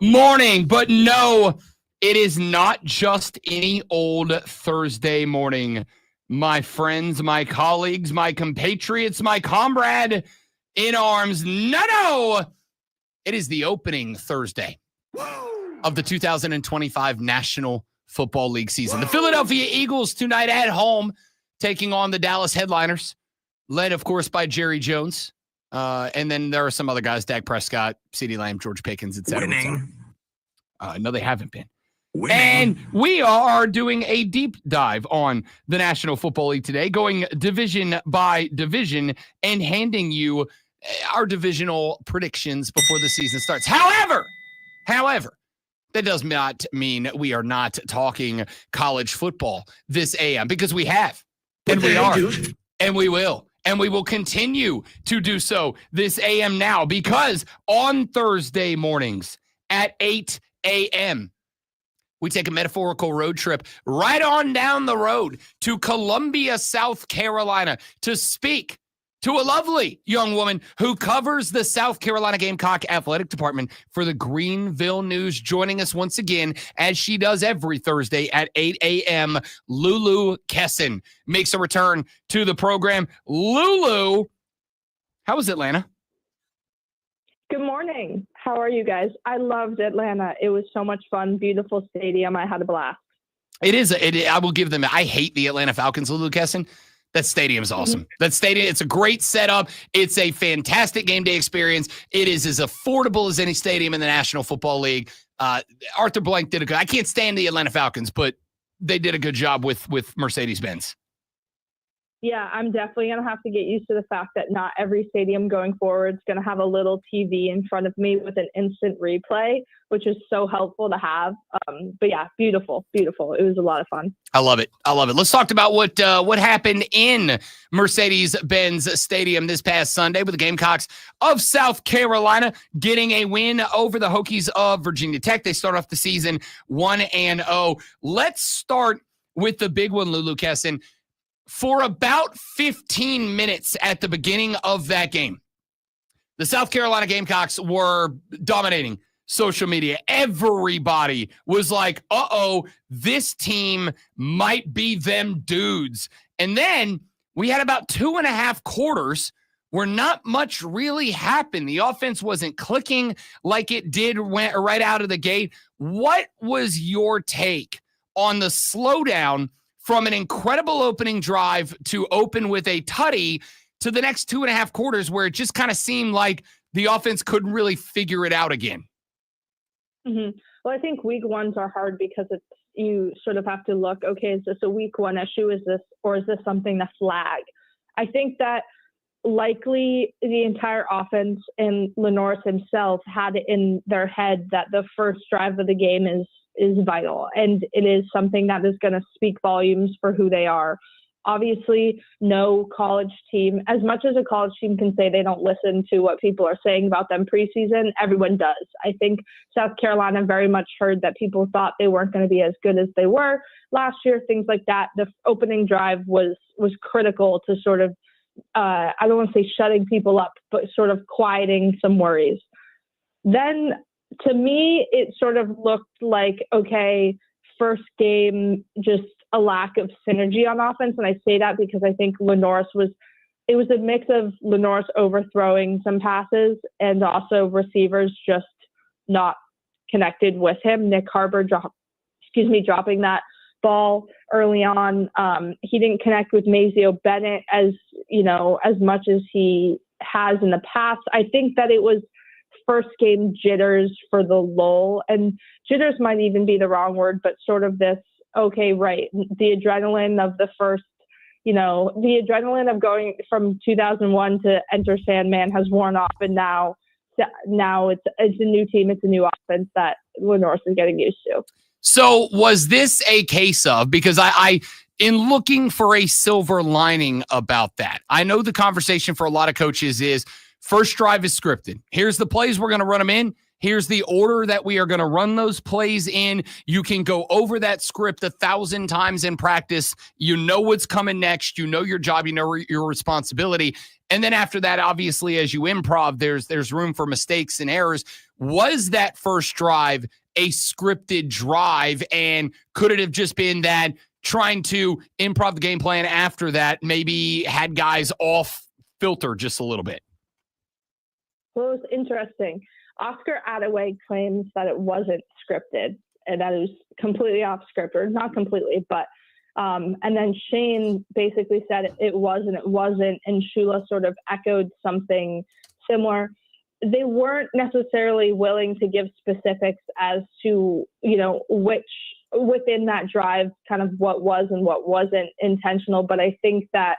morning, but no, it is not just any old Thursday morning. My friends, my colleagues, my compatriots, my comrade in arms, no, it is the opening Thursday of the 2025 National Football League season. The Philadelphia Eagles tonight at home taking on the Dallas Headliners, led, of course, by Jerry Jones. And then there are some other guys, Dak Prescott, CeeDee Lamb, George Pickens, etc. Winning. No, they haven't been. Winning. And we are doing a deep dive on the National Football League today, going division by division and handing you our divisional predictions before the season starts. However, that does not mean we are not talking college football this AM, because we have, and we are, and we will. And we will continue to do so this AM now, because on Thursday mornings at 8 a.m., we take a metaphorical road trip right on down the road to Columbia, South Carolina, to speak to a lovely young woman who covers the South Carolina Gamecock athletic department for the Greenville News, joining us once again, as she does every Thursday at 8 a.m. Lulu Kesson makes a return to the program. Lulu, how was Atlanta? Good morning. How are you guys? I loved Atlanta. It was so much fun. Beautiful stadium. I had a blast. It is. I will give them. I hate the Atlanta Falcons, Lulu Kesson. That stadium is awesome. That stadium, it's a great setup. It's a fantastic game day experience. It is as affordable as any stadium in the National Football League. Arthur Blank did a good. I can't stand the Atlanta Falcons, but they did a good job with Mercedes-Benz. Yeah, I'm definitely going to have to get used to the fact that not every stadium going forward is going to have a little TV in front of me with an instant replay, which is so helpful to have. But yeah, beautiful. It was a lot of fun. I love it. Let's talk about what happened in Mercedes-Benz Stadium this past Sunday with the Gamecocks of South Carolina getting a win over the Hokies of Virginia Tech. They start off the season 1-0. Let's start with the big one, Lulu Kesson. For about 15 minutes at the beginning of that game, the South Carolina Gamecocks were dominating social media. Everybody was like, this team might be them dudes. And then we had about 2.5 quarters where not much really happened. The offense wasn't clicking like it did right out of the gate. What was your take on the slowdown from an incredible opening drive to open with a tutty to the next 2.5 quarters where it just kind of seemed like the offense couldn't really figure it out again? Mm-hmm. Well, I think week ones are hard because you sort of have to look, okay, is this a week one issue? Is this something to flag? I think that likely the entire offense and Lenoris himself had it in their head that the first drive of the game is vital, and it is something that is going to speak volumes for who they are. Obviously, no college team, as much as a college team can say they don't listen to what people are saying about them preseason, everyone does. I think South Carolina very much heard that people thought they weren't going to be as good as they were last year, things like that. The opening drive was critical to sort of, I don't want to say shutting people up, but sort of quieting some worries. Then to me, it sort of looked like, okay, first game, just a lack of synergy on offense. And I say that because I think it was a mix of Lenoris overthrowing some passes and also receivers just not connected with him. Nick Harbor dropping that ball early on. He didn't connect with Mazeo Bennett as much as he has in the past. I think that it was first game jitters for the lull, and jitters might even be the wrong word, but sort of this, okay, right, the adrenaline of the first, the adrenaline of going from 2001 to Enter Sandman has worn off, and now it's a new team, it's a new offense that Lenoris is getting used to. So was this a case of, because I in looking for a silver lining about that, I know the conversation for a lot of coaches is first drive is scripted. Here's the plays, we're going to run them in. Here's the order that we are going to run those plays in. You can go over that script 1,000 times in practice. You know what's coming next. You know your job. You know your responsibility. And then after that, obviously, as you improv, there's room for mistakes and errors. Was that first drive a scripted drive? And could it have just been that trying to improv the game plan after that maybe had guys off filter just a little bit? Well, it's interesting. Oscar Attaway claims that it wasn't scripted and that it was completely off script, or not completely, but and then Shane basically said it wasn't, and Shula sort of echoed something similar. They weren't necessarily willing to give specifics as to, which within that drive kind of what was and what wasn't intentional, but I think that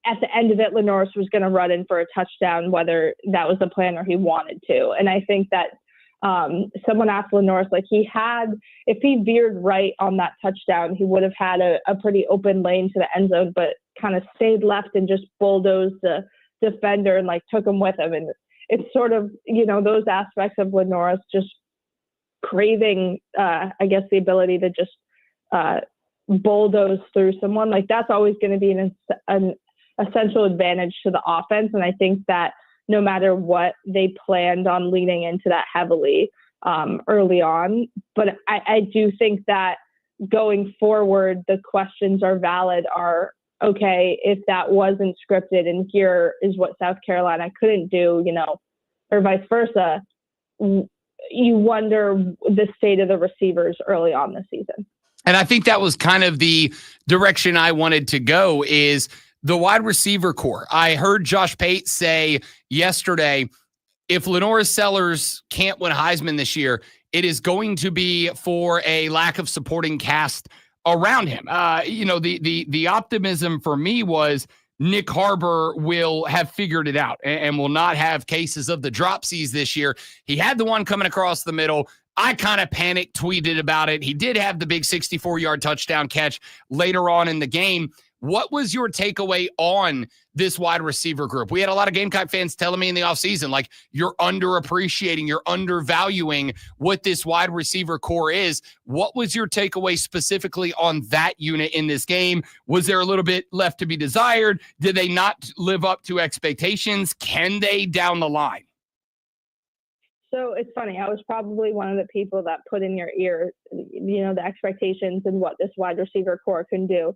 at the end of it, Lenoris was going to run in for a touchdown, whether that was the plan or he wanted to. And I think that someone asked Lenoris, if he veered right on that touchdown, he would have had a pretty open lane to the end zone, but kind of stayed left and just bulldozed the defender and took him with him. And it's sort of, those aspects of Lenoris just craving, the ability to just bulldoze through someone. That's always going to be essential advantage to the offense. And I think that no matter what, they planned on leaning into that heavily early on. But I do think that going forward, the questions are valid are, okay, if that wasn't scripted and here is what South Carolina couldn't do, or vice versa, you wonder the state of the receivers early on this season. And I think that was kind of the direction I wanted to go is the wide receiver core. I heard Josh Pate say yesterday, if Lenora Sellers can't win Heisman this year, it is going to be for a lack of supporting cast around him. The optimism for me was Nick Harbor will have figured it out and will not have cases of the dropsies this year. He had the one coming across the middle. I kind of panic tweeted about it. He did have the big 64-yard touchdown catch later on in the game. What was your takeaway on this wide receiver group? We had a lot of Gamecock fans telling me in the offseason, like, you're underappreciating, you're undervaluing what this wide receiver core is. What was your takeaway specifically on that unit in this game? Was there a little bit left to be desired? Did they not live up to expectations? Can they down the line? So it's funny. I was probably one of the people that put in your ear, the expectations and what this wide receiver core can do.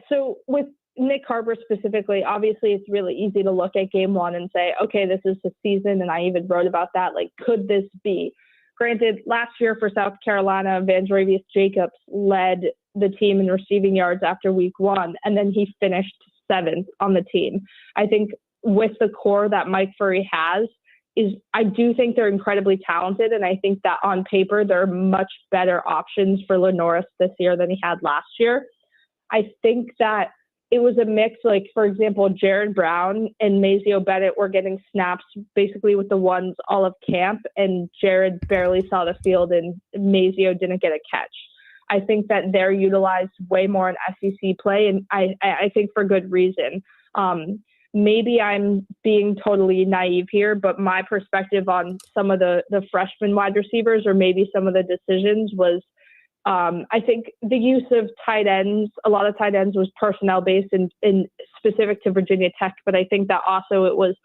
So with Nick Harbor specifically, obviously it's really easy to look at game one and say, okay, this is the season. And I even wrote about that. Like, could this be? Granted, last year for South Carolina, Vandrevius Jacobs led the team in receiving yards after week one, and then he finished 7th on the team. I think with the core that Mike Furry has, I do think they're incredibly talented, and I think that on paper there are much better options for Lenoris this year than he had last year. I think that it was a mix, like, for example, Jared Brown and Mazio Bennett were getting snaps basically with the ones all of camp, and Jared barely saw the field and Mazio didn't get a catch. I think that they're utilized way more in SEC play, and I think for good reason. Maybe I'm being totally naive here, but my perspective on some of the freshman wide receivers or maybe some of the decisions was, I think the use of tight ends, a lot of tight ends was personnel based and specific to Virginia Tech. But I think that also it was,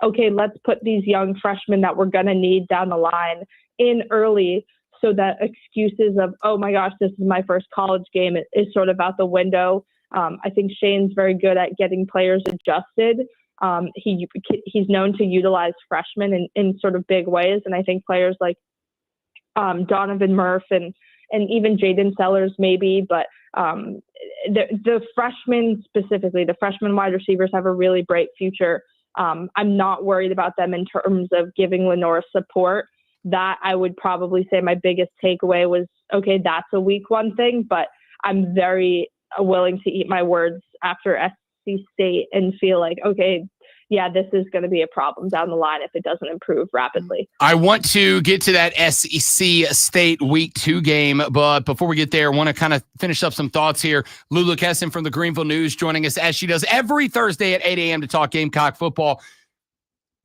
okay, let's put these young freshmen that we're going to need down the line in early so that excuses of, oh my gosh, this is my first college game is sort of out the window. I think Shane's very good at getting players adjusted. He's known to utilize freshmen in sort of big ways. And I think players like Donovan Murph and even Jaden Sellers maybe, but the freshmen specifically, the freshman wide receivers have a really bright future. I'm not worried about them in terms of giving Lenore support. That I would probably say my biggest takeaway was, okay, that's a week one thing, but I'm very willing to eat my words after SC State and feel like, okay, yeah, this is going to be a problem down the line if it doesn't improve rapidly. I want to get to that SEC State Week 2 game, but before we get there, I want to kind of finish up some thoughts here. Lulu Kesson from the Greenville News joining us as she does every Thursday at 8 a.m. to talk Gamecock football.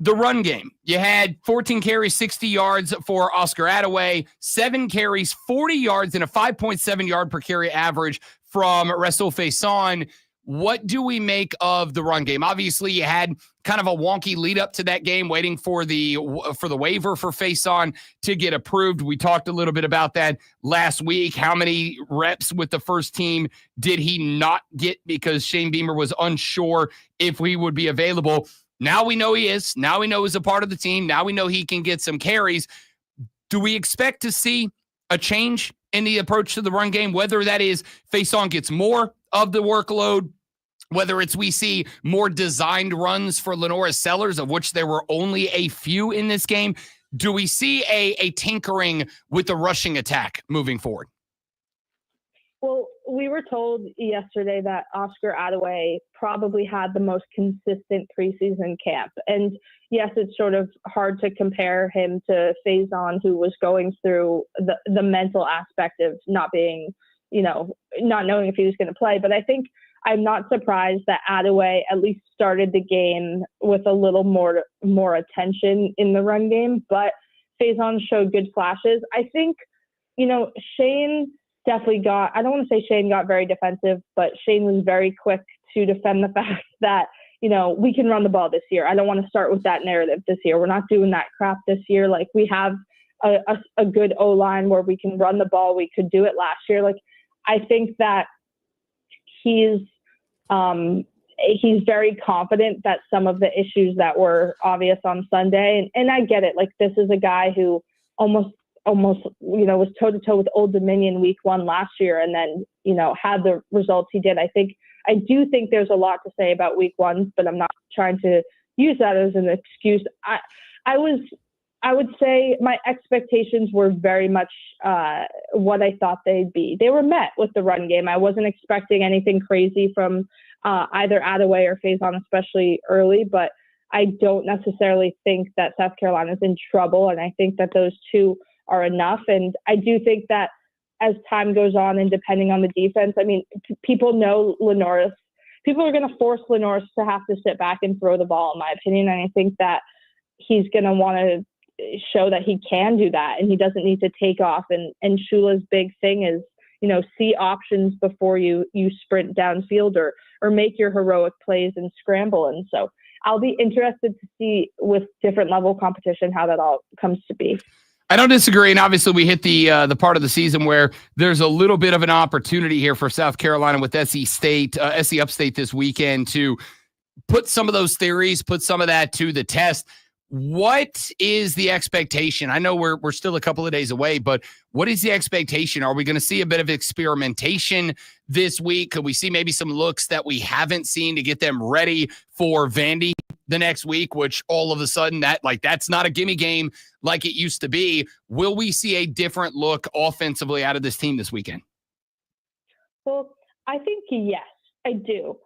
The run game. You had 14 carries, 60 yards for Oscar Attaway, 7 carries, 40 yards, and a 5.7 yard per carry average from Russell Faison. What do we make of the run game? Obviously, you had kind of a wonky lead up to that game, waiting for the waiver for Faison to get approved. We talked a little bit about that last week. How many reps with the first team did he not get because Shane Beamer was unsure if he would be available? Now we know he is. Now we know he's a part of the team. Now we know he can get some carries. Do we expect to see a change in the approach to the run game, whether that is Faison gets more of the workload, whether it's we see more designed runs for Lenora Sellers, of which there were only a few in this game? Do we see a tinkering with the rushing attack moving forward? Well, we were told yesterday that Oscar Attaway probably had the most consistent preseason camp. And yes, it's sort of hard to compare him to Faison, who was going through the mental aspect of not being, not knowing if he was going to play. But I think I'm not surprised that Attaway at least started the game with a little more attention in the run game. But Faison showed good flashes. I think, Shane definitely I don't want to say Shane got very defensive, but Shane was very quick to defend the fact that, we can run the ball this year. I don't want to start with that narrative this year. We're not doing that crap this year. Like, we have a good O-line where we can run the ball. We could do it last year. Like, I think that he's very confident that some of the issues that were obvious on Sunday, and I get it. Like, this is a guy who almost was toe to toe with Old Dominion week 1 last year, and then had the results he did. I do think there's a lot to say about week 1, but I'm not trying to use that as an excuse. I would say my expectations were very much what I thought they'd be. They were met with the run game. I wasn't expecting anything crazy from either Attaway or Faison, especially early, but I don't necessarily think that South Carolina's in trouble, and I think that those two are enough. And I do think that as time goes on and depending on the defense, people know Lenoris. People are going to force Lenoris to have to sit back and throw the ball, in my opinion, and I think that he's going to want to show that he can do that and he doesn't need to take off. And Shula's big thing is, see options before you sprint downfield or make your heroic plays and scramble. And so I'll be interested to see with different level competition how that all comes to be. I don't disagree, and obviously we hit the part of the season where there's a little bit of an opportunity here for South Carolina with SC Upstate this weekend to put some of those theories, put some of that to the test. What is the expectation? I know we're still a couple of days away, but what is the expectation? Are we going to see a bit of experimentation this week? Could we see maybe some looks that we haven't seen to get them ready for Vandy the next week, which all of a sudden that's not a gimme game like it used to be? Will we see a different look offensively out of this team this weekend? Well, I think yes, I do.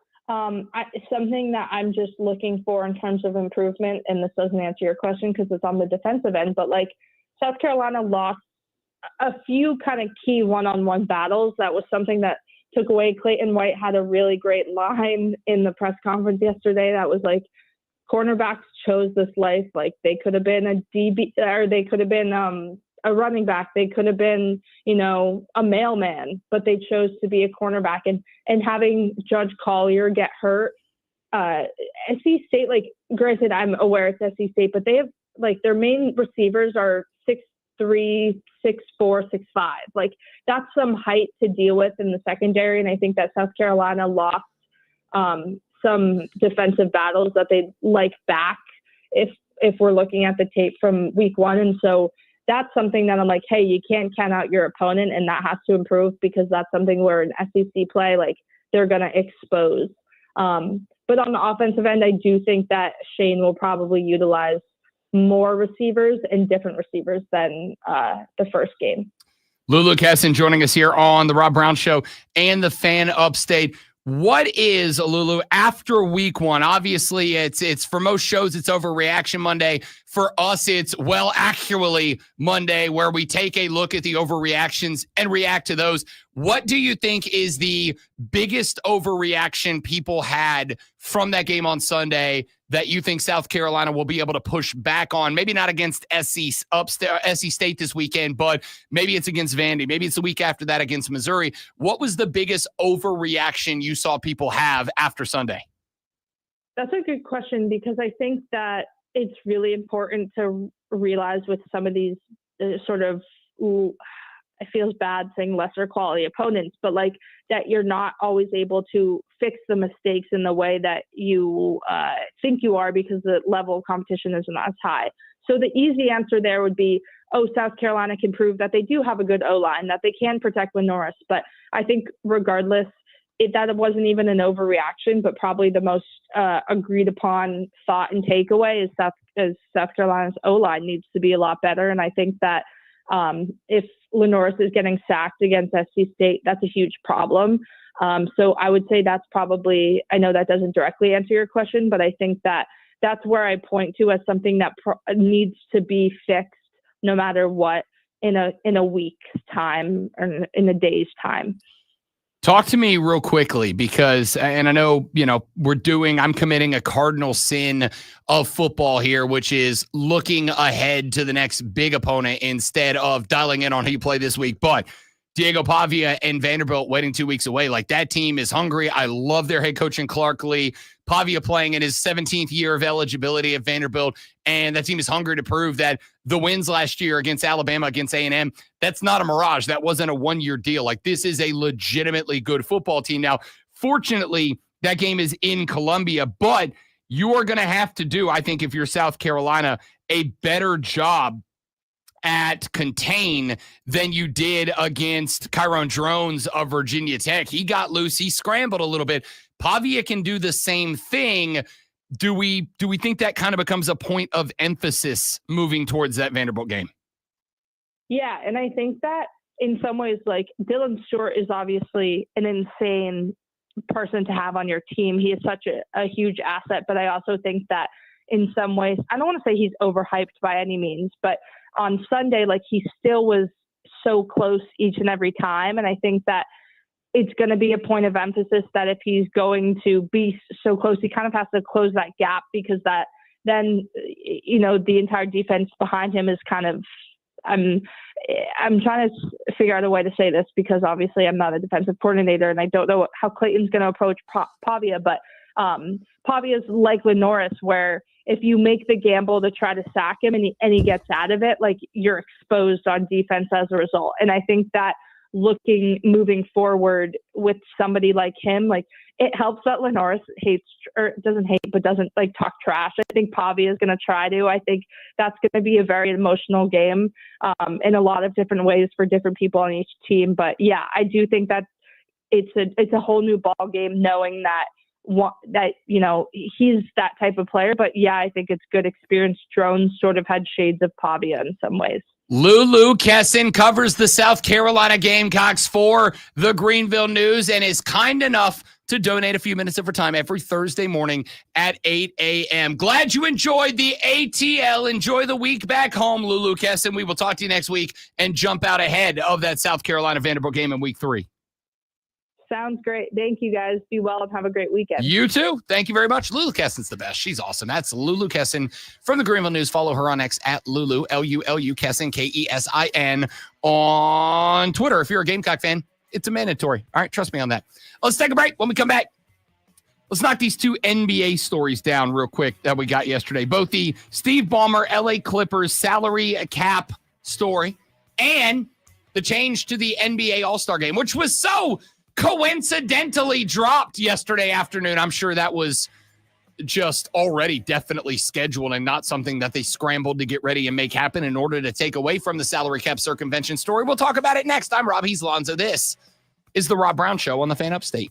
Something that I'm just looking for in terms of improvement, and this doesn't answer your question because it's on the defensive end, but South Carolina lost a few kind of key one-on-one battles. That was something that took away. Clayton White had a really great line in the press conference yesterday that was cornerbacks chose this life. They could have been a DB, or they could have been a running back. They could have been, a mailman, but they chose to be a cornerback. And having Judge Collier get hurt, SC State, granted, I'm aware it's SC State, but they have their main receivers are 6'3", 6'4", 6'5". That's some height to deal with in the secondary. And I think that South Carolina lost some defensive battles that they'd like back if we're looking at the tape from week 1. And so that's something that I'm hey, you can't count out your opponent, and that has to improve because that's something where an SEC play, they're going to expose. But on the offensive end, I do think that Shane will probably utilize more receivers and different receivers than the first game. Lulu Kesson joining us here on the Rob Brown Show and the Fan Upstate. What is, Lulu, after week 1? Obviously, it's for most shows, it's Overreaction Monday. For us, it's actually Monday, where we take a look at the overreactions and react to those. What do you think is the biggest overreaction people had from that game on Sunday that you think South Carolina will be able to push back on? Maybe not against SC State this weekend, but maybe it's against Vandy. Maybe it's the week after that against Missouri. What was the biggest overreaction you saw people have after Sunday? That's a good question, because I think that it's really important to realize with some of these it feels bad saying lesser quality opponents, but that you're not always able to fix the mistakes in the way that you think you are, because the level of competition isn't as high. So the easy answer there would be, South Carolina can prove that they do have a good O-line, that they can protect Lenoris. But I think regardless, that wasn't even an overreaction, but probably the most agreed upon thought and takeaway is South Carolina's O-line needs to be a lot better. And I think that if Lenoris is getting sacked against SC State, that's a huge problem. So I would say that's probably, I know that doesn't directly answer your question, but I think that that's where I point to as something that needs to be fixed no matter what in a week's time or in a day's time. Talk to me real quickly, because, and I know, I'm committing a cardinal sin of football here, which is looking ahead to the next big opponent instead of dialing in on who you play this week. But Diego Pavia and Vanderbilt waiting 2 weeks away. Like, that team is hungry. I love their head coach in Clark Lee. Pavia playing in his 17th year of eligibility at Vanderbilt, and that team is hungry to prove that the wins last year against Alabama, against A&M, that's not a mirage. That wasn't a one-year deal. Like, this is a legitimately good football team. Now, fortunately, that game is in Columbia, but you are going to have to do, I think, if you're South Carolina, a better job at contain than you did against Kyron Drones of Virginia Tech. He got loose. He scrambled a little bit. Pavia can do the same thing. Do we think that kind of becomes a point of emphasis moving towards that Vanderbilt game? Yeah, and I think that in some ways, like, Dylan Stewart is obviously an insane person to have on your team. He is such a huge asset, but I also think that in some ways, I don't want to say he's overhyped by any means, but on Sunday, like, he still was so close each and every time. And I think that it's going to be a point of emphasis that if he's going to be so close, he kind of has to close that gap, because that then, you know, the entire defense behind him is kind of, I'm trying to figure out a way to say this, because obviously I'm not a defensive coordinator and I don't know how Clayton's going to approach Pavia, but Pavia's like Lenoris, where if you make the gamble to try to sack him and he gets out of it, like, you're exposed on defense as a result. And I think that moving forward with somebody like him, like, it helps that Lenoris doesn't like talk trash. I think Pavia is going to try to. I think that's going to be a very emotional game in a lot of different ways for different people on each team. But yeah, I do think that it's a whole new ball game, knowing that you know, he's that type of player. But yeah, I think it's good experience. Drones sort of had shades of Pavia in some ways. Lulu Kessin covers the South Carolina Gamecocks for the Greenville News and is kind enough to donate a few minutes of her time every Thursday morning at 8 a.m. Glad you enjoyed the ATL. Enjoy the week back home, Lulu Kessin. We will talk to you next week and jump out ahead of that South Carolina Vanderbilt game in week 3. Sounds great. Thank you, guys. Be well and have a great weekend. You too. Thank you very much. Lulu Kessin's the best. She's awesome. That's Lulu Kessin from the Greenville News. Follow her on X at Lulu, Lulu Kessin, Kessin, on Twitter. If you're a Gamecock fan, it's a mandatory. All right, trust me on that. Let's take a break. When we come back, let's knock these 2 NBA stories down real quick that we got yesterday. Both the Steve Ballmer, LA Clippers salary cap story and the change to the NBA All-Star game, which was so coincidentally dropped yesterday afternoon. I'm sure that was just already definitely scheduled and not something that they scrambled to get ready and make happen in order to take away from the salary cap circumvention story. We'll talk about it next. I'm Rob Heaslonzo. This is the Rob Brown Show on the Fan Upstate.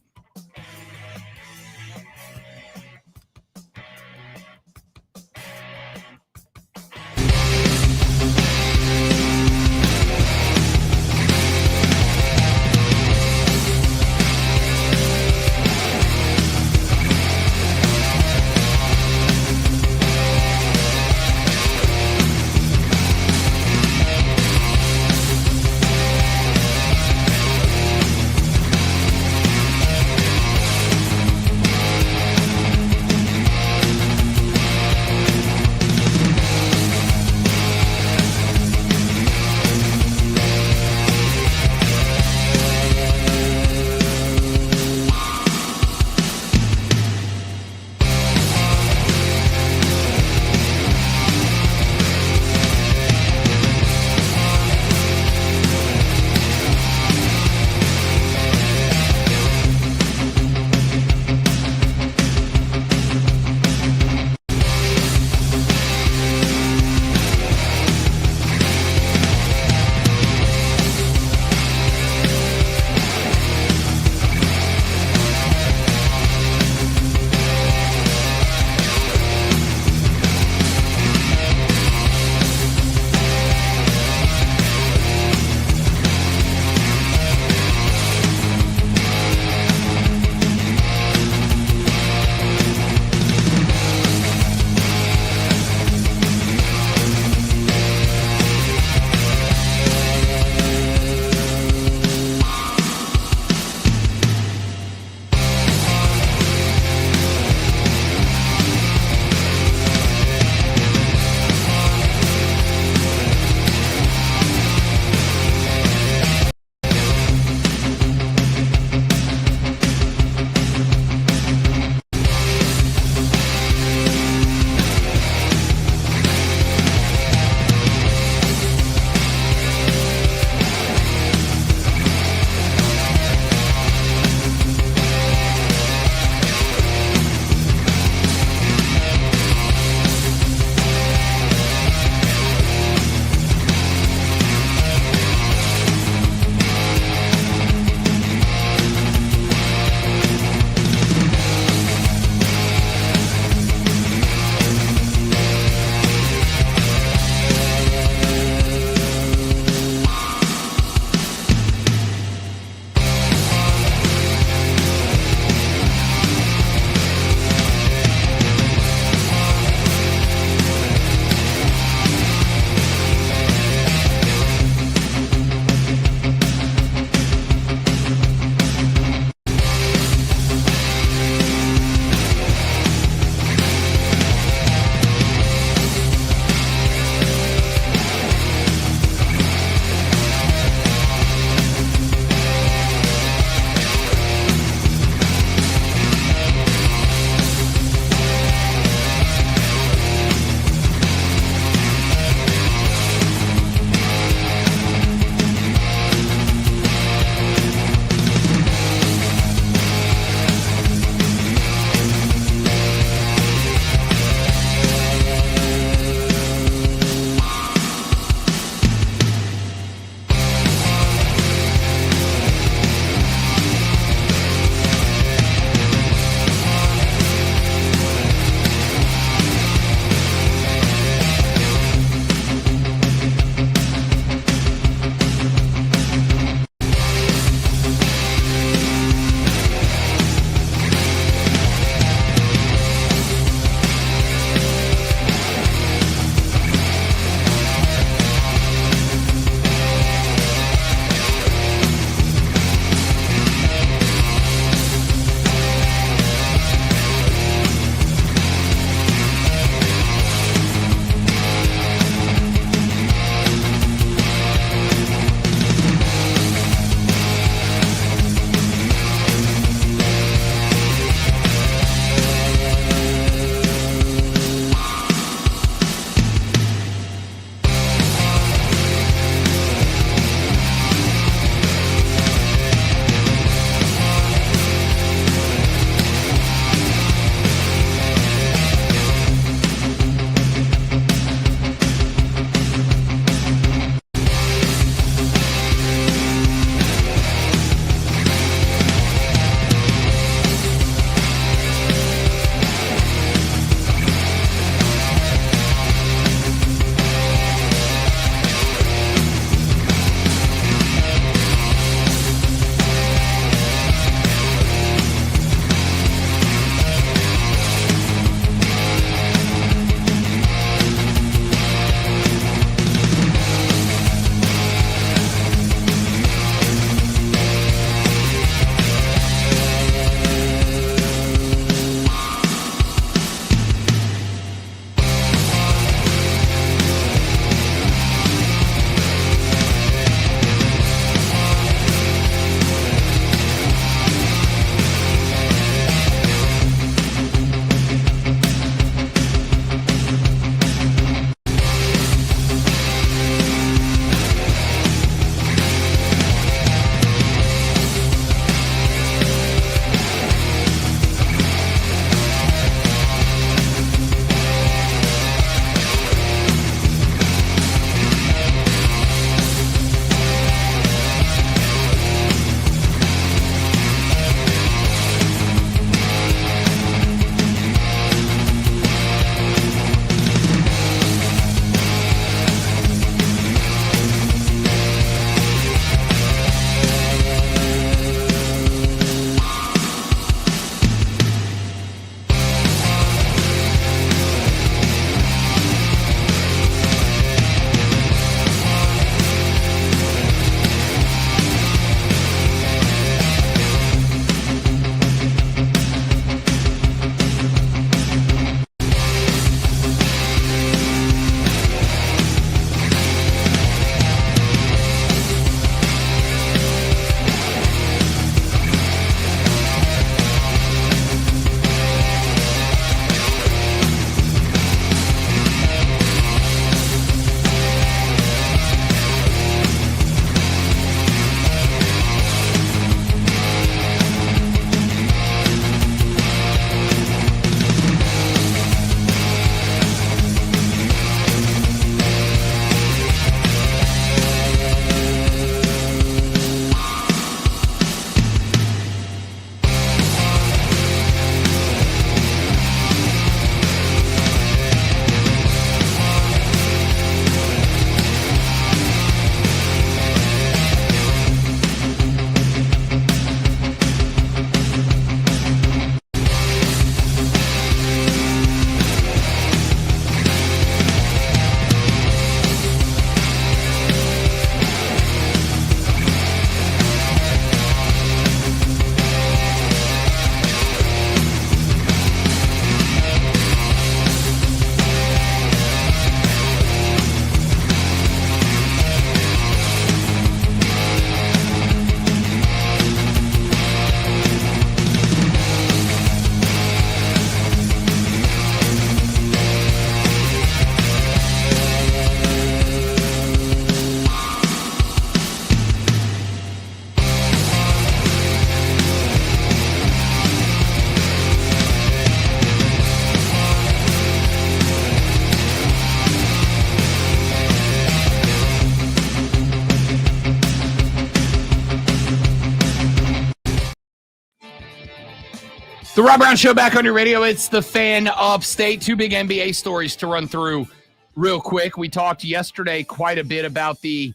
The Rob Brown Show back on your radio. It's the Fan Upstate. Two big NBA stories to run through real quick. We talked yesterday quite a bit about the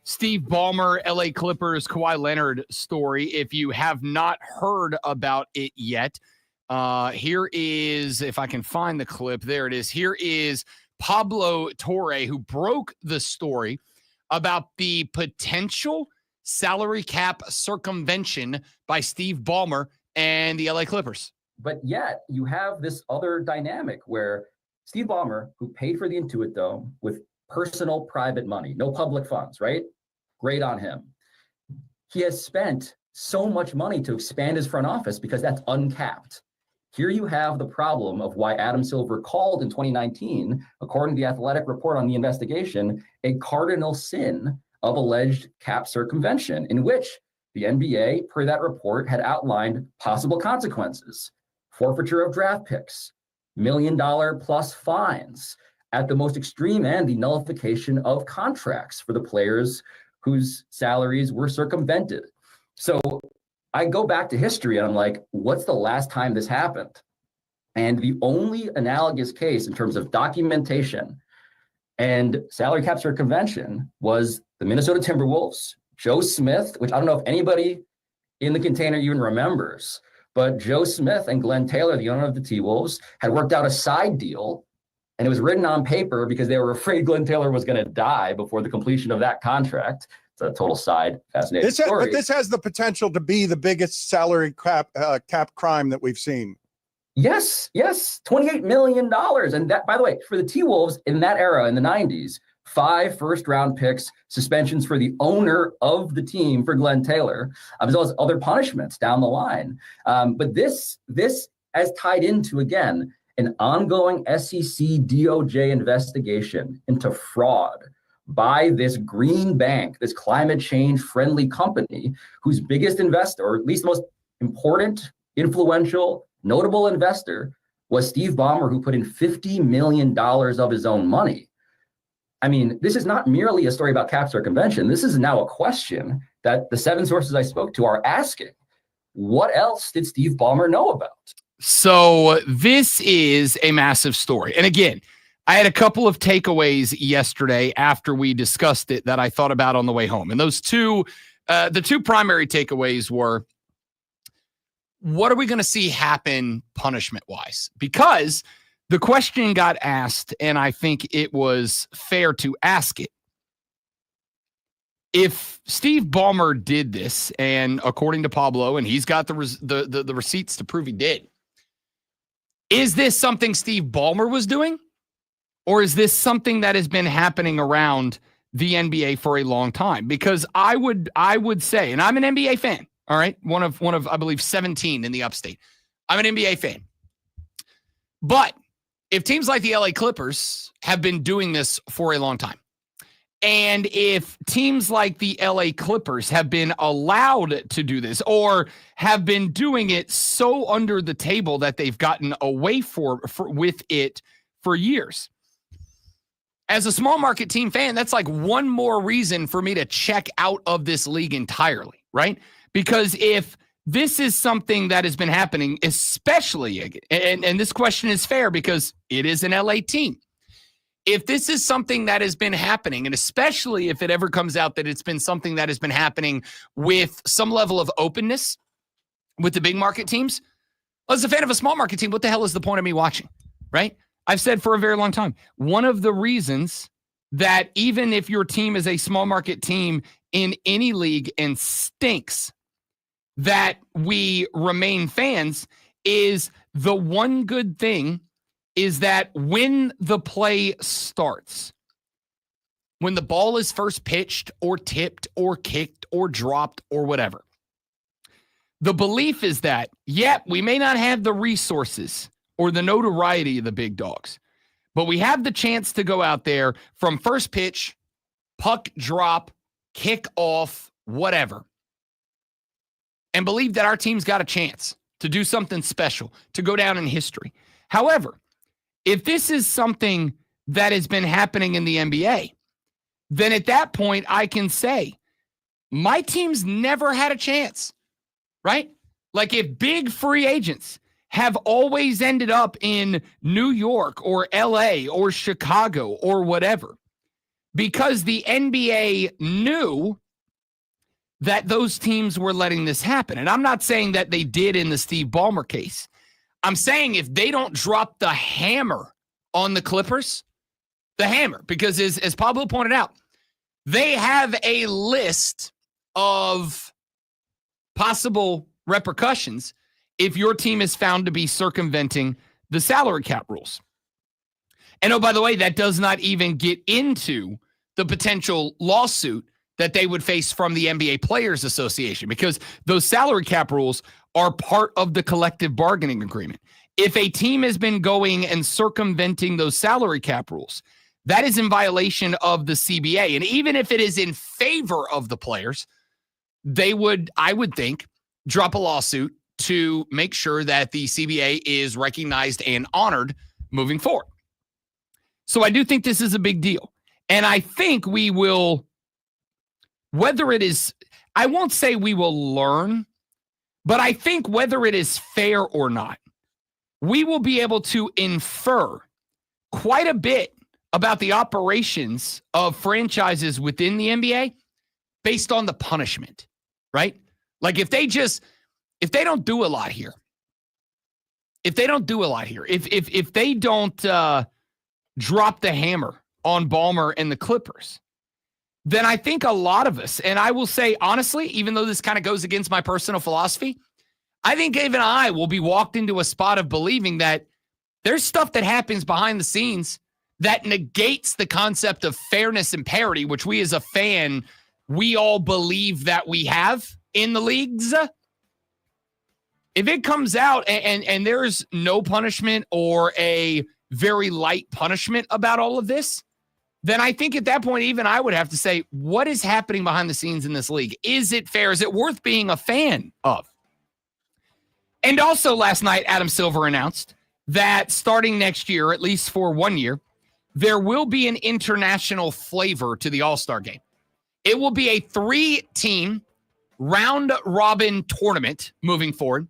Steve Ballmer, LA Clippers, Kawhi Leonard story. If you have not heard about it yet, here is, if I can find the clip, there it is. Here is Pablo Torre, who broke the story about the potential salary cap circumvention by Steve Ballmer and the LA Clippers. But yet you have this other dynamic where Steve Ballmer, who paid for the Intuit Dome with personal private money, no public funds, right? Great on him. He has spent so much money to expand his front office because that's uncapped. Here you have the problem of why Adam Silver called in 2019, according to the Athletic report on the investigation, a cardinal sin of alleged cap circumvention, in which the NBA, per that report, had outlined possible consequences: forfeiture of draft picks, $1 million plus fines, at the most extreme end, the nullification of contracts for the players whose salaries were circumvented. So I go back to history and I'm like, what's the last time this happened? And the only analogous case in terms of documentation and salary cap circumvention was the Minnesota Timberwolves. Joe Smith, which I don't know if anybody in the container even remembers, but Joe Smith and Glenn Taylor, the owner of the T-Wolves, had worked out a side deal, and it was written on paper because they were afraid Glenn Taylor was going to die before the completion of that contract. It's a total side, fascinating story. But this has the potential to be the biggest salary cap crime that we've seen. Yes, $28 million. And that, by the way, for the T-Wolves in that era, in the 90s, 5 first-round picks, suspensions for the owner of the team, for Glenn Taylor, as well as other punishments down the line. But this has tied into, again, an ongoing SEC DOJ investigation into fraud by this green bank, this climate change friendly company, whose biggest investor, or at least most important, influential, notable investor, was Steve Ballmer, who put in $50 million of his own money. I mean, this is not merely a story about cap circumvention. This is now a question that the 7 sources I spoke to are asking. What else did Steve Ballmer know about? So this is a massive story. And again, I had a couple of takeaways yesterday after we discussed it that I thought about on the way home. And those the two primary takeaways were, what are we going to see happen punishment-wise? Because the question got asked, and I think it was fair to ask it. If Steve Ballmer did this, and according to Pablo, and he's got the receipts to prove he did, is this something Steve Ballmer was doing? Or is this something that has been happening around the NBA for a long time? Because I would say, and I'm an NBA fan, all right? One of I believe 17 in the upstate. I'm an NBA fan. But if teams like the LA Clippers have been doing this for a long time, and if teams like the LA Clippers have been allowed to do this or have been doing it so under the table that they've gotten away with it for years, as a small market team fan, that's like one more reason for me to check out of this league entirely, right? Because if this is something that has been happening, especially, and this question is fair because it is an LA team. If this is something that has been happening, and especially if it ever comes out that it's been something that has been happening with some level of openness with the big market teams, as a fan of a small market team, what the hell is the point of me watching, right? I've said for a very long time, one of the reasons that even if your team is a small market team in any league and stinks, that we remain fans is the one good thing is that when the play starts, when the ball is first pitched or tipped or kicked or dropped or whatever, the belief is that, we may not have the resources or the notoriety of the big dogs, but we have the chance to go out there from first pitch, puck drop, kick off, whatever, and believe that our team's got a chance to do something special, to go down in history. However, if this is something that has been happening in the NBA, then at that point I can say my team's never had a chance, right? Like if big free agents have always ended up in New York or LA or Chicago or whatever, because the NBA knew that those teams were letting this happen. And I'm not saying that they did in the Steve Ballmer case. I'm saying if they don't drop the hammer on the Clippers, the hammer, because as Pablo pointed out, they have a list of possible repercussions if your team is found to be circumventing the salary cap rules. And oh, by the way, that does not even get into the potential lawsuit that they would face from the NBA Players Association, because those salary cap rules are part of the collective bargaining agreement. If a team has been going and circumventing those salary cap rules, that is in violation of the CBA. And even if it is in favor of the players, they would, I would think, drop a lawsuit to make sure that the CBA is recognized and honored moving forward. So I do think this is a big deal. And I think we will, whether it is, I won't say we will learn, but I think whether it is fair or not, we will be able to infer quite a bit about the operations of franchises within the NBA based on the punishment, right? Like if they don't do a lot here, if they don't drop the hammer on Ballmer and the Clippers, then I think a lot of us, and I will say honestly, even though this kind of goes against my personal philosophy, I think even I will be walked into a spot of believing that there's stuff that happens behind the scenes that negates the concept of fairness and parity, which we as a fan, we all believe that we have in the leagues. If it comes out and there's no punishment or a very light punishment about all of this, then I think at that point, even I would have to say, what is happening behind the scenes in this league? Is it fair? Is it worth being a fan of? And also last night, Adam Silver announced that starting next year, at least for 1 year, there will be an international flavor to the All-Star game. It will be a 3-team round-robin tournament moving forward.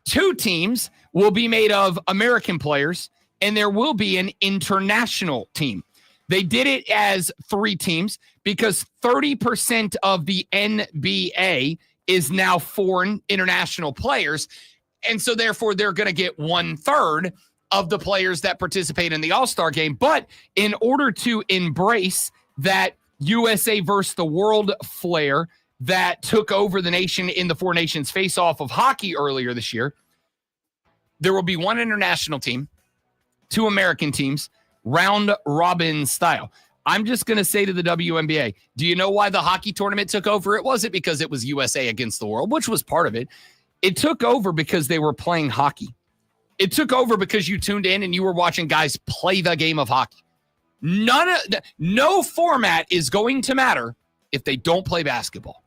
2 teams will be made of American players, and there will be an international team. They did it as 3 teams because 30% of the NBA is now foreign international players. And so therefore they're going to get 1/3 of the players that participate in the All-Star game. But in order to embrace that USA versus the world flair that took over the nation in the Four Nations face-off of hockey earlier this year, there will be 1 international team, 2 American teams, round-robin style. I'm just going to say to the WNBA, do you know why the hockey tournament took over? It wasn't because it was USA against the world, which was part of it. It took over because they were playing hockey. It took over because you tuned in and you were watching guys play the game of hockey. No format is going to matter if they don't play basketball.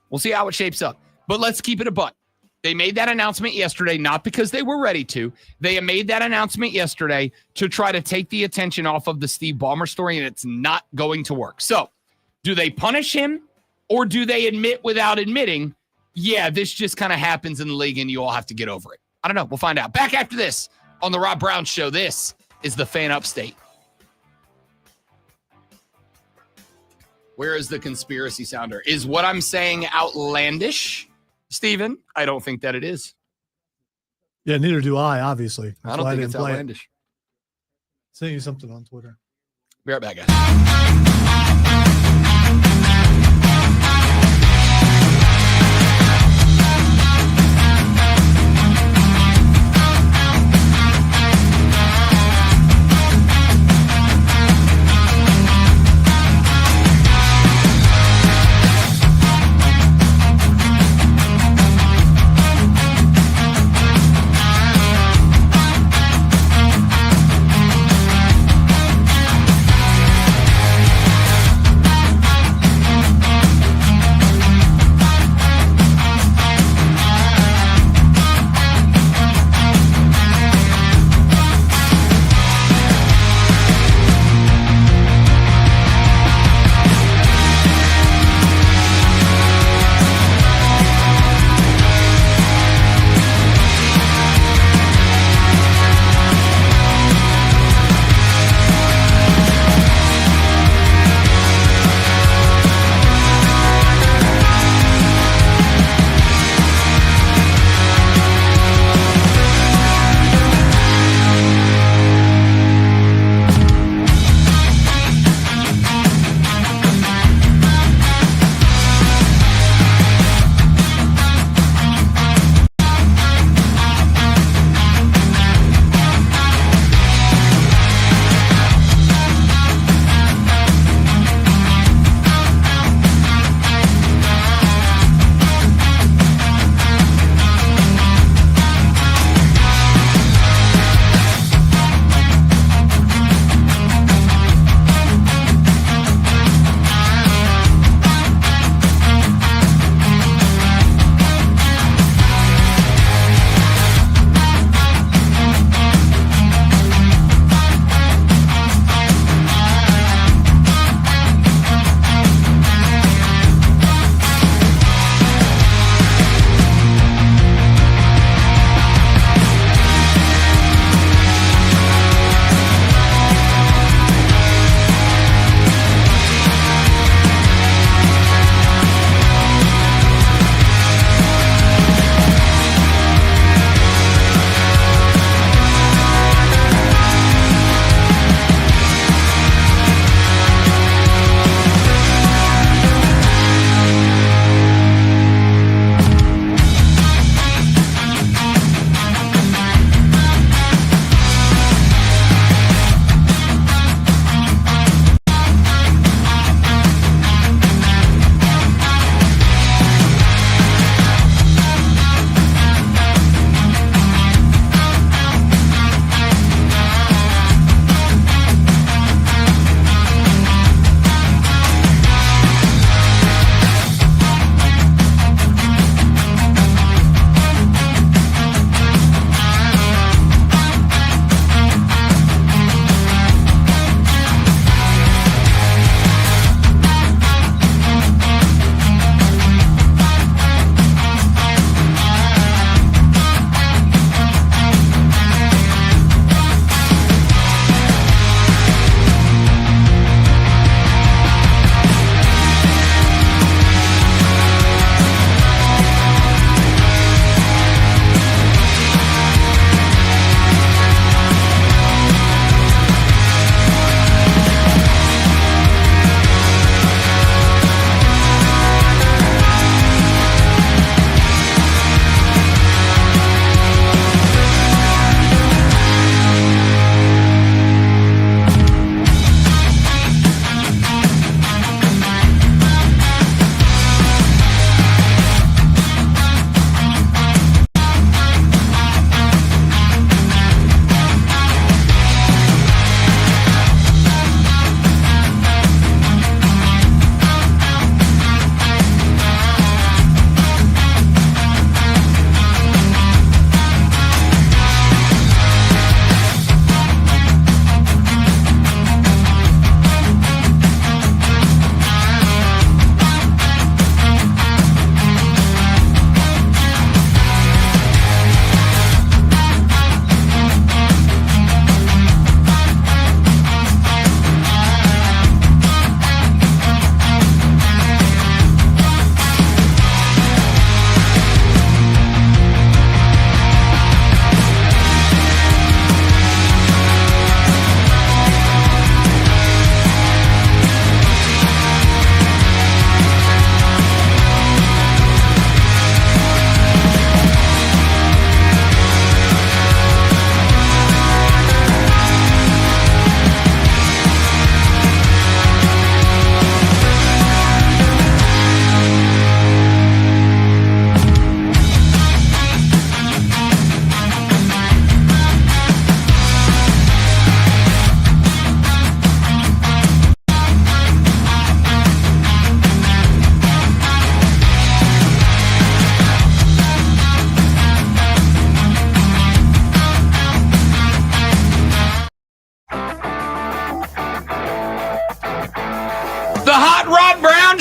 We'll see how it shapes up. But let's keep it a buck. They made that announcement yesterday, not because they were ready to. They made that announcement yesterday to try to take the attention off of the Steve Ballmer story, and it's not going to work. So, do they punish him, or do they admit without admitting, yeah, this just kind of happens in the league and you all have to get over it? I don't know. We'll find out. Back after this on the Rob Brown Show. This is the Fan Upstate. Where is the conspiracy sounder? Is what I'm saying outlandish, Steven? I don't think that it is. Yeah, neither do I, obviously. I don't think it's outlandish. Send you something on Twitter. Be right back, guys.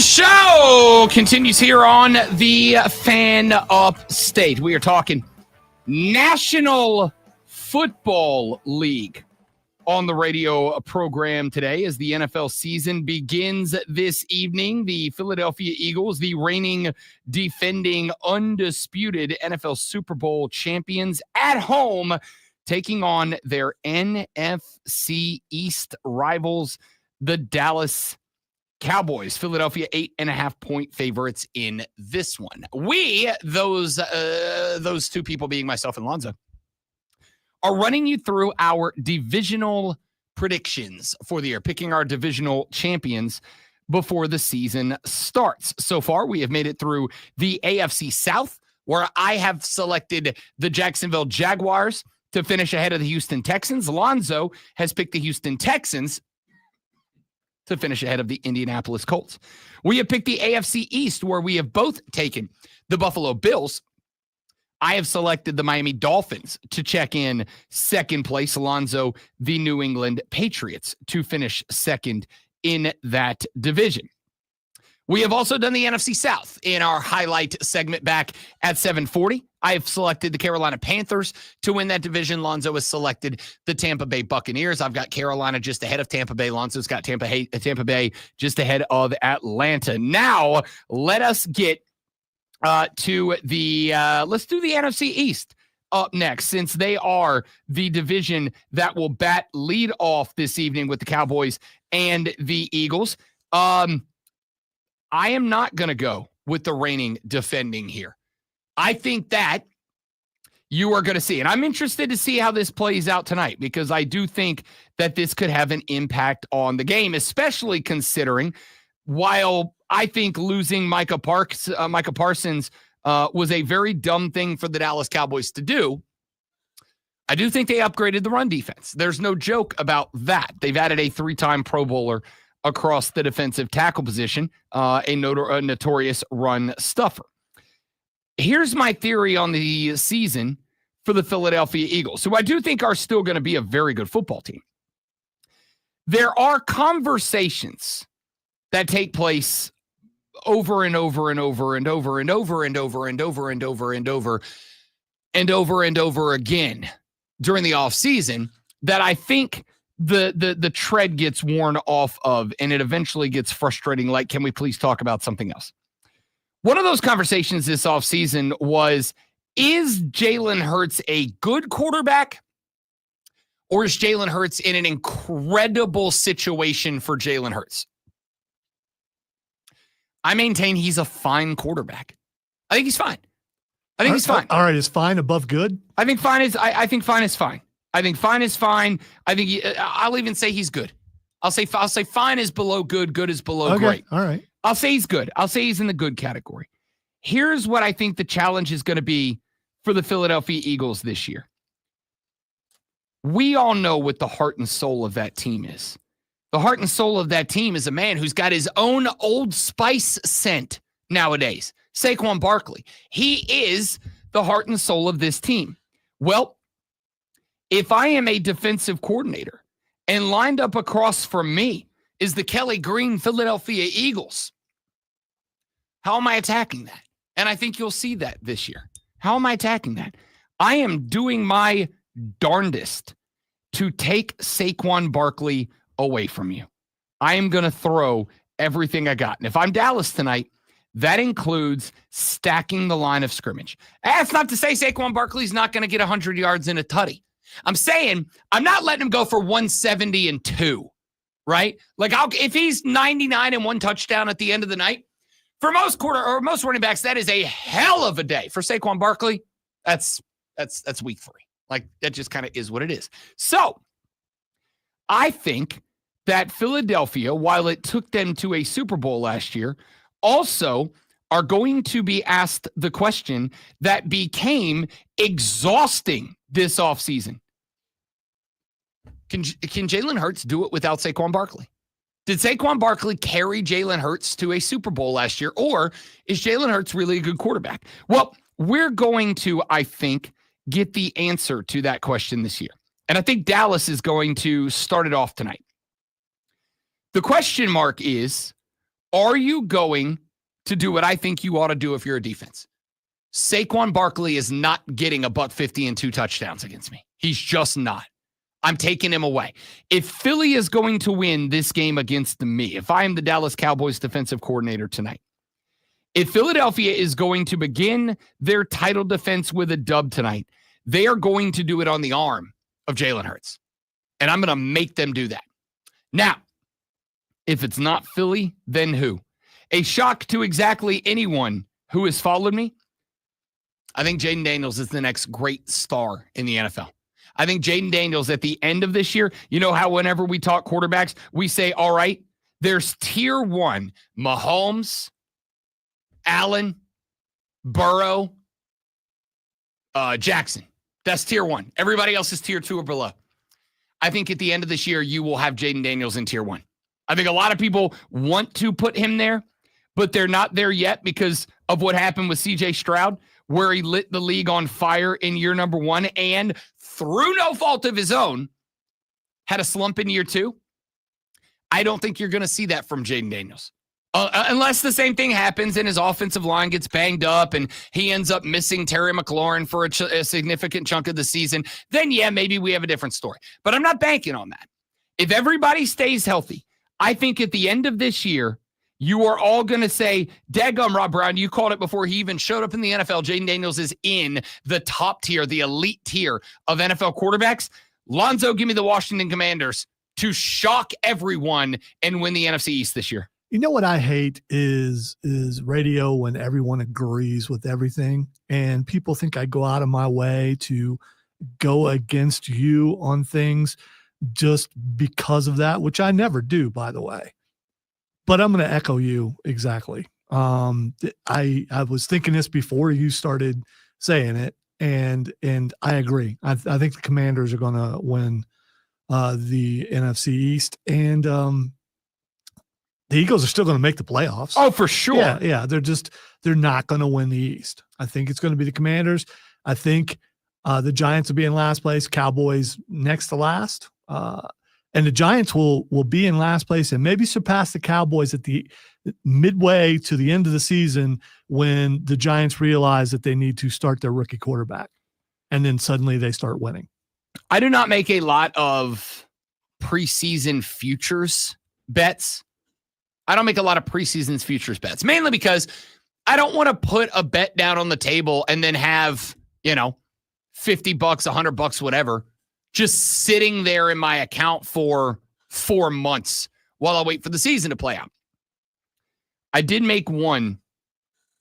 show continues here on the Fan Up State. We are talking National Football League on the radio program today as the NFL season begins this evening. The Philadelphia Eagles, the reigning, defending, undisputed NFL Super Bowl champions at home, taking on their NFC East rivals, the Dallas Cowboys. Philadelphia 8.5-point favorites in this one. We, those two people being myself and Lonzo, are running you through our divisional predictions for the year, picking our divisional champions before the season starts. So far, we have made it through the AFC South, where I have selected the Jacksonville Jaguars to finish ahead of the Houston Texans. Lonzo has picked the Houston Texans to finish ahead of the Indianapolis Colts. We have picked the AFC East, where we have both taken the Buffalo Bills. I have selected the Miami Dolphins to check in second place. Alonzo, the New England Patriots, to finish second in that division. We have also done the NFC South in our highlight segment back at 7:40. I have selected the Carolina Panthers to win that division. Lonzo has selected the Tampa Bay Buccaneers. I've got Carolina just ahead of Tampa Bay. Lonzo's got Tampa Bay just ahead of Atlanta. Now, let us get to the let's do the NFC East up next, since they are the division that will lead off this evening with the Cowboys and the Eagles. I am not going to go with the reigning defending here. I think that you are going to see, and I'm interested to see how this plays out tonight, because I do think that this could have an impact on the game, especially considering while I think losing Micah Parsons was a very dumb thing for the Dallas Cowboys to do, I do think they upgraded the run defense. There's no joke about that. They've added a 3-time Pro Bowler across the defensive tackle position, a notorious run stuffer. Here's my theory on the season for the Philadelphia Eagles, who I do think are still going to be a very good football team. There are conversations that take place over and over and over and over and over and over and over and over and over and over and over again during the offseason that I think the tread gets worn off of, and it eventually gets frustrating. Like, can we please talk about something else? One of those conversations this offseason was, is Jalen Hurts a good quarterback, or is Jalen Hurts in an incredible situation for Jalen Hurts? I maintain he's a fine quarterback. I think he's fine. He's fine. All right, is fine above good? I think fine is. I think fine is fine. I think fine is fine. I think I'll even say he's good. I'll say fine is below good. Good is below great. All right. I'll say he's good. I'll say he's in the good category. Here's what I think the challenge is going to be for the Philadelphia Eagles this year. We all know what the heart and soul of that team is. The heart and soul of that team is a man who's got his own Old Spice scent nowadays, Saquon Barkley. He is the heart and soul of this team. Well, if I am a defensive coordinator and lined up across from me is the Kelly Green Philadelphia Eagles, how am I attacking that? And I think you'll see that this year. How am I attacking that? I am doing my darndest to take Saquon Barkley away from you. I am going to throw everything I got. And if I'm Dallas tonight, that includes stacking the line of scrimmage. That's not to say Saquon Barkley's not going to get 100 yards in a tutty. I'm saying I'm not letting him go for 170 and 2, right? Like, if he's 99 and 1 touchdown at the end of the night, for most running backs, that is a hell of a day. For Saquon Barkley, that's week 3. Like, that just kind of is what it is. So I think that Philadelphia, while it took them to a Super Bowl last year, also are going to be asked the question that became exhausting this offseason. Can Jalen Hurts do it without Saquon Barkley? Did Saquon Barkley carry Jalen Hurts to a Super Bowl last year, or is Jalen Hurts really a good quarterback? Well, we're going to, I think, get the answer to that question this year. And I think Dallas is going to start it off tonight. The question mark is, Are you going to do what I think you ought to do if you're a defense? Saquon Barkley is not getting $150 and 2 touchdowns against me. He's just not. I'm taking him away. If Philly is going to win this game against me, if I am the Dallas Cowboys defensive coordinator tonight, if Philadelphia is going to begin their title defense with a dub tonight, they are going to do it on the arm of Jalen Hurts. And I'm going to make them do that. Now, if it's not Philly, then who? A shock to exactly anyone who has followed me. I think Jaden Daniels is the next great star in the NFL. I think Jaden Daniels at the end of this year, you know how whenever we talk quarterbacks, we say, all right, there's tier 1, Mahomes, Allen, Burrow, Jackson. That's tier 1. Everybody else is tier 2 or below. I think at the end of this year, you will have Jaden Daniels in tier 1. I think a lot of people want to put him there, but they're not there yet because of what happened with CJ Stroud, where he lit the league on fire in year number 1 and through no fault of his own, had a slump in year 2. I don't think you're going to see that from Jaden Daniels. Unless the same thing happens and his offensive line gets banged up and he ends up missing Terry McLaurin for a significant chunk of the season, then yeah, maybe we have a different story. But I'm not banking on that. If everybody stays healthy, I think at the end of this year, you are all going to say, daggum, Rob Brown, you called it before he even showed up in the NFL. Jaden Daniels is in the top tier, the elite tier of NFL quarterbacks. Lonzo, give me the Washington Commanders to shock everyone and win the NFC East this year. You know what I hate is radio when everyone agrees with everything and people think I go out of my way to go against you on things just because of that, which I never do, by the way. But I'm going to echo you exactly. I was thinking this before you started saying it, and I agree. I think the Commanders are going to win the NFC East, and the Eagles are still going to make the playoffs. Oh, for sure. Yeah. They're not going to win the East. I think it's going to be the Commanders. I think the Giants will be in last place, Cowboys next to last. And the Giants will be in last place and maybe surpass the Cowboys at the midway to the end of the season when the Giants realize that they need to start their rookie quarterback. And then suddenly they start winning. I do not make a lot of preseason futures bets. I don't make a lot of preseason futures bets, mainly because I don't want to put a bet down on the table and then have, $50, $100, whatever, just sitting there in my account for 4 months while I wait for the season to play out. I did make one,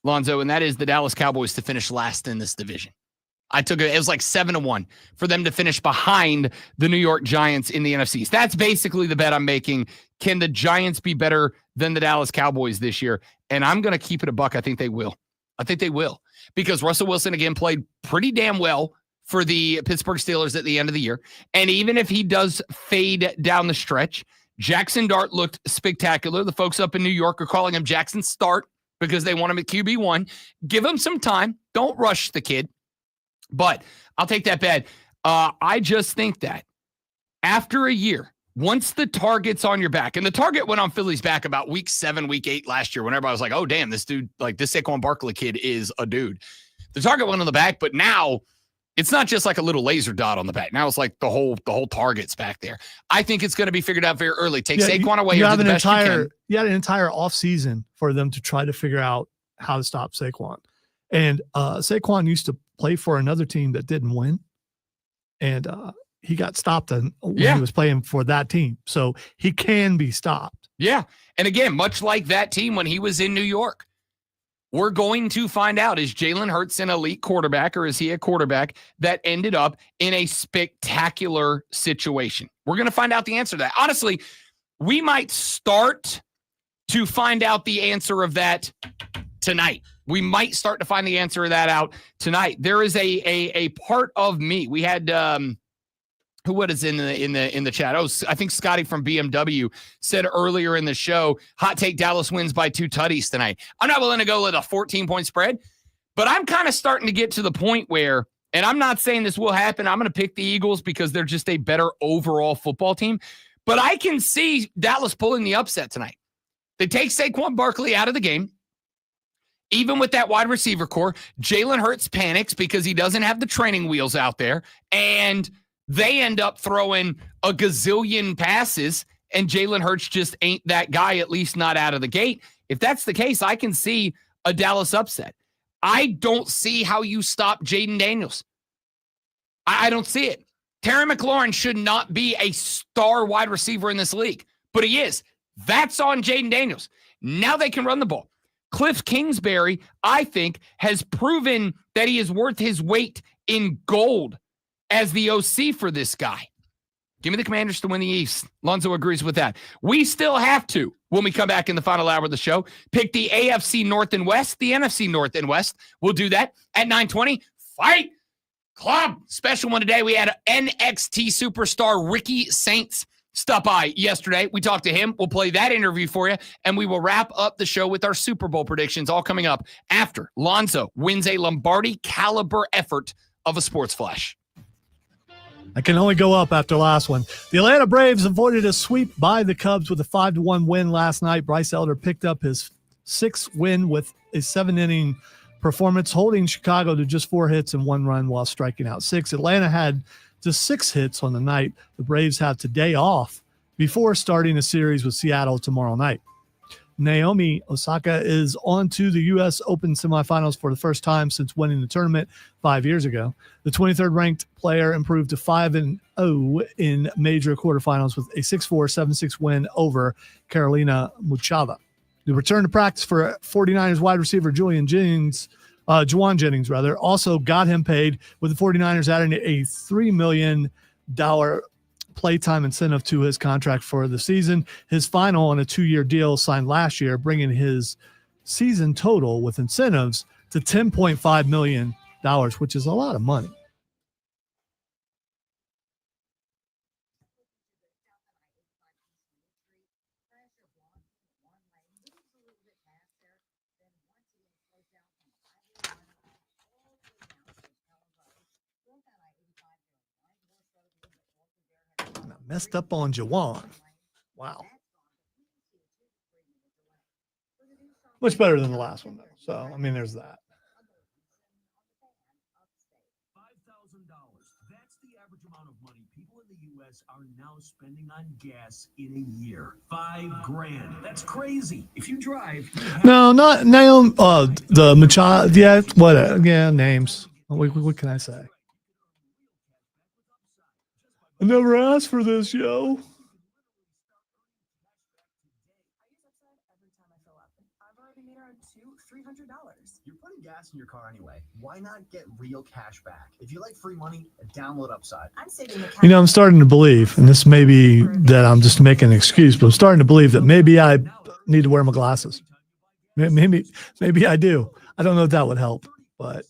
Lonzo, and that is the Dallas Cowboys to finish last in this division. I took it was like 7-1 for them to finish behind the New York Giants in the NFC. That's basically the bet I'm making. Can the Giants be better than the Dallas Cowboys this year? And I'm going to keep it a buck. I think they will. Because Russell Wilson again played pretty damn well for the Pittsburgh Steelers at the end of the year. And even if he does fade down the stretch, Jackson Dart looked spectacular. The folks up in New York are calling him Jackson Start because they want him at QB1. Give him some time. Don't rush the kid. But I'll take that bet. I just think that after a year, once the target's on your back, and the target went on Philly's back about week 7, week 8 last year, when everybody was like, oh, damn, this dude, like this Saquon Barkley kid is a dude. The target went on the back, but now it's not just like a little laser dot on the back. Now it's like the whole target's back there. I think it's going to be figured out very early. Take Saquon away. You had an entire offseason for them to try to figure out how to stop Saquon. And Saquon used to play for another team that didn't win. And he got stopped when he was playing for that team. So he can be stopped. Yeah. And again, much like that team when he was in New York, we're going to find out, is Jalen Hurts an elite quarterback or is he a quarterback that ended up in a spectacular situation? We're going to find out the answer to that. Honestly, we might start to find out the answer of that tonight. We might start to find the answer of that out tonight. There is a part of me. We had what is in the chat? Oh, I think Scotty from BMW said earlier in the show, hot take, Dallas wins by 2 tutties tonight. I'm not willing to go with a 14-point spread, but I'm kind of starting to get to the point where, and I'm not saying this will happen, I'm going to pick the Eagles because they're just a better overall football team, but I can see Dallas pulling the upset tonight. They take Saquon Barkley out of the game. Even with that wide receiver core, Jalen Hurts panics because he doesn't have the training wheels out there, and they end up throwing a gazillion passes, and Jalen Hurts just ain't that guy, at least not out of the gate. If that's the case, I can see a Dallas upset. I don't see how you stop Jaden Daniels. I don't see it. Terry McLaurin should not be a star wide receiver in this league, but he is. That's on Jaden Daniels. Now they can run the ball. Cliff Kingsbury, I think, has proven that he is worth his weight in gold as the OC for this guy. Give me the Commanders to win the East. Lonzo agrees with that. We still have to, when we come back in the final hour of the show, pick the AFC North and West, the NFC North and West. We'll do that at 9:20. Fight Club. Special one today. We had NXT superstar Ricky Saints stop by yesterday. We talked to him. We'll play that interview for you, and we will wrap up the show with our Super Bowl predictions, all coming up after Lonzo wins a Lombardi caliber effort of a sports flash. I can only go up after last one. The Atlanta Braves avoided a sweep by the Cubs with a 5-1 win last night. Bryce Elder picked up his 6th win with a 7-inning performance, holding Chicago to just 4 hits and 1 run while striking out 6. Atlanta had just 6 hits on the night. The Braves have today off before starting a series with Seattle tomorrow night. Naomi Osaka is on to the U.S. Open semifinals for the first time since winning the tournament 5 years ago. The 23rd ranked player improved to 5-0 in major quarterfinals with a 6-4, 7-6 win over Carolina Muchova. The return to practice for 49ers wide receiver Juwan Jennings also got him paid, with the 49ers adding a $3 million playtime incentive to his contract for the season. His final on a 2-year deal signed last year, bringing his season total with incentives to $10.5 million, which is a lot of money. Messed up on Jawan. Wow. Much better than the last one, though. So, I mean, there's that. $5,000. That's the average amount of money people in the U.S. are now spending on gas in a year. $5,000. That's crazy. If you drive. No, not Naomi. The Machado. Yeah, what? Yeah, names. What can I say? I never asked for this, yo. You're putting gas in your car anyway. Why not get real cash back? If you like free money, download Upside. I'm saving the cash. I'm starting to believe, and this may be that I'm just making an excuse, but I'm starting to believe that maybe I need to wear my glasses. Maybe I do. I don't know if that would help, but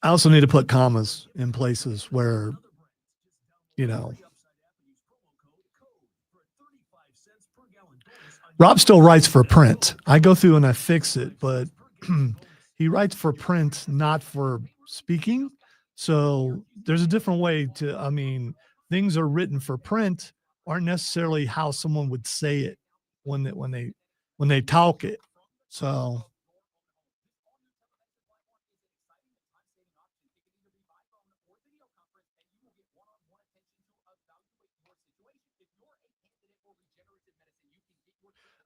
I also need to put commas in places where, Rob still writes for print. I go through and I fix it, but he writes for print, not for speaking. So there's a different way things are written for print aren't necessarily how someone would say it when they talk it. So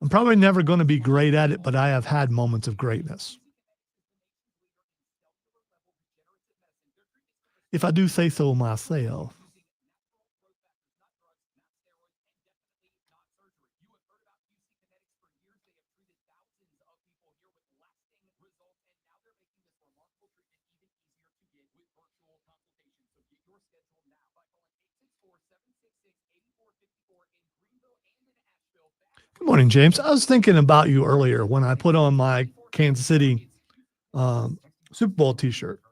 I'm probably never going to be great at it, but I have had moments of greatness. If I do say so myself. Good morning, James. I was thinking about you earlier when I put on my Kansas City Super Bowl t-shirt.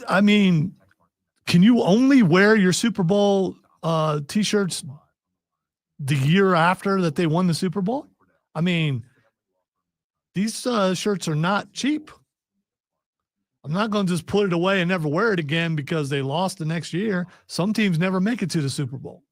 I mean, can you only wear your Super Bowl t-shirts the year after that they won the Super Bowl? I mean, these shirts are not cheap. I'm not going to just put it away and never wear it again because they lost the next year. Some teams never make it to the Super Bowl.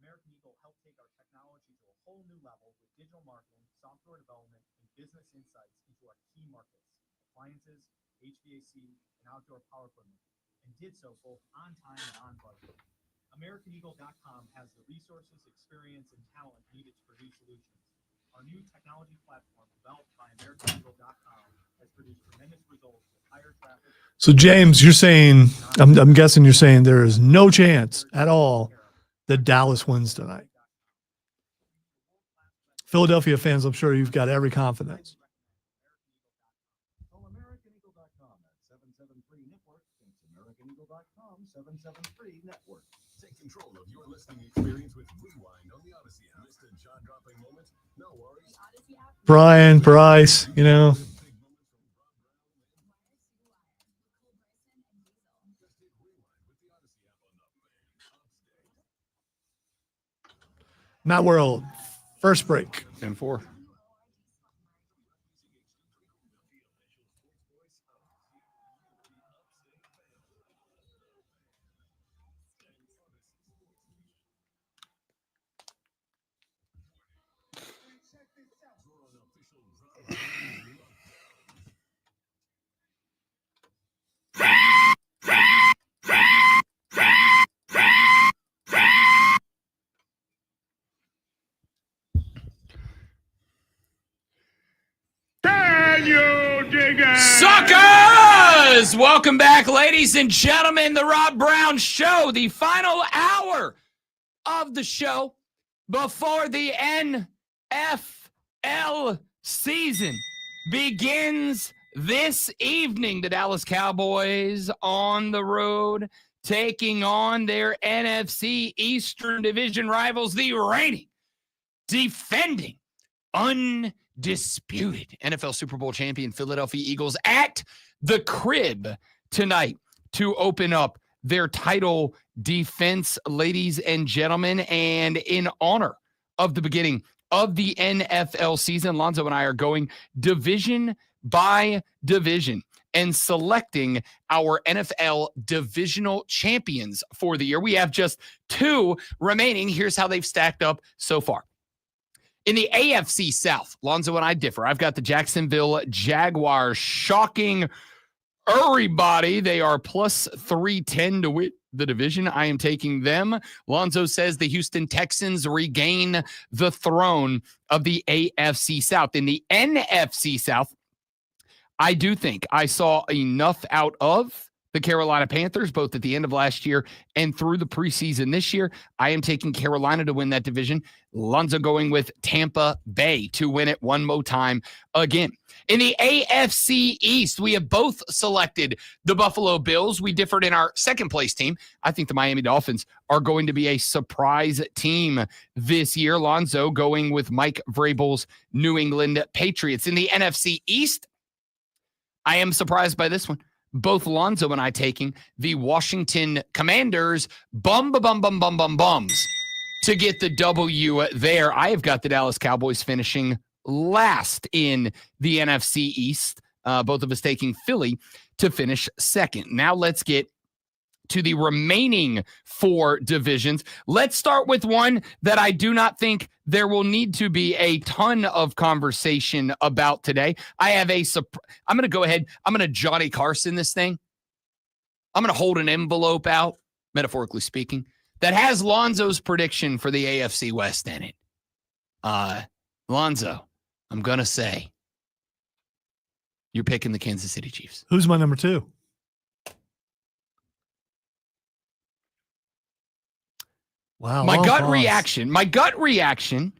American Eagle helped take our technology to a whole new level with digital marketing, software development, and business insights into our key markets, appliances, HVAC, and outdoor power equipment, and did so both on time and on budget. AmericanEagle.com has the resources, experience, and talent needed to produce solutions. Our new technology platform, developed by AmericanEagle.com, has produced tremendous results with higher traffic. So, James, you're saying, I'm guessing you're saying there is no chance at all that Dallas wins tonight. Philadelphia fans, I'm sure you've got every confidence. Call AmericanEagle.com at 773-NETWORK. It's AmericanEagle.com 773-NETWORK. Take control of your listening experience with Rewind on the Odyssey app. Missed a jaw-dropping moment? No worries. Brian, Bryce, you know. Matt World, first break. 10-4. Suckers! Welcome back, ladies and gentlemen. The Rob Brown Show, the final hour of the show before the NFL season begins this evening. The Dallas Cowboys on the road taking on their NFC Eastern Division rivals, the reigning, defending, undisputed NFL Super Bowl champion Philadelphia Eagles at the crib tonight to open up their title defense, ladies and gentlemen. And in honor of the beginning of the NFL season, Lonzo and I are going division by division and selecting our NFL divisional champions for the year. We have just 2 remaining. Here's how they've stacked up so far. In the AFC South, Lonzo and I differ. I've got the Jacksonville Jaguars shocking everybody. They are plus 310 to win the division. I am taking them. Lonzo says the Houston Texans regain the throne of the AFC South. In the NFC South, I do think I saw enough out of the Carolina Panthers, both at the end of last year and through the preseason this year. I am taking Carolina to win that division. Lonzo going with Tampa Bay to win it one more time again. In the AFC East, we have both selected the Buffalo Bills. We differed in our second place team. I think the Miami Dolphins are going to be a surprise team this year. Lonzo going with Mike Vrabel's New England Patriots. In the NFC East, I am surprised by this one. Both Lonzo and I taking the Washington Commanders bums to get the W there. I have got the Dallas Cowboys finishing last in the NFC East. Both of us taking Philly to finish second. Now let's get to the remaining 4 divisions. Let's start with one that I do not think there will need to be a ton of conversation about today. I have I'm going to go ahead. I'm going to Johnny Carson this thing. I'm going to hold an envelope out, metaphorically speaking, that has Lonzo's prediction for the AFC West in it. Lonzo, I'm going to say you're picking the Kansas City Chiefs. Who's my number 2? Wow. My gut reaction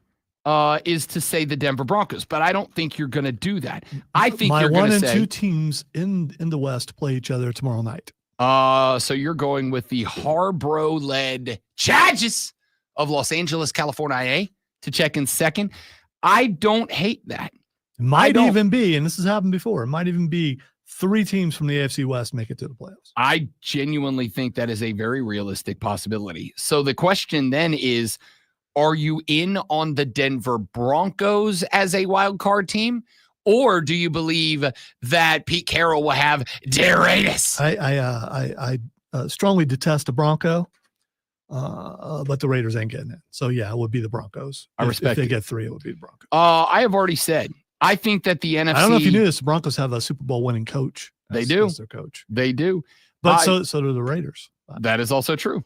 is to say the Denver Broncos, but I don't think you're going to do that. I think my you're going to say 1 and 2 teams in the West play each other tomorrow night. So you're going with the Harbro-led Chargers of Los Angeles, California, to check in second. I don't hate that. It might even be, and this has happened before, it might even be 3 teams from the AFC West make it to the playoffs. I genuinely think that is a very realistic possibility. So the question then is, are you in on the Denver Broncos as a wild card team? Or do you believe that Pete Carroll will have Darius? I strongly detest a Bronco, but the Raiders ain't getting it. So, yeah, it would be the Broncos. I respect if they it. get 3, it would be the Broncos. I have already said, I think that the NFC. I don't know if you knew this. The Broncos have a Super Bowl winning coach. They do. As their coach. They do. But so do the Raiders. That is also true.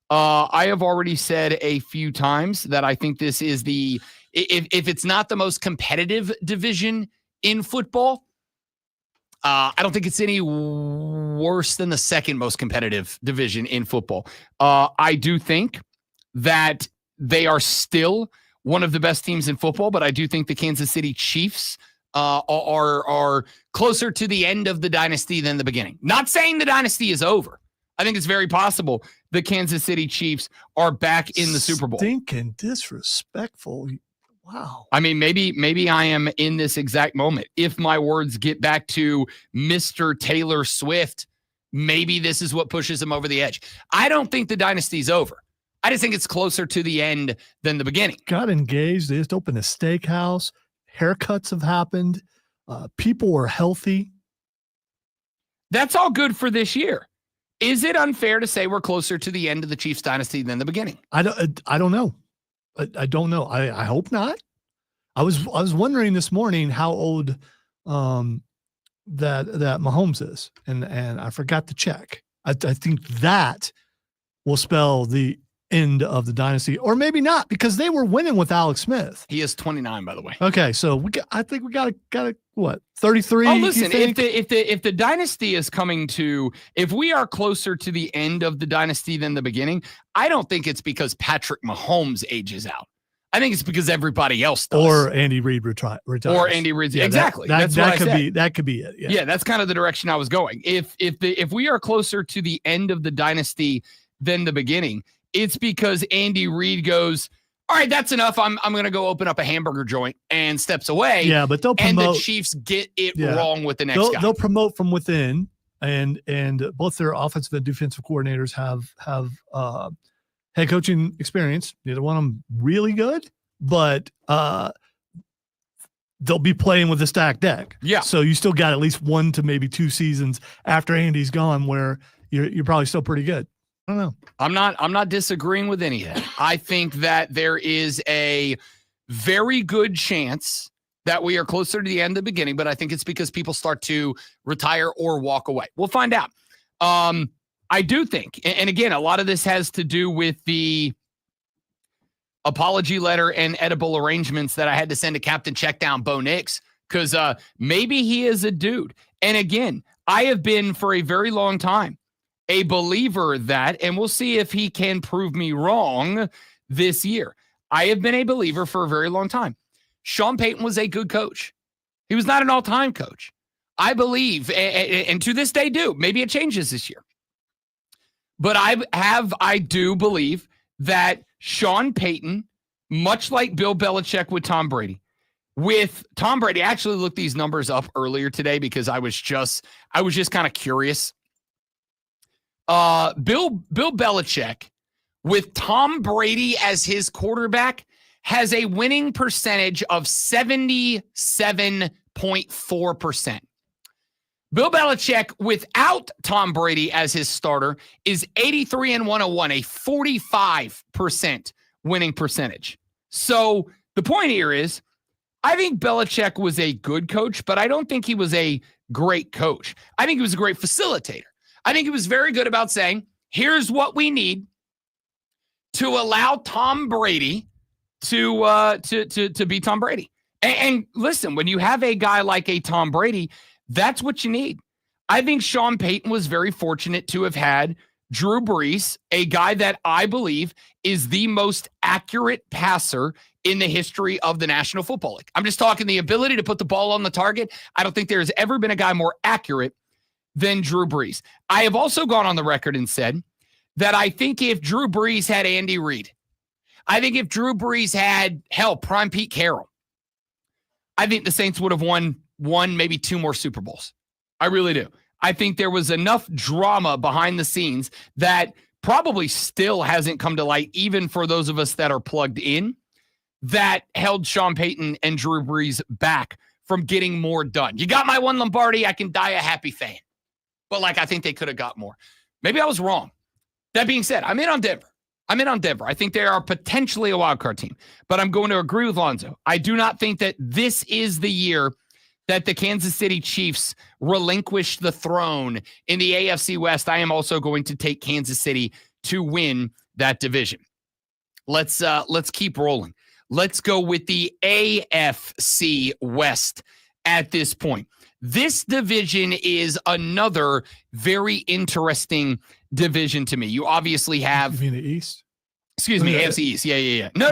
I have already said a few times that I think this is if it's not the most competitive division in football, I don't think it's any worse than the second most competitive division in football. I do think that they are still one of the best teams in football, but I do think the Kansas City Chiefs are closer to the end of the dynasty than the beginning. Not saying the dynasty is over. I think it's very possible the Kansas City Chiefs are back in the Super Bowl. Stinking disrespectful. Wow. I mean, maybe I am in this exact moment. If my words get back to Mr. Taylor Swift, maybe this is what pushes him over the edge. I don't think the dynasty's over. I just think it's closer to the end than the beginning. Got engaged. They just opened a steakhouse. Haircuts have happened. People are healthy. That's all good for this year. Is it unfair to say we're closer to the end of the Chiefs dynasty than the beginning? I don't know. I don't know. I hope not. I was wondering this morning how old that Mahomes is, and I forgot to check. I think that will spell the end of the dynasty, or maybe not, because they were winning with Alex Smith. He is 29, by the way. Okay, so I think we got what, 33? Oh, listen, if the dynasty is coming to, if we are closer to the end of the dynasty than the beginning, I don't think it's because Patrick Mahomes ages out. I think it's because everybody else does. Or Andy Reid retires. Or Andy Reid. Yeah, exactly. That could be it. Yeah, that's kind of the direction I was going. If we are closer to the end of the dynasty than the beginning, it's because Andy Reid goes, all right, that's enough. I'm going to go open up a hamburger joint, and steps away. Yeah, but they'll promote. And the Chiefs get it wrong with the next guy. They'll promote from within, and both their offensive and defensive coordinators have head coaching experience. Neither one of them really good, but they'll be playing with a stacked deck. Yeah. So you still got at least 1 to maybe 2 seasons after Andy's gone where you're probably still pretty good. I don't know. I'm not disagreeing with any of that. I think that there is a very good chance that we are closer to the end than the beginning, but I think it's because people start to retire or walk away. We'll find out. I do think, and again, a lot of this has to do with the apology letter and edible arrangements that I had to send to Captain Checkdown Bo Nix, because maybe he is a dude. And again, I have been for a very long time a believer that, and we'll see if he can prove me wrong this year. I have been a believer for a very long time. Sean Payton was a good coach. He was not an all-time coach. I believe, and to this day do, maybe it changes this year. But I do believe that Sean Payton, much like Bill Belichick with Tom Brady, I actually looked these numbers up earlier today because I was just kind of curious. Bill Belichick with Tom Brady as his quarterback has a winning percentage of 77.4%. Bill Belichick without Tom Brady as his starter is 83-101, a 45% winning percentage. So the point here is, I think Belichick was a good coach, but I don't think he was a great coach. I think he was a great facilitator. I think he was very good about saying, here's what we need to allow Tom Brady to be Tom Brady. And listen, when you have a guy like a Tom Brady, that's what you need. I think Sean Payton was very fortunate to have had Drew Brees, a guy that I believe is the most accurate passer in the history of the National Football League. I'm just talking the ability to put the ball on the target. I don't think there's ever been a guy more accurate than Drew Brees. I have also gone on the record and said that I think if Drew Brees had Andy Reid, I think if Drew Brees had, prime Pete Carroll, I think the Saints would have won one, maybe two more Super Bowls. I really do. I think there was enough drama behind the scenes that probably still hasn't come to light, even for those of us that are plugged in, that held Sean Payton and Drew Brees back from getting more done. You got my one Lombardi, I can die a happy fan. But I think they could have got more. Maybe I was wrong. That being said, I'm in on Denver. I think they are potentially a wild card team, but I'm going to agree with Lonzo. I do not think that this is the year that the Kansas City Chiefs relinquish the throne in the AFC West. I am also going to take Kansas City to win that division. Let's keep rolling. Let's go with the AFC West at this point. This division is another very interesting division to me. You obviously have... You mean the East? Excuse me, AFC East. Yeah. No.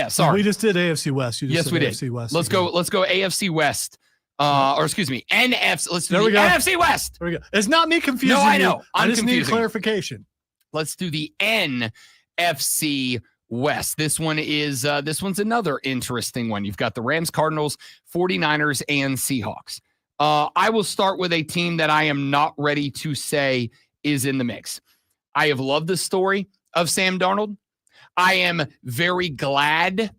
Sorry. We just did AFC West. Yes, we did. AFC West. Let's go AFC West. Or excuse me, NFC. Let's do the NFC West. There we go. It's not me confusing. No, I know. I just need clarification. Let's do the NFC West. This one's another interesting one. You've got the Rams, Cardinals, 49ers, and Seahawks. I will start with a team that I am not ready to say is in the mix. I have loved the story of Sam Darnold. I am very glad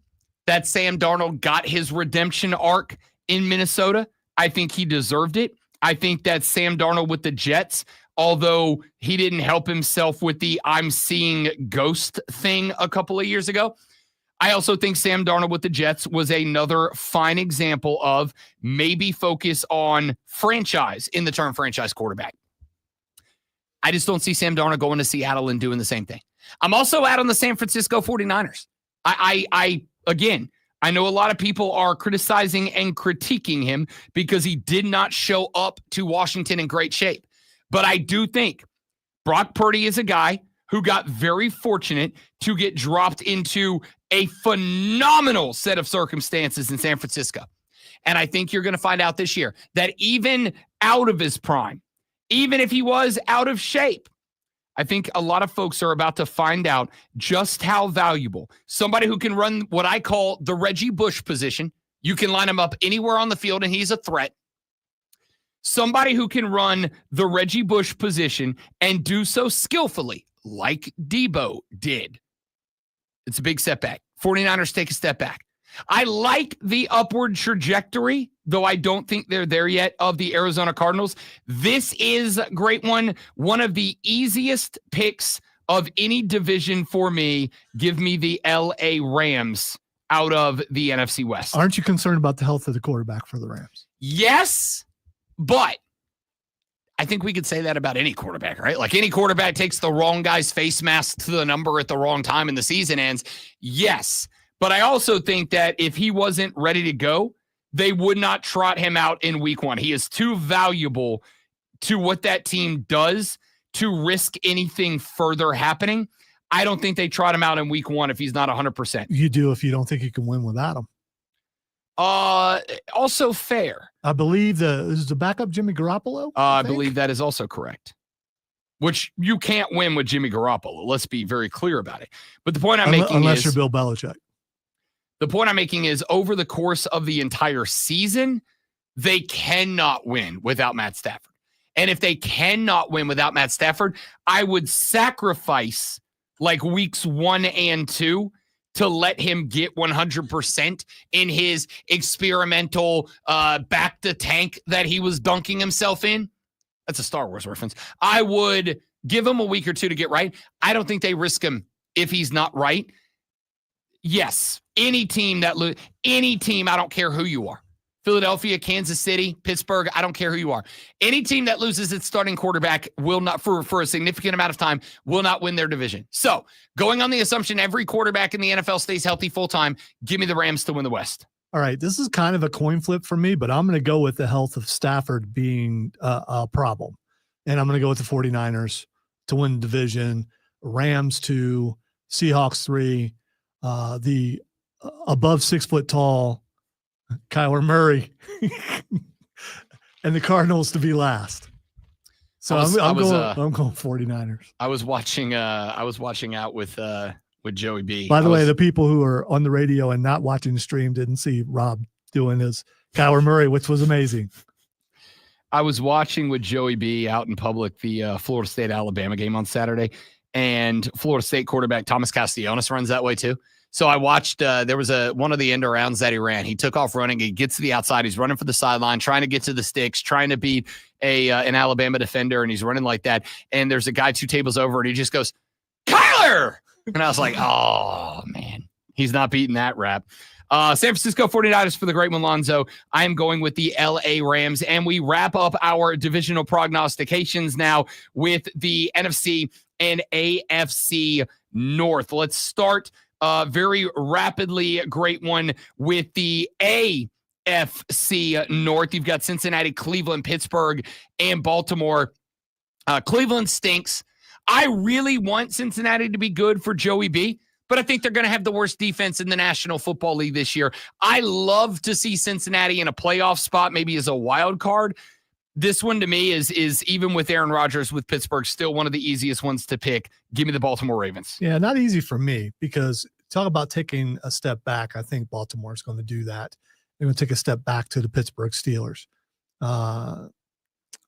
that Sam Darnold got his redemption arc in Minnesota. I think he deserved it. I think that Sam Darnold with the Jets, although he didn't help himself with the I'm seeing ghost thing a couple of years ago, I also think Sam Darnold with the Jets was another fine example of maybe focus on franchise in the term franchise quarterback. I just don't see Sam Darnold going to Seattle and doing the same thing. I'm also out on the San Francisco 49ers. Again, I know a lot of people are criticizing and critiquing him because he did not show up to Washington in great shape. But I do think Brock Purdy is a guy who got very fortunate to get dropped into a phenomenal set of circumstances in San Francisco. And I think you're going to find out this year that even out of his prime, even if he was out of shape, I think a lot of folks are about to find out just how valuable somebody who can run what I call the Reggie Bush position. You can line him up anywhere on the field and he's a threat. Somebody who can run the Reggie Bush position and do so skillfully, like Debo did. It's a big setback. 49ers take a step back. I like the upward trajectory, though I don't think they're there yet, of the Arizona Cardinals. This is a great one. One of the easiest picks of any division for me. Give me the LA Rams out of the NFC West. Aren't you concerned about the health of the quarterback for the Rams? Yes, but I think we could say that about any quarterback, right? Like any quarterback takes the wrong guy's face mask to the number at the wrong time and the season ends. Yes. But I also think that if he wasn't ready to go, they would not trot him out in week one. He is too valuable to what that team does to risk anything further happening. I don't think they trot him out in week one if he's not 100%. You do if you don't think you can win without him. Also fair. I believe is the backup Jimmy Garoppolo? I believe that is also correct. Which you can't win with Jimmy Garoppolo. Let's be very clear about it. But the point I'm making unless is, you're Bill Belichick. The point I'm making is over the course of the entire season, they cannot win without Matt Stafford. And if they cannot win without Matt Stafford, I would sacrifice like weeks 1 and 2 to let him get 100% in his experimental back to tank that he was dunking himself in. That's a Star Wars reference. I would give him a week or two to get right. I don't think they risk him if he's not right. Yes, any team, I don't care who you are. Philadelphia, Kansas City, Pittsburgh, I don't care who you are. Any team that loses its starting quarterback will not, for a significant amount of time, will not win their division. So, going on the assumption every quarterback in the NFL stays healthy full-time, give me the Rams to win the West. All right, this is kind of a coin flip for me, but I'm going to go with the health of Stafford being a problem. And I'm going to go with the 49ers to win the division, Rams 2, Seahawks 3, the above 6 foot tall Kyler Murray and the Cardinals to be last. So I'm going 49ers. I was watching out with with Joey B. By the way, the people who are on the radio and not watching the stream didn't see Rob doing his Kyler Murray, which was amazing. I was watching with Joey B out in public the Florida State-Alabama game on Saturday, and Florida State quarterback Thomas Castellanos runs that way too. So I watched, there was one of the end arounds that he ran. He took off running. He gets to the outside. He's running for the sideline, trying to get to the sticks, trying to beat an Alabama defender, and he's running like that. And there's a guy 2 tables over, and he just goes, Kyler! And I was like, oh, man, he's not beating that rap. San Francisco 49ers for the great one, Lonzo. I am going with the LA Rams, and we wrap up our divisional prognostications now with the NFC and AFC North. Let's start very rapidly, great one, with the AFC North. You've got Cincinnati, Cleveland, Pittsburgh, and Baltimore. Cleveland stinks. I really want Cincinnati to be good for Joey B, but I think they're going to have the worst defense in the National Football League this year. I love to see Cincinnati in a playoff spot, maybe as a wild card. This one to me is even with Aaron Rodgers with Pittsburgh, still one of the easiest ones to pick. Give me the Baltimore Ravens. Yeah, not easy for me because talk about taking a step back. I think Baltimore is going to do that. They're going to take a step back to the Pittsburgh Steelers.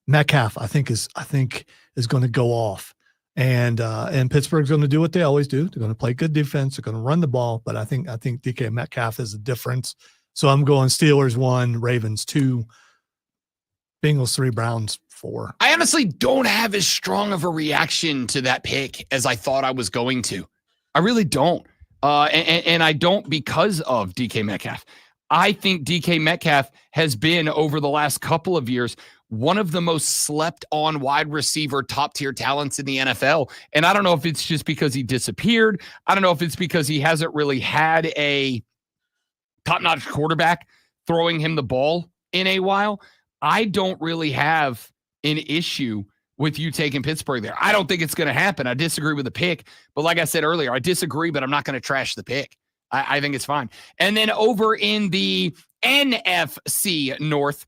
Metcalf, I think is going to go off. And Pittsburgh's going to do what they always do. They're going to play good defense. They're going to run the ball. But I think DK Metcalf is the difference. So I'm going Steelers 1, Ravens 2, Bengals 3, Browns 4. I honestly don't have as strong of a reaction to that pick as I thought I was going to. I really don't. And I don't because of DK Metcalf. I think DK Metcalf has been, over the last couple of years, one of the most slept on wide receiver top tier talents in the NFL. And I don't know if it's just because he disappeared. I don't know if it's because he hasn't really had a top-notch quarterback throwing him the ball in a while. I don't really have an issue with you taking Pittsburgh there. I don't think it's going to happen. I disagree with the pick, but like I said earlier, I disagree, but I'm not going to trash the pick. I think it's fine. And then over in the NFC North,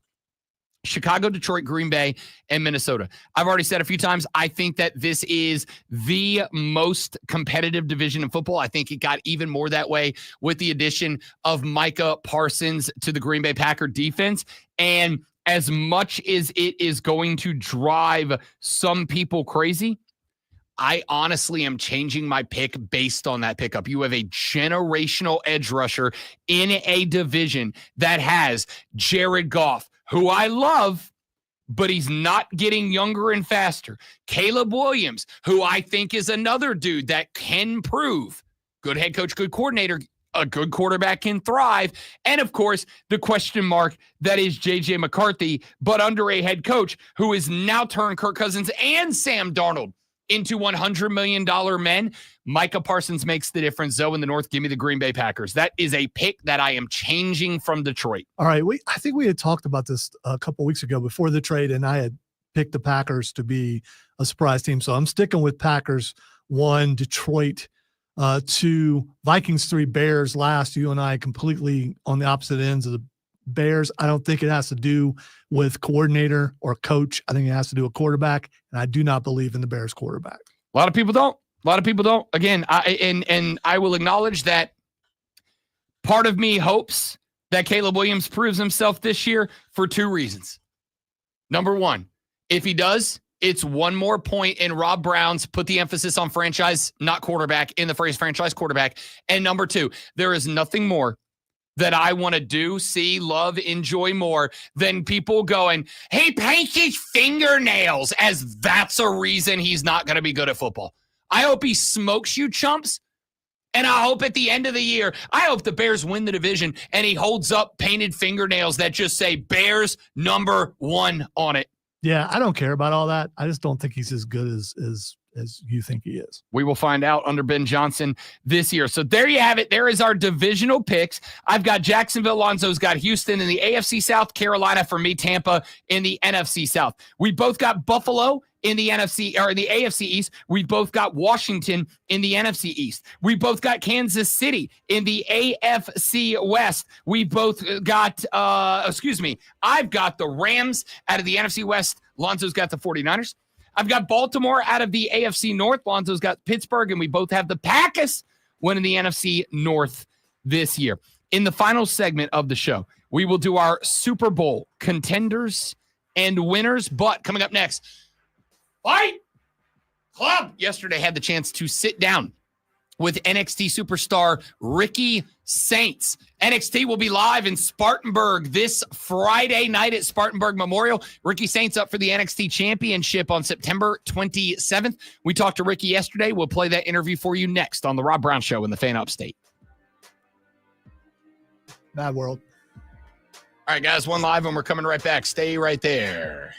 Chicago, Detroit, Green Bay, and Minnesota. I've already said a few times, I think that this is the most competitive division in football. I think it got even more that way with the addition of Micah Parsons to the Green Bay Packer defense. And as much as it is going to drive some people crazy, I honestly am changing my pick based on that pickup. You have a generational edge rusher in a division that has Jared Goff, who I love, but he's not getting younger and faster. Caleb Williams, who I think is another dude that can prove good head coach, good coordinator, a good quarterback can thrive. And of course, the question mark that is JJ McCarthy, but under a head coach who is now turned Kirk Cousins and Sam Darnold into $100 million men. Micah Parsons makes the difference. Zoe in the North, give me the Green Bay Packers. That is a pick that I am changing from Detroit. All right. I think we had talked about this a couple weeks ago before the trade, and I had picked the Packers to be a surprise team. So I'm sticking with Packers 1, Detroit 2, Vikings 3, Bears last. You and I completely on the opposite ends of the Bears. I don't think it has to do with coordinator or coach. I think it has to do with quarterback, and I do not believe in the Bears quarterback. A lot of people don't. Again, I will acknowledge that part of me hopes that Caleb Williams proves himself this year for 2 reasons. Number 1, if he does, it's one more point in Rob Brown's put the emphasis on franchise, not quarterback, in the phrase franchise quarterback. And number 2, there is nothing more that I want to do, see, love, enjoy more than people going, he paints his fingernails, as that's a reason he's not going to be good at football. I hope he smokes you chumps. And I hope at the end of the year, I hope the Bears win the division and he holds up painted fingernails that just say Bears #1 on it. Yeah, I don't care about all that. I just don't think he's as good as you think he is. We will find out under Ben Johnson this year. So there you have it. There is our divisional picks. I've got Jacksonville. Lonzo's got Houston in the AFC South, Carolina for me, Tampa in the NFC South. We both got Buffalo in the NFC or in the AFC East. We both got Washington in the NFC East. We both got Kansas City in the AFC West. We both got, I've got the Rams out of the NFC West. Lonzo's got the 49ers. I've got Baltimore out of the AFC North. Lonzo's got Pittsburgh, and we both have the Packers winning the NFC North this year. In the final segment of the show, we will do our Super Bowl contenders and winners. But coming up next, Fight Club yesterday had the chance to sit down with NXT superstar Ricky Saints. NXT will be live in Spartanburg this Friday night at Spartanburg Memorial. Ricky Saints up for the NXT Championship on September 27th. We talked to Ricky yesterday. We'll play that interview for you next on The Rob Brown Show in the Fan Upstate. Bad world. All right, guys, one live and we're coming right back. Stay right there.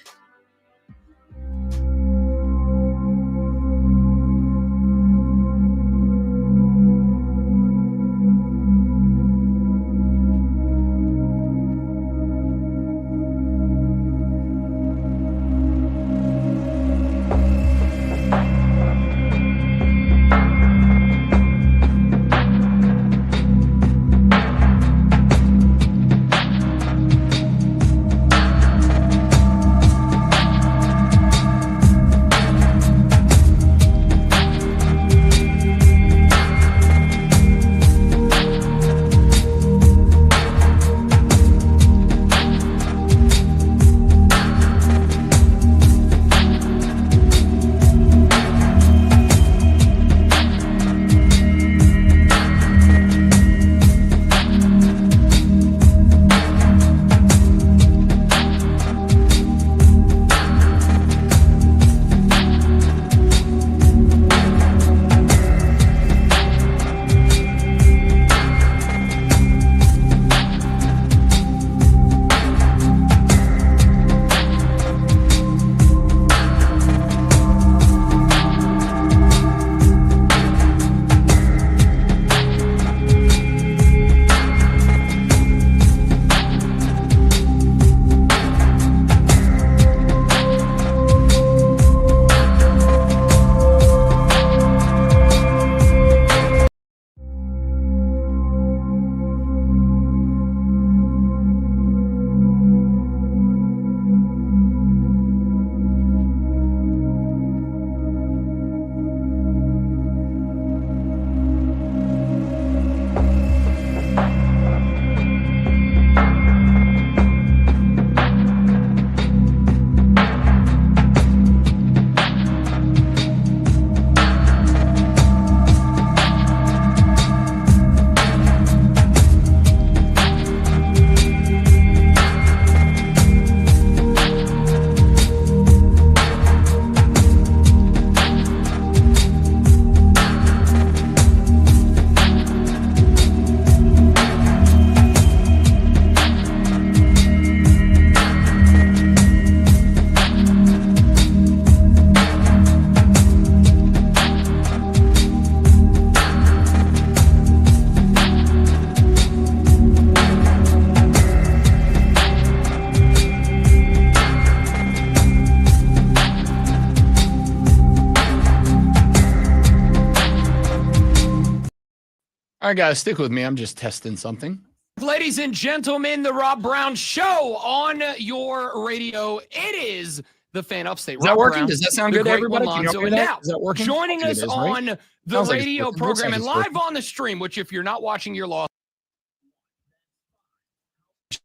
All right, guys, stick with me. I'm just testing something. Ladies and gentlemen, the Rob Brown Show on your radio. It is the Fan Upstate. Is that Rob working? Brown, Does that sound the good to great everybody? one, Can you Lonzo. hear And that? now, Is that working? joining It us is, right? on the Sounds like it's radio working. Looks program like and it's live working. on the stream, which if you're not watching, you're lost.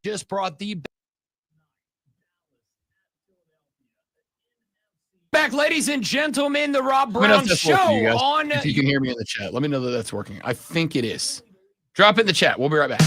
Just brought the back, ladies and gentlemen, the Rob Let me know Brown if that's Show working, you guys. on. If you can hear me in the chat, let me know that that's working. I think it is. Drop it in the chat. We'll be right back.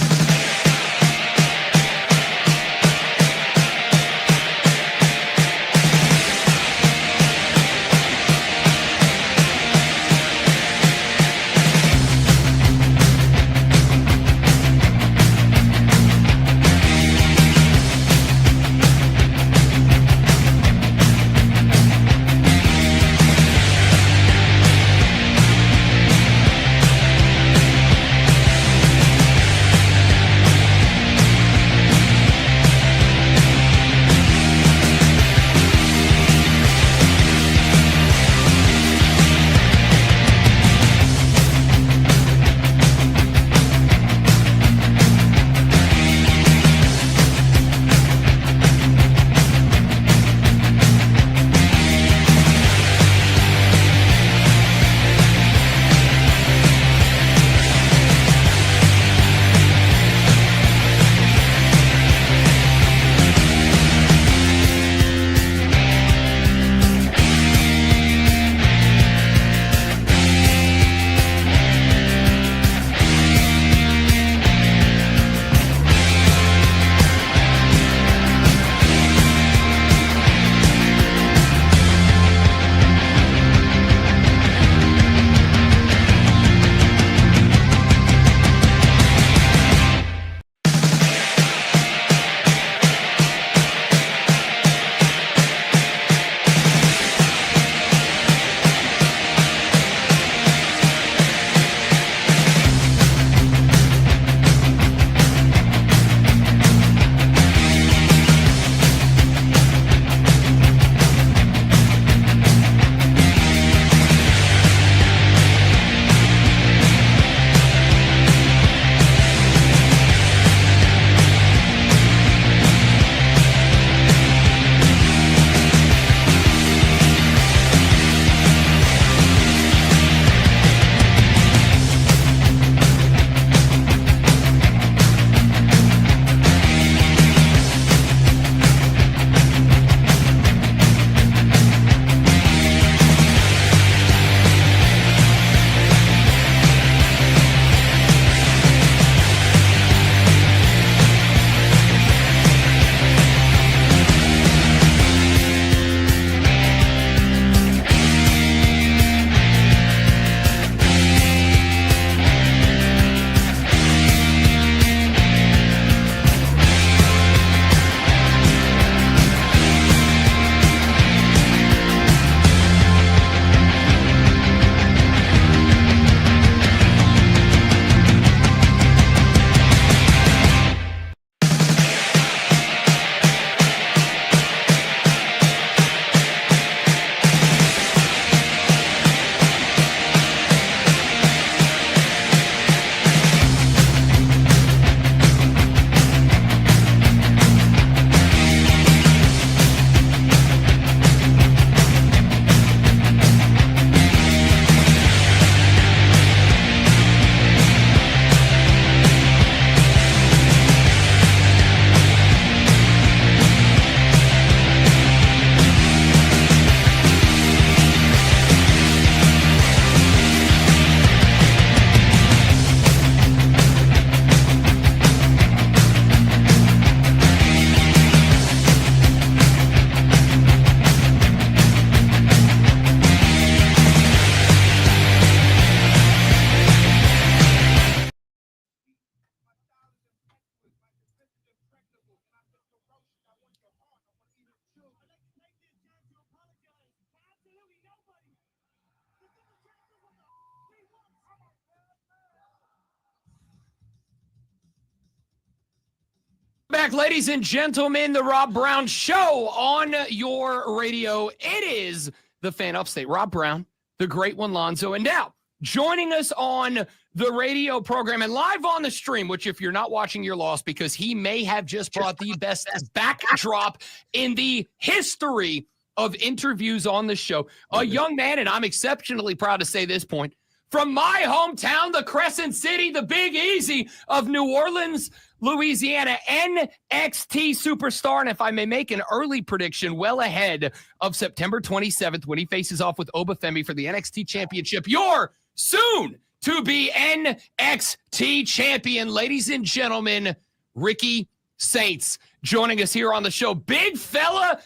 back, ladies and gentlemen. The Rob Brown Show on your radio. It is the Fan Upstate. Rob Brown, the great one, Lonzo. And now, joining us on the radio program and live on the stream, which if you're not watching, you're lost because he may have just brought the best backdrop in the history of interviews on the show. A young man, and I'm exceptionally proud to say this point, from my hometown, the Crescent City, the Big Easy of New Orleans, Louisiana, NXT superstar. And if I may make an early prediction, well ahead of September 27th when he faces off with Obafemi for the NXT Championship, your soon to be NXT champion, ladies and gentlemen, Ricky Saints, joining us here on the show. Big fella,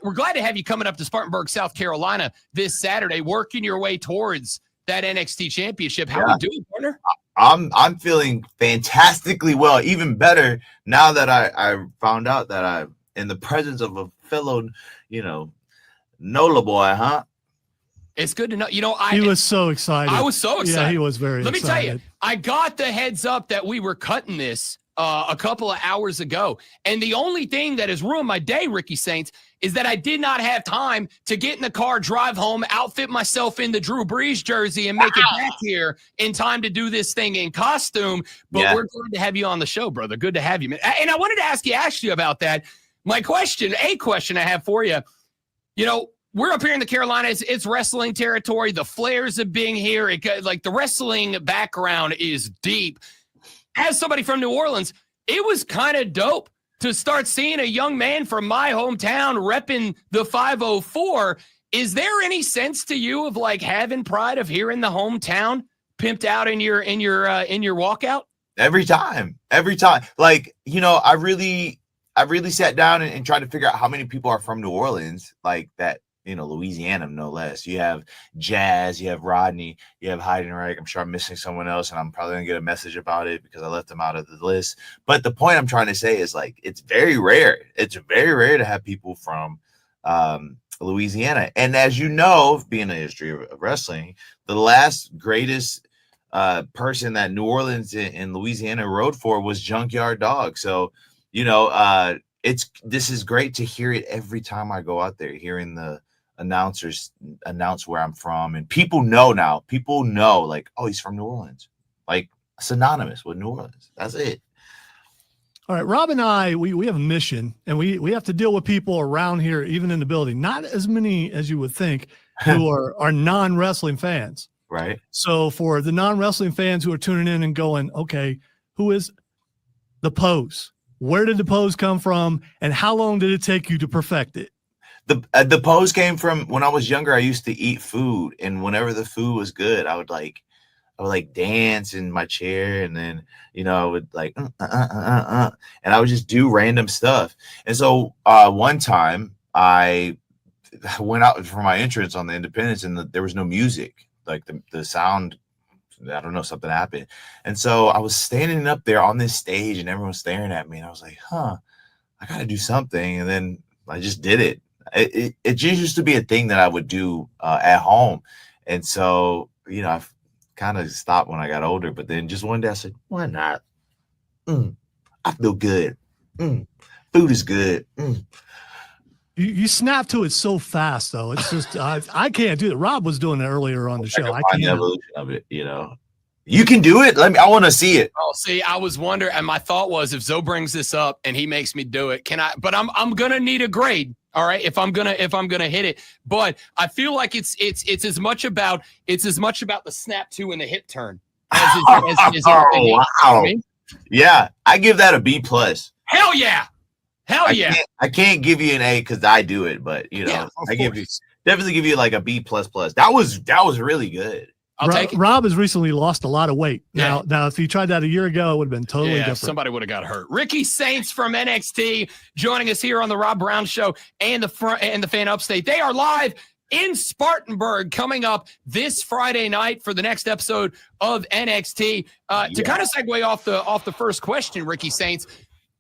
we're glad to have you coming up to Spartanburg, South Carolina this Saturday, working your way towards that NXT championship. How are you doing, partner? I'm feeling fantastically well, even better now that I found out that I'm in the presence of a fellow, NOLA boy, huh? It's good to know. He was so excited. I was so excited. Yeah, he was very excited. Let me tell you, I got the heads up that we were cutting this a couple of hours ago. And the only thing that has ruined my day, Ricky Saints, is that I did not have time to get in the car, drive home, outfit myself in the Drew Brees jersey, and make it back here in time to do this thing in costume. But we're glad to have you on the show, brother. Good to have you, man. And I wanted to ask you about that. A question I have for you, we're up here in the Carolinas. It's wrestling territory. The flares of being here, the wrestling background is deep. As somebody from New Orleans, it was kind of dope to start seeing a young man from my hometown repping the 504. Is there any sense to you of having pride of hearing the hometown pimped out in your walkout? Every time. I really sat down and tried to figure out how many people are from New Orleans, that. Louisiana, no less. You have Jazz, you have Rodney, you have Heidenreich. I'm sure I'm missing someone else, and I'm probably going to get a message about it because I left them out of the list. But the point I'm trying to say is, it's very rare. It's very rare to have people from Louisiana. And as you know, being in the history of wrestling, the last greatest person that New Orleans and Louisiana rode for was Junkyard Dog. So, this is great to hear it every time I go out there, hearing the announcers announce where I'm from, and people know now. People know, oh, he's from New Orleans, synonymous with New Orleans. That's it. All right, Rob and I, we have a mission, and we have to deal with people around here, even in the building. Not as many as you would think, who are non-wrestling fans. Right. So for the non-wrestling fans who are tuning in and going, okay, who is the Pose? Where did the pose come from, and how long did it take you to perfect it? The pose came from when I was younger. I used to eat food, and whenever the food was good, I would dance in my chair, and then I would and I would just do random stuff. And so one time I went out for my entrance on the Independence, and there was no music, the sound. I don't know, something happened. And so I was standing up there on this stage and everyone was staring at me, and I was like, I got to do something. And then I just did it. It just used to be a thing that I would do at home. And so, I've kind of stopped when I got older, but then just one day I said, why not? I feel good. Food is good. You snap to it so fast, though. It's just I can't do it. Rob was doing it earlier on the show. I can't. The evolution of it, You can do it. I want to see it. Oh, see, I was wondering, and my thought was, if Zoe brings this up and he makes me do it, can I? But I'm gonna need a grade. All right, if I'm gonna hit it. But I feel like it's as much about the snap to and the hip turn. Wow. Yeah, I give that a B+. Hell yeah. Hell yeah! I can't give you an A because I do it, but definitely give you a B++. That was really good. I'll take it. Rob has recently lost a lot of weight. Now if he tried that a year ago, it would have been totally different. Somebody would have got hurt. Ricky Saints from NXT joining us here on the Rob Brown Show and the Fan Upstate. They are live in Spartanburg coming up this Friday night for the next episode of NXT. To kind of segue off the first question, Ricky Saints.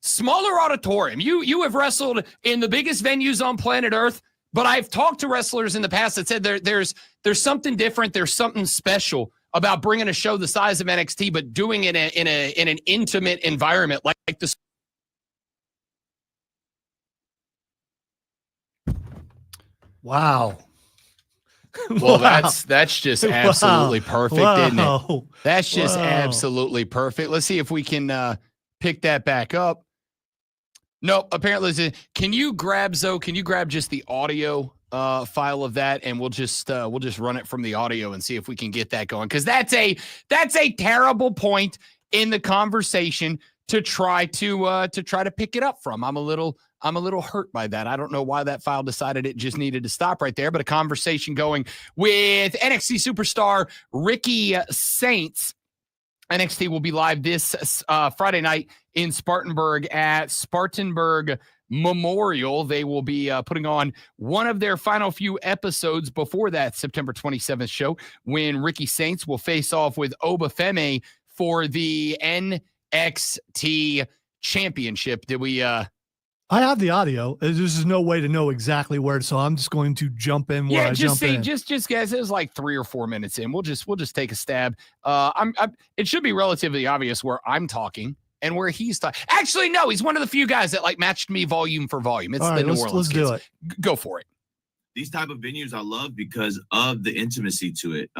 Smaller auditorium. You have wrestled in the biggest venues on planet Earth, but I've talked to wrestlers in the past that said there's something different. There's something special about bringing a show the size of NXT, but doing it in an intimate environment like this. Wow. Well, Wow. that's just absolutely perfect, isn't it? Wow. That's just Wow. absolutely perfect. Let's see if we can pick that back up. No, apparently, can you grab just the audio file of that, and we'll just run it from the audio and see if we can get that going, because that's a terrible point in the conversation to try to pick it up from. I'm a little hurt by that. I don't know why that file decided it just needed to stop right there, but a conversation going with NXT superstar Ricky Saints. NXT will be live this Friday night in Spartanburg at Spartanburg Memorial. They will be putting on one of their final few episodes before that September 27th show, when Ricky Saints will face off with Obafemi for the NXT Championship. Did we I have the audio. There's just no way to know exactly where, so I'm just going to jump in where I jump in. Just guys, it was like 3 or 4 minutes in. We'll just take a stab. It should be relatively obvious where I'm talking and where he's talking. Actually, no, he's one of the few guys that like matched me volume for volume. It's all the right, New Orleans let's kids. do it. Go for it. These type of venues I love because of the intimacy to it.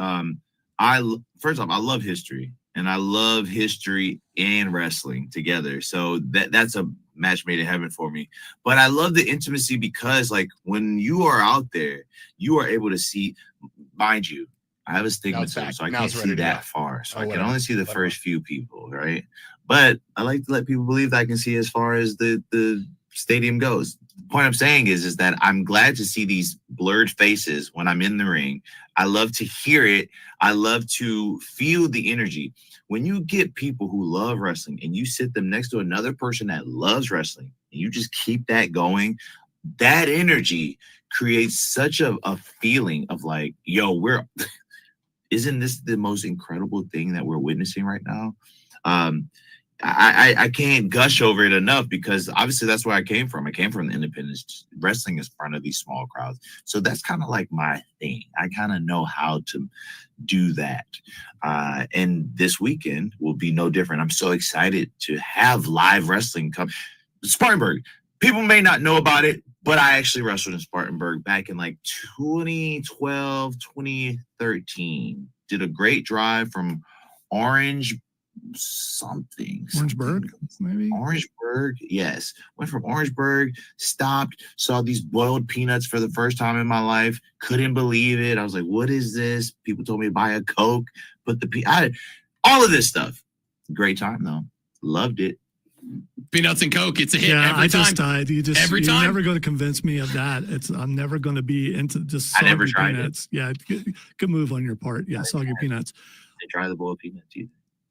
First off, I love history, and I love history and wrestling together. So that's a match made in heaven for me. But I love the intimacy because, like, when you are out there, you are able to see. Mind you, I have astigmatism, so I can't see that far. So I can only see the first few people, right? But I like to let people believe that I can see as far as the stadium goes. The point I'm saying is that I'm glad to see these blurred faces when I'm in the ring. I love to hear it. I love to feel the energy. When you get people who love wrestling and you sit them next to another person that loves wrestling and you just keep that going, that energy creates such a feeling of like, yo, isn't this the most incredible thing that we're witnessing right now? I can't gush over it enough because obviously that's where I came from. I came from the independents. Wrestling is in front of these small crowds. So that's kind of like my thing. I kind of know how to do that. And this weekend will be no different. I'm so excited to have live wrestling come. Spartanburg, people may not know about it, but I actually wrestled in Spartanburg back in like 2012, 2013. Did a great drive from Orangeburg, maybe? Orangeburg, yes. Went from Orangeburg, stopped, saw these boiled peanuts for the first time in my life. Couldn't believe it. I was like, what is this? People told me to buy a Coke, put all of this stuff. Great time, though. Loved it. Peanuts and Coke, it's a hit Yeah, every time. You're never going to convince me of that. I'm never going to be into just I never soggy tried peanuts. Yeah, good move on your part. Yeah, soggy peanuts. They try the boiled peanuts either.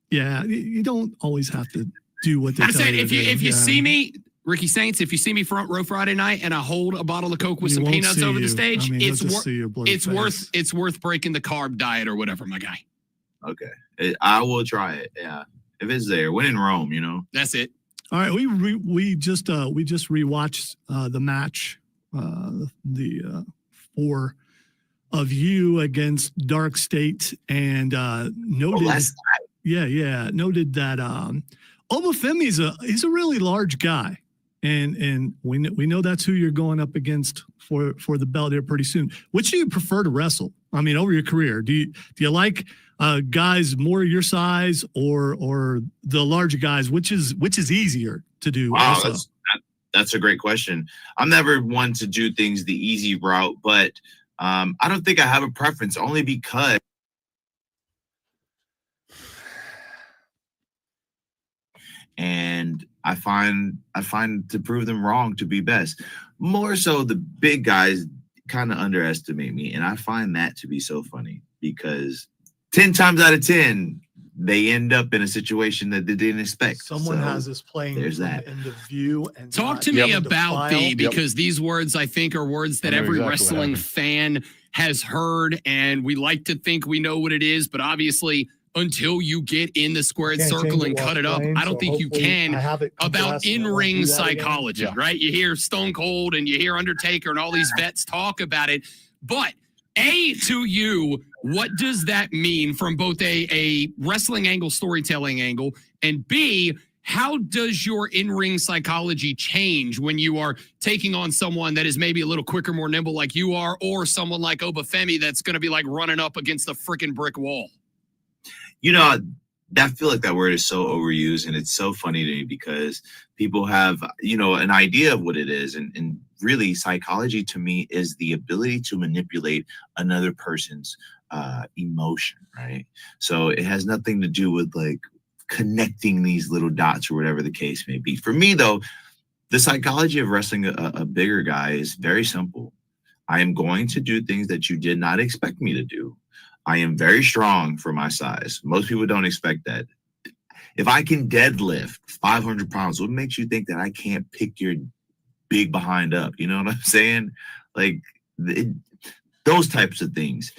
Yeah, you don't always have to do what they tell you to do. If you see me, Ricky Saints, if you see me front row Friday night and I hold a bottle of Coke with some peanuts over the stage, it's worth breaking the carb diet or whatever, my guy. Okay, I will try it. Yeah, if it's there. When in Rome, you know. That's it. All right, we just rewatched the match, the 4 of you against Dark State, and noted. Noted that Obafemi he's a really large guy, and we know that's who you're going up against for the belt here pretty soon. Which do you prefer to wrestle? I mean, over your career, do you like guys more your size or the larger guys? Which is easier to do? Wow, that's a great question. I'm never one to do things the easy route, but I don't think I have a preference, only because. And I find to prove them wrong to be best. More so, the big guys kind of underestimate me, and I find that to be so funny because 10 times out of 10, they end up in a situation that they didn't expect. Someone has us playing there's that. In the view and talk to me about because these words I think are words that every wrestling fan has heard, and we like to think we know what it is, but obviously until you get in the squared circle and cut it up, I don't think you can about in-ring psychology, right? You hear Stone Cold and you hear Undertaker and all these vets talk about it. But A, to you, what does that mean from both a wrestling angle, storytelling angle, and B, how does your in-ring psychology change when you are taking on someone that is maybe a little quicker, more nimble like you are, or someone like Obafemi that's going to be like running up against the freaking brick wall? You know, I feel like that word is so overused, and it's so funny to me because people have, an idea of what it is. And really, psychology to me is the ability to manipulate another person's emotion, right? So it has nothing to do with like connecting these little dots or whatever the case may be. For me, though, the psychology of wrestling a bigger guy is very simple. I am going to do things that you did not expect me to do. I am very strong for my size. Most people don't expect that. If I can deadlift 500 pounds, what makes you think that I can't pick your big behind up? You know what I'm saying? Like those types of things.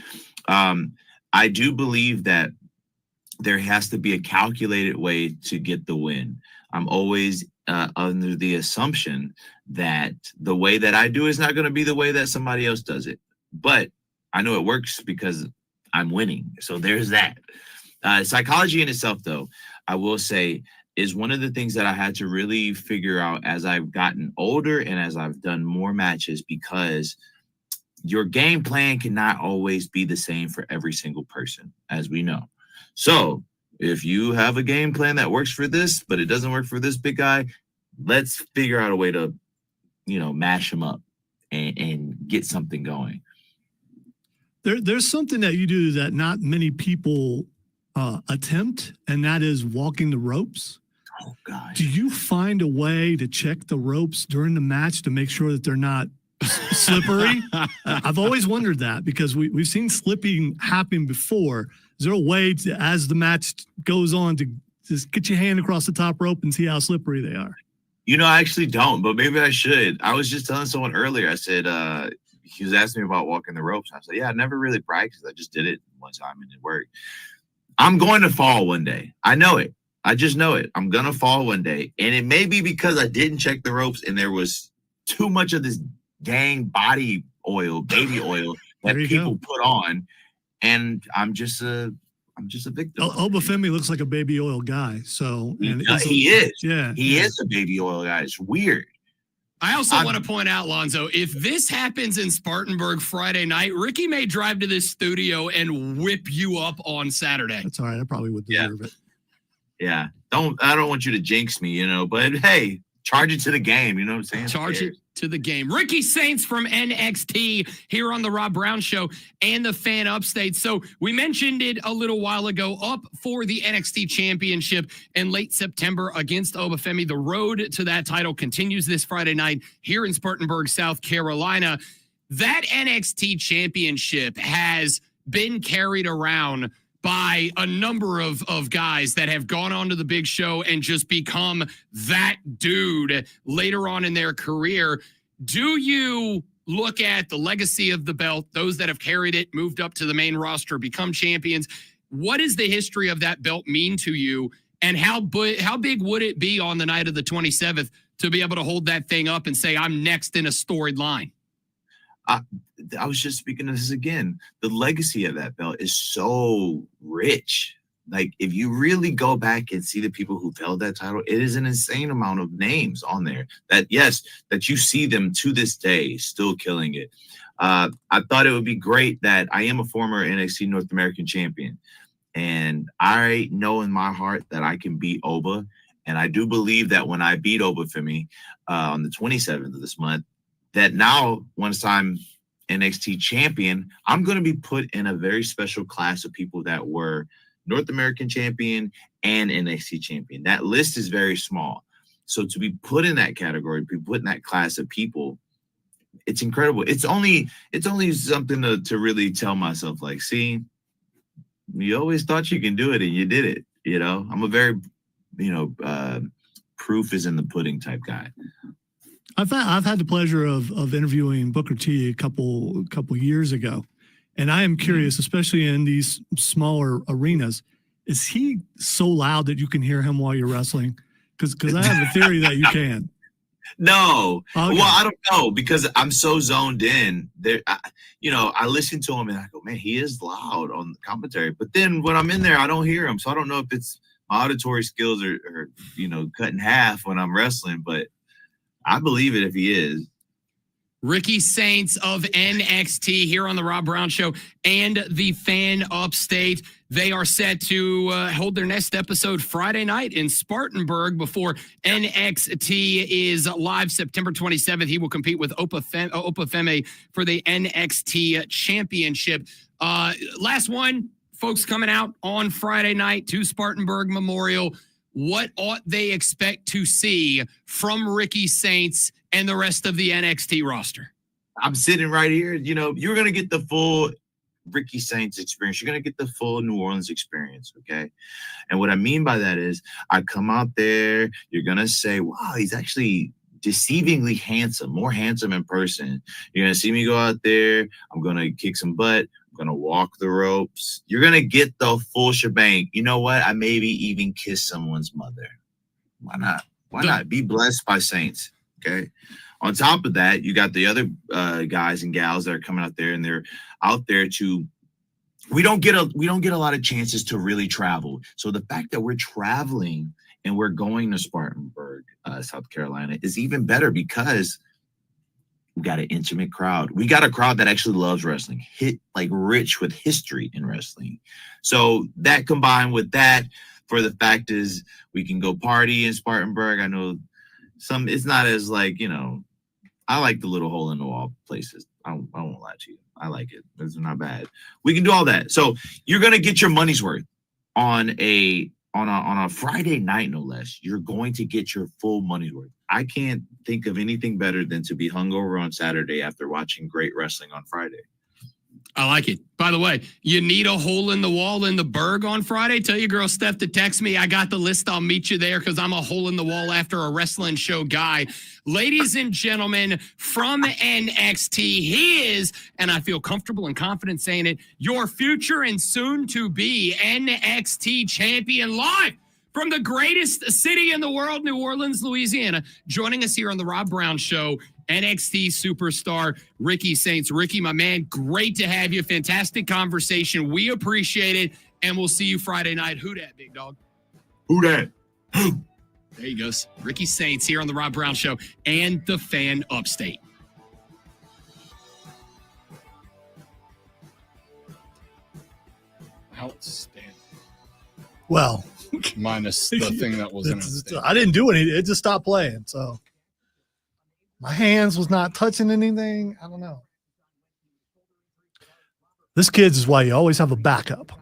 I do believe that there has to be a calculated way to get the win. I'm always under the assumption that the way that I do is not going to be the way that somebody else does it. But I know it works because I'm winning. So there's that. Psychology in itself, though, I will say, is one of the things that I had to really figure out as I've gotten older and as I've done more matches, because your game plan cannot always be the same for every single person, as we know. So if you have a game plan that works for this, but it doesn't work for this big guy, let's figure out a way to, mash him up and get something going. There's something that you do that not many people attempt, and that is walking the ropes. Oh, God. Do you find a way to check the ropes during the match to make sure that they're not slippery? I've always wondered that because we've seen slipping happen before. Is there a way to, as the match goes on, to just get your hand across the top rope and see how slippery they are? I actually don't, but maybe I should. I was just telling someone earlier, I said, he was asking me about walking the ropes. I said, yeah, I never really practiced. I just did it one time and it worked. I'm going to fall one day. I know it. I just know it. I'm going to fall one day. And it may be because I didn't check the ropes and there was too much of this dang body oil, baby oil that people put on. And I'm just a victim. Obafemi looks like a baby oil guy. So he is. Yeah. He is a baby oil guy. It's weird. I also want to point out, Lonzo, if this happens in Spartanburg Friday night, Ricky may drive to this studio and whip you up on Saturday. That's all right. I probably would deserve it. Yeah. I don't want you to jinx me, but hey, charge it to the game. You know what I'm saying? Charge it to the game. Ricky Saints from NXT here on the Rob Brown Show and the Fan Upstate. So we mentioned it a little while ago, up for the NXT Championship in late September against Obafemi. The road to that title continues this Friday night here in Spartanburg, South Carolina. That NXT Championship has been carried around by a number of guys that have gone on to the big show and just become that dude later on in their career. Do you look at the legacy of the belt, those that have carried it, moved up to the main roster, become champions? What does the history of that belt mean to you? And how big would it be on the night of the 27th to be able to hold that thing up and say, I'm next in a storied line? I was just speaking of this again. The legacy of that belt is so rich. Like, if you really go back and see the people who held that title, it is an insane amount of names on there that you see them to this day still killing it. I thought it would be great that I am a former NXT North American champion, and I know in my heart that I can beat Oba. And I do believe that when I beat Obafemi on the 27th of this month, that now, once I'm NXT champion, I'm going to be put in a very special class of people that were North American champion and NXT champion. That list is very small. So to be put in that category, be put in that class of people, it's incredible. It's only something to really tell myself, like, see, you always thought you can do it and you did it. I'm a very, proof is in the pudding type guy. I've had the pleasure of interviewing Booker T a couple years ago, and I am curious, especially in these smaller arenas, is he so loud that you can hear him while you're wrestling? Because I have a theory that you can. No, okay. Well, I don't know, because I'm so zoned in there. I listen to him and I go, man, he is loud on the commentary. But then when I'm in there, I don't hear him, so I don't know if it's auditory skills are cut in half when I'm wrestling, but I believe it if he is. Ricky Saints of NXT here on the Rob Brown Show and the Fan Upstate. They are set to hold their next episode Friday night in Spartanburg before NXT is live September 27th. He will compete with Opa Femi for the NXT Championship. Last one, folks coming out on Friday night to Spartanburg Memorial. What ought they expect to see from Ricky Saints and the rest of the NXT roster? I'm sitting right here. You're going to get the full Ricky Saints experience. You're going to get the full New Orleans experience, okay? And what I mean by that is I come out there, you're going to say, wow, he's actually deceivingly handsome, more handsome in person. You're going to see me go out there. I'm going to kick some butt. I'm going to walk the ropes. You're going to get the full shebang. You know what? I maybe even kiss someone's mother. Why not? Why not? Be blessed by Saints. Okay. On top of that, you got the other guys and gals that are coming out there, and they're out there to. We don't get a lot of chances to really travel. So the fact that we're traveling and we're going to Spartanburg, South Carolina, is even better because we got an intimate crowd. We got a crowd that actually loves wrestling, rich with history in wrestling. So that combined with that, for the fact is we can go party in Spartanburg. I know it's not as I like the little hole in the wall places. I won't lie to you. I like it. It's not bad. We can do all that. So you're gonna get your money's worth on a Friday night, no less. You're going to get your full money's worth. I can't think of anything better than to be hungover on Saturday after watching great wrestling on Friday. I like it. By the way, you need a hole in the wall in the Berg on Friday? Tell your girl Steph to text me. I got the list. I'll meet you there because I'm a hole in the wall after a wrestling show guy. Ladies and gentlemen, from NXT, he is, and I feel comfortable and confident saying it, your future and soon to be NXT champion live from the greatest city in the world, New Orleans, Louisiana, joining us here on the Rob Brown Show, NXT superstar Ricky Saints. Ricky, my man, great to have you. Fantastic conversation. We appreciate it, and we'll see you Friday night. Who dat, big dog? Who dat? There he goes. Ricky Saints here on the Rob Brown Show and the Fan Upstate. Outstanding. Well, minus the thing that wasn't. I didn't do anything. It just stopped playing. So my hands was not touching anything. I don't know. This kid's is why you always have a backup.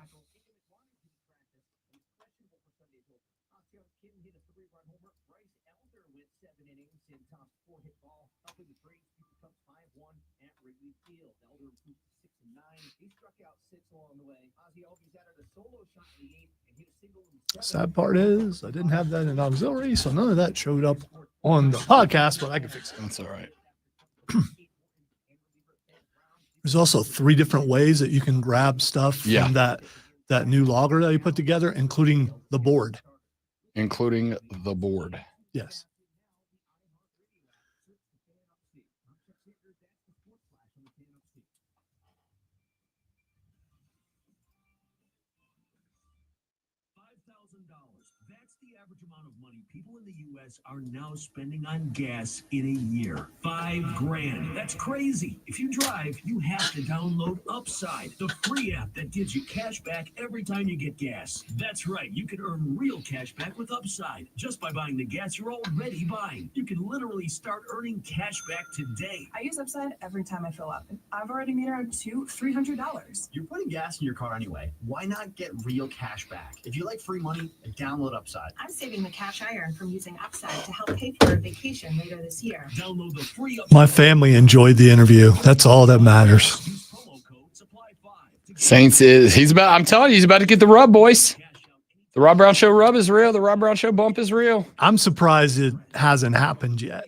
Sad part is I didn't have that in auxiliary, so none of that showed up on the podcast, but I can fix it. That's all right. There's also 3 different ways that you can grab stuff from that new logger that you put together, including the board. Including the board. Yes. That's the average amount of money people in the U.S. are now spending on gas in a year. $5,000. That's crazy. If you drive, you have to download Upside, the free app that gives you cash back every time you get gas. That's right. You can earn real cash back with Upside just by buying the gas you're already buying. You can literally start earning cash back today. I use Upside every time I fill up. I've already made around $300. You're putting gas in your car anyway. Why not get real cash back? If you like free money, download Upside. I'm saving the cash I earn from using Upside to help pay for a vacation later this year. Download the free My family enjoyed the interview. That's all that matters. Saints I'm telling you, he's about to get the rub, boys. The Rob Brown Show rub is real. The Rob Brown Show bump is real. I'm surprised it hasn't happened yet.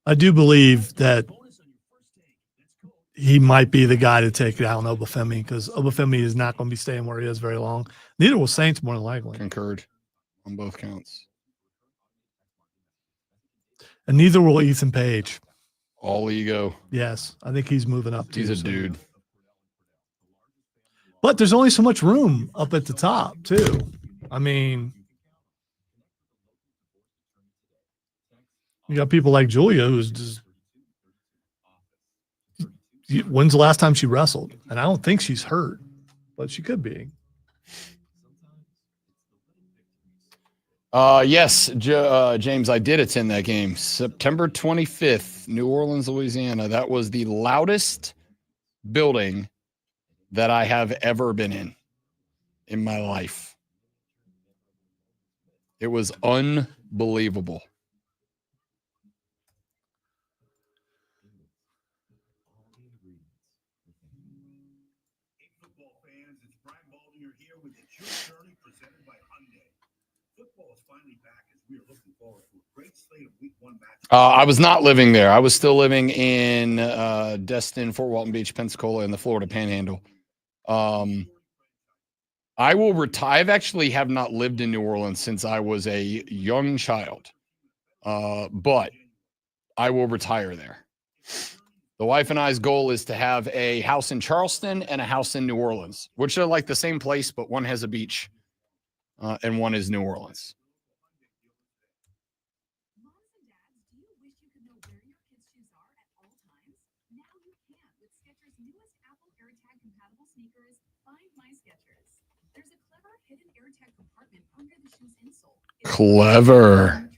I do believe that he might be the guy to take down Obafemi because Obafemi is not going to be staying where he is very long. Neither will Saints, more than likely. Concurred on both counts. And neither will Ethan Page. All ego. Yes, I think he's moving up. He's a dude. But there's only so much room up at the top, too. I mean, you got people like Julia who's just. When's the last time she wrestled? And I don't think she's hurt, but she could be. Yes, James, I did attend that game. September 25th, New Orleans, Louisiana. That was the loudest building that I have ever been in my life. It was unbelievable. I was not living there. I was still living in Destin, Fort Walton Beach, Pensacola, in the Florida Panhandle. I will retire. I've actually have not lived in New Orleans since I was a young child, but I will retire there. The wife and I's goal is to have a house in Charleston and a house in New Orleans, which are like the same place, but one has a beach and one is New Orleans. Clever.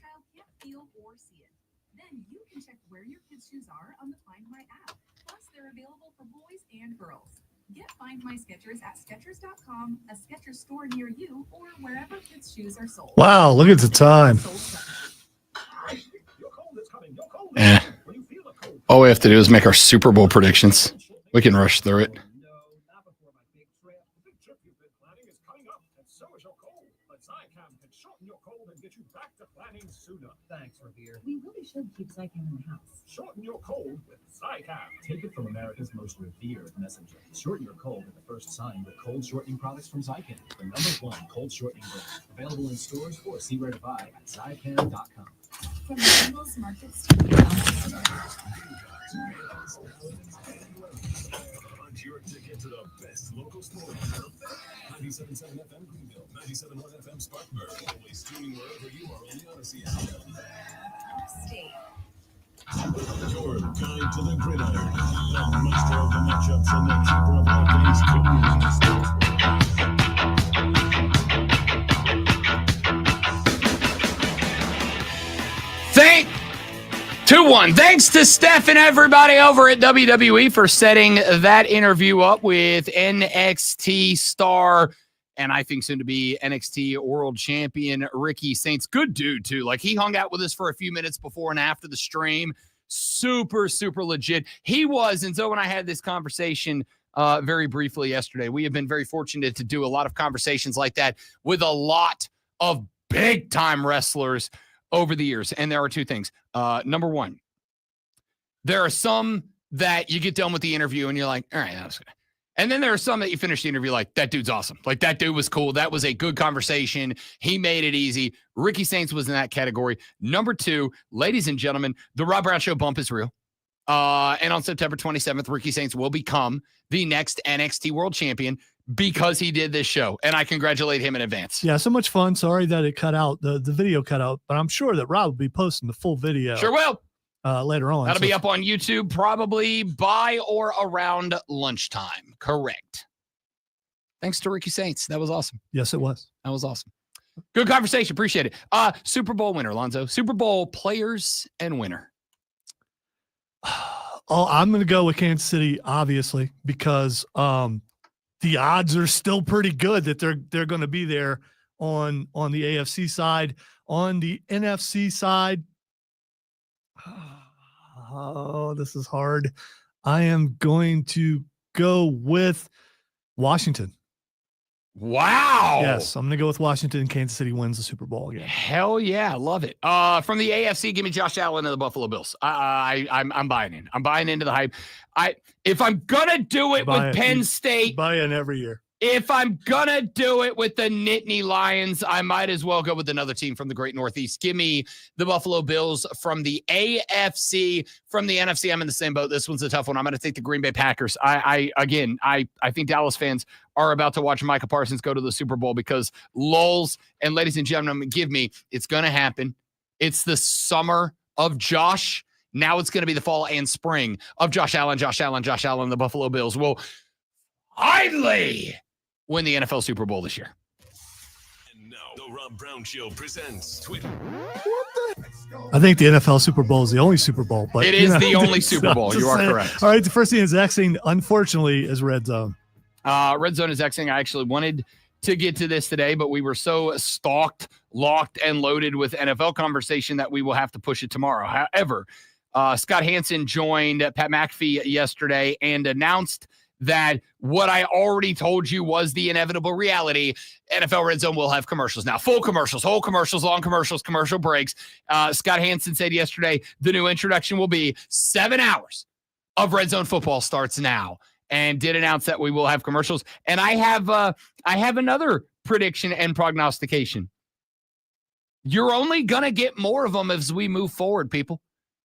Then you can check where your kids' shoes are on the Find My app. Plus, they're available for boys and girls. Get Find My Skechers at Skechers.com, a Skechers store near you, or wherever kids' shoes are sold. Wow, look at the time. All we have to do is make our Super Bowl predictions. We can rush through it. Thanks, Revere. We really should keep Zycam in the house. Shorten your cold with Zycam. Take it from America's most revered messenger. Shorten your cold at the first sign with cold shortening products from Zycam, the #1 cold shortening brand. Available in stores or see where to buy at Zycam.com. From the Bengals markets to the Punch your ticket to the best local sports. 97.7 FM Greenville, 97.1 FM Spartanburg. Always streaming wherever you are on the Odyssey app. Your guide to the gridiron, the master of the matchups and the keeper of all things Thank 2-1. Thanks to Steph and everybody over at WWE for setting that interview up with NXT star and I think soon to be NXT World Champion Ricky Saints. Good dude, too. Like, he hung out with us for a few minutes before and after the stream. Super, super legit. He was, and Zoe and I had this conversation very briefly yesterday. We have been very fortunate to do a lot of conversations like that with a lot of big-time wrestlers over the years. And there are two things. Number one, there are some that you get done with the interview and you're like, all right, that was good. And then there are some that you finish the interview like, that dude's awesome. Like, that dude was cool. That was a good conversation. He made it easy. Ricky Saints was in that category. Number two, ladies and gentlemen, the Rob Brown Show bump is real. And on September 27th, Ricky Saints will become the next NXT World Champion because he did this show. And I congratulate him in advance. Yeah, so much fun. Sorry that it cut out, the video cut out, but I'm sure that Rob will be posting the full video. Sure will. Later on. That'll be up on YouTube probably by or around lunchtime. Correct. Thanks to Ricky Saints. That was awesome. Yes, it was. That was awesome. Good conversation. Appreciate it. Super Bowl winner, Lonzo. Super Bowl players and winner. Oh, I'm going to go with Kansas City, obviously, because the odds are still pretty good that they're going to be there on the AFC side. On the NFC side, oh, this is hard. I am going to go with Washington. Wow. Yes, I'm going to go with Washington, and Kansas City wins the Super Bowl again. Hell yeah. Love it. From the AFC, give me Josh Allen and the Buffalo Bills. I'm buying in. I'm buying into the hype. If I'm going to do it with Penn State. Buy in every year. If I'm going to do it with the Nittany Lions, I might as well go with another team from the great Northeast. Give me the Buffalo Bills from the AFC. From the NFC, I'm in the same boat. This one's a tough one. I'm going to take the Green Bay Packers. I think Dallas fans are about to watch Micah Parsons go to the Super Bowl because lulz, and ladies and gentlemen, it's going to happen. It's the summer of Josh. Now it's going to be the fall and spring of Josh Allen. The Buffalo Bills will finally win the NFL Super Bowl this year. And now, the Rob Brown Show presents Twitter. I think the NFL Super Bowl is the only Super Bowl, but it is the only Super Bowl. You are correct. All right, the first thing is Xing, unfortunately, is Red Zone. Red Zone is Xing. I actually wanted to get to this today, but we were so stalked, locked, and loaded with NFL conversation that we will have to push it tomorrow. However, Scott Hansen joined Pat McAfee yesterday and announced that what I already told you was the inevitable reality. NFL Red Zone will have commercials now. Full commercials, whole commercials, long commercials, commercial breaks. Scott Hansen said yesterday the new introduction will be 7 hours of Red Zone football starts now, and did announce that we will have commercials. And I have another prediction and prognostication. You're only going to get more of them as we move forward, people.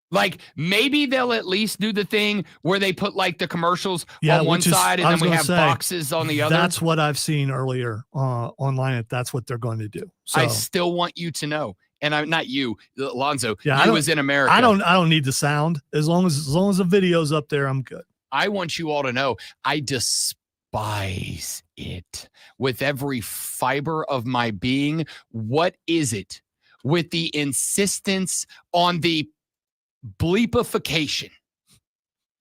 Like, maybe they'll at least do the thing where they put like the commercials on one side and then we have boxes on the other. That's what I've seen earlier online. That's what they're going to do. So I still want you to know, and I'm not you, Alonzo. Yeah, you was in America. I don't need the sound. As long as the video's up there, I'm good. I want you all to know I despise it with every fiber of my being. What is it with the insistence on the bleepification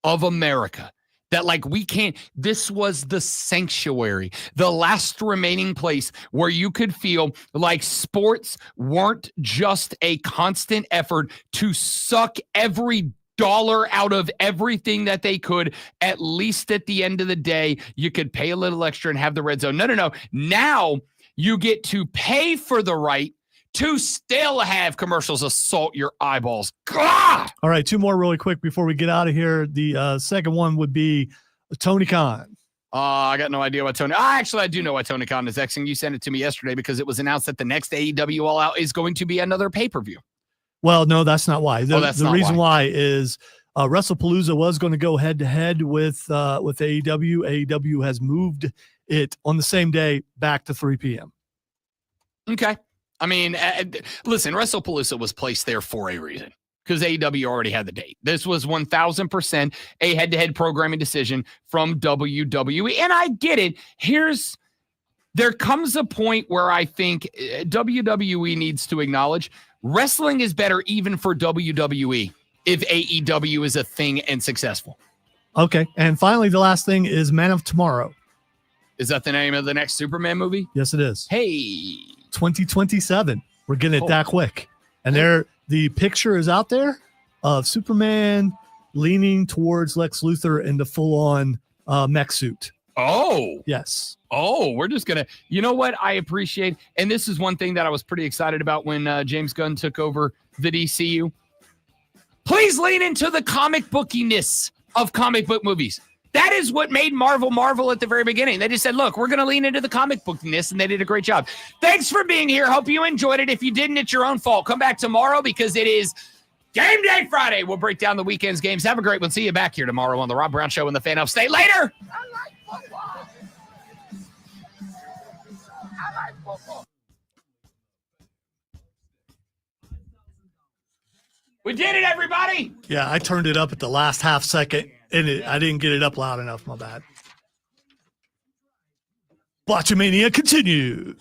of America that like we can't? This was the sanctuary, the last remaining place where you could feel like sports weren't just a constant effort to suck every dollar out of everything that they could. At least at the end of the day, you could pay a little extra and have the Red Zone. No. Now you get to pay for the right to still have commercials assault your eyeballs. God! All right, 2 more really quick before we get out of here. The second one would be Tony Khan. I got no idea what Tony. Actually, I do know what Tony Khan is Xing. You sent it to me yesterday because it was announced that the next AEW All Out is going to be another pay-per-view. Well, no, that's not why. The reason why is WrestlePalooza was going to go head-to-head with AEW. AEW has moved it on the same day back to 3 p.m. Okay. I mean, listen, WrestlePalooza was placed there for a reason because AEW already had the date. This was 1,000% a head-to-head programming decision from WWE, and I get it. There comes a point where I think WWE needs to acknowledge wrestling is better even for WWE if AEW is a thing and successful. Okay, and finally, the last thing is Man of Tomorrow. Is that the name of the next Superman movie? Yes, it is. Hey. 2027. We're getting it that quick. And the picture is out there of Superman leaning towards Lex Luthor in the full-on mech suit. Oh. Yes. Oh, we're just going to, you know what I appreciate? And this is one thing that I was pretty excited about when James Gunn took over the DCU. Please lean into the comic bookiness of comic book movies. That is what made Marvel at the very beginning. They just said, look, we're going to lean into the comic bookiness, and they did a great job. Thanks for being here. Hope you enjoyed it. If you didn't, it's your own fault. Come back tomorrow because it is Game Day Friday. We'll break down the weekend's games. Have a great one. See you back here tomorrow on the Rob Brown Show and the Fan Up. Stay later. I like football. We did it, everybody. Yeah, I turned it up at the last half second, and I didn't get it up loud enough. My bad. Botchamania continues.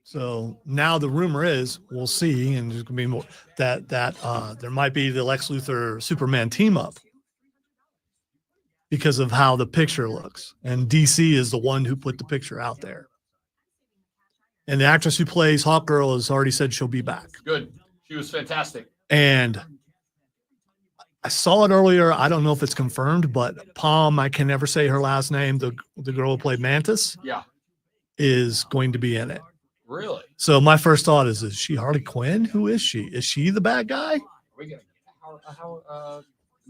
So now the rumor is, we'll see, and there's going to be more that there might be the Lex Luthor Superman team up because of how the picture looks, and DC is the one who put the picture out there. And the actress who plays Hawkgirl has already said she'll be back. Good. She was fantastic. And I saw it earlier. I don't know if it's confirmed, but Palm, I can never say her last name, the girl who played Mantis, is going to be in it. Really? So my first thought is she Harley Quinn? Who is she? Is she the bad guy?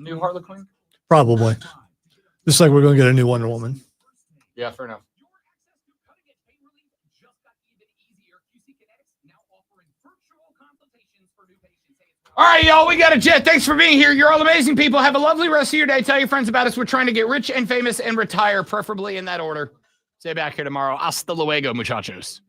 New Harlequin? Probably. Just like we're going to get a new Wonder Woman. Yeah, fair enough. All right, y'all, we got a jet. Thanks for being here. You're all amazing people. Have a lovely rest of your day. Tell your friends about us. We're trying to get rich and famous and retire, preferably in that order. Stay back here tomorrow. Hasta luego, muchachos.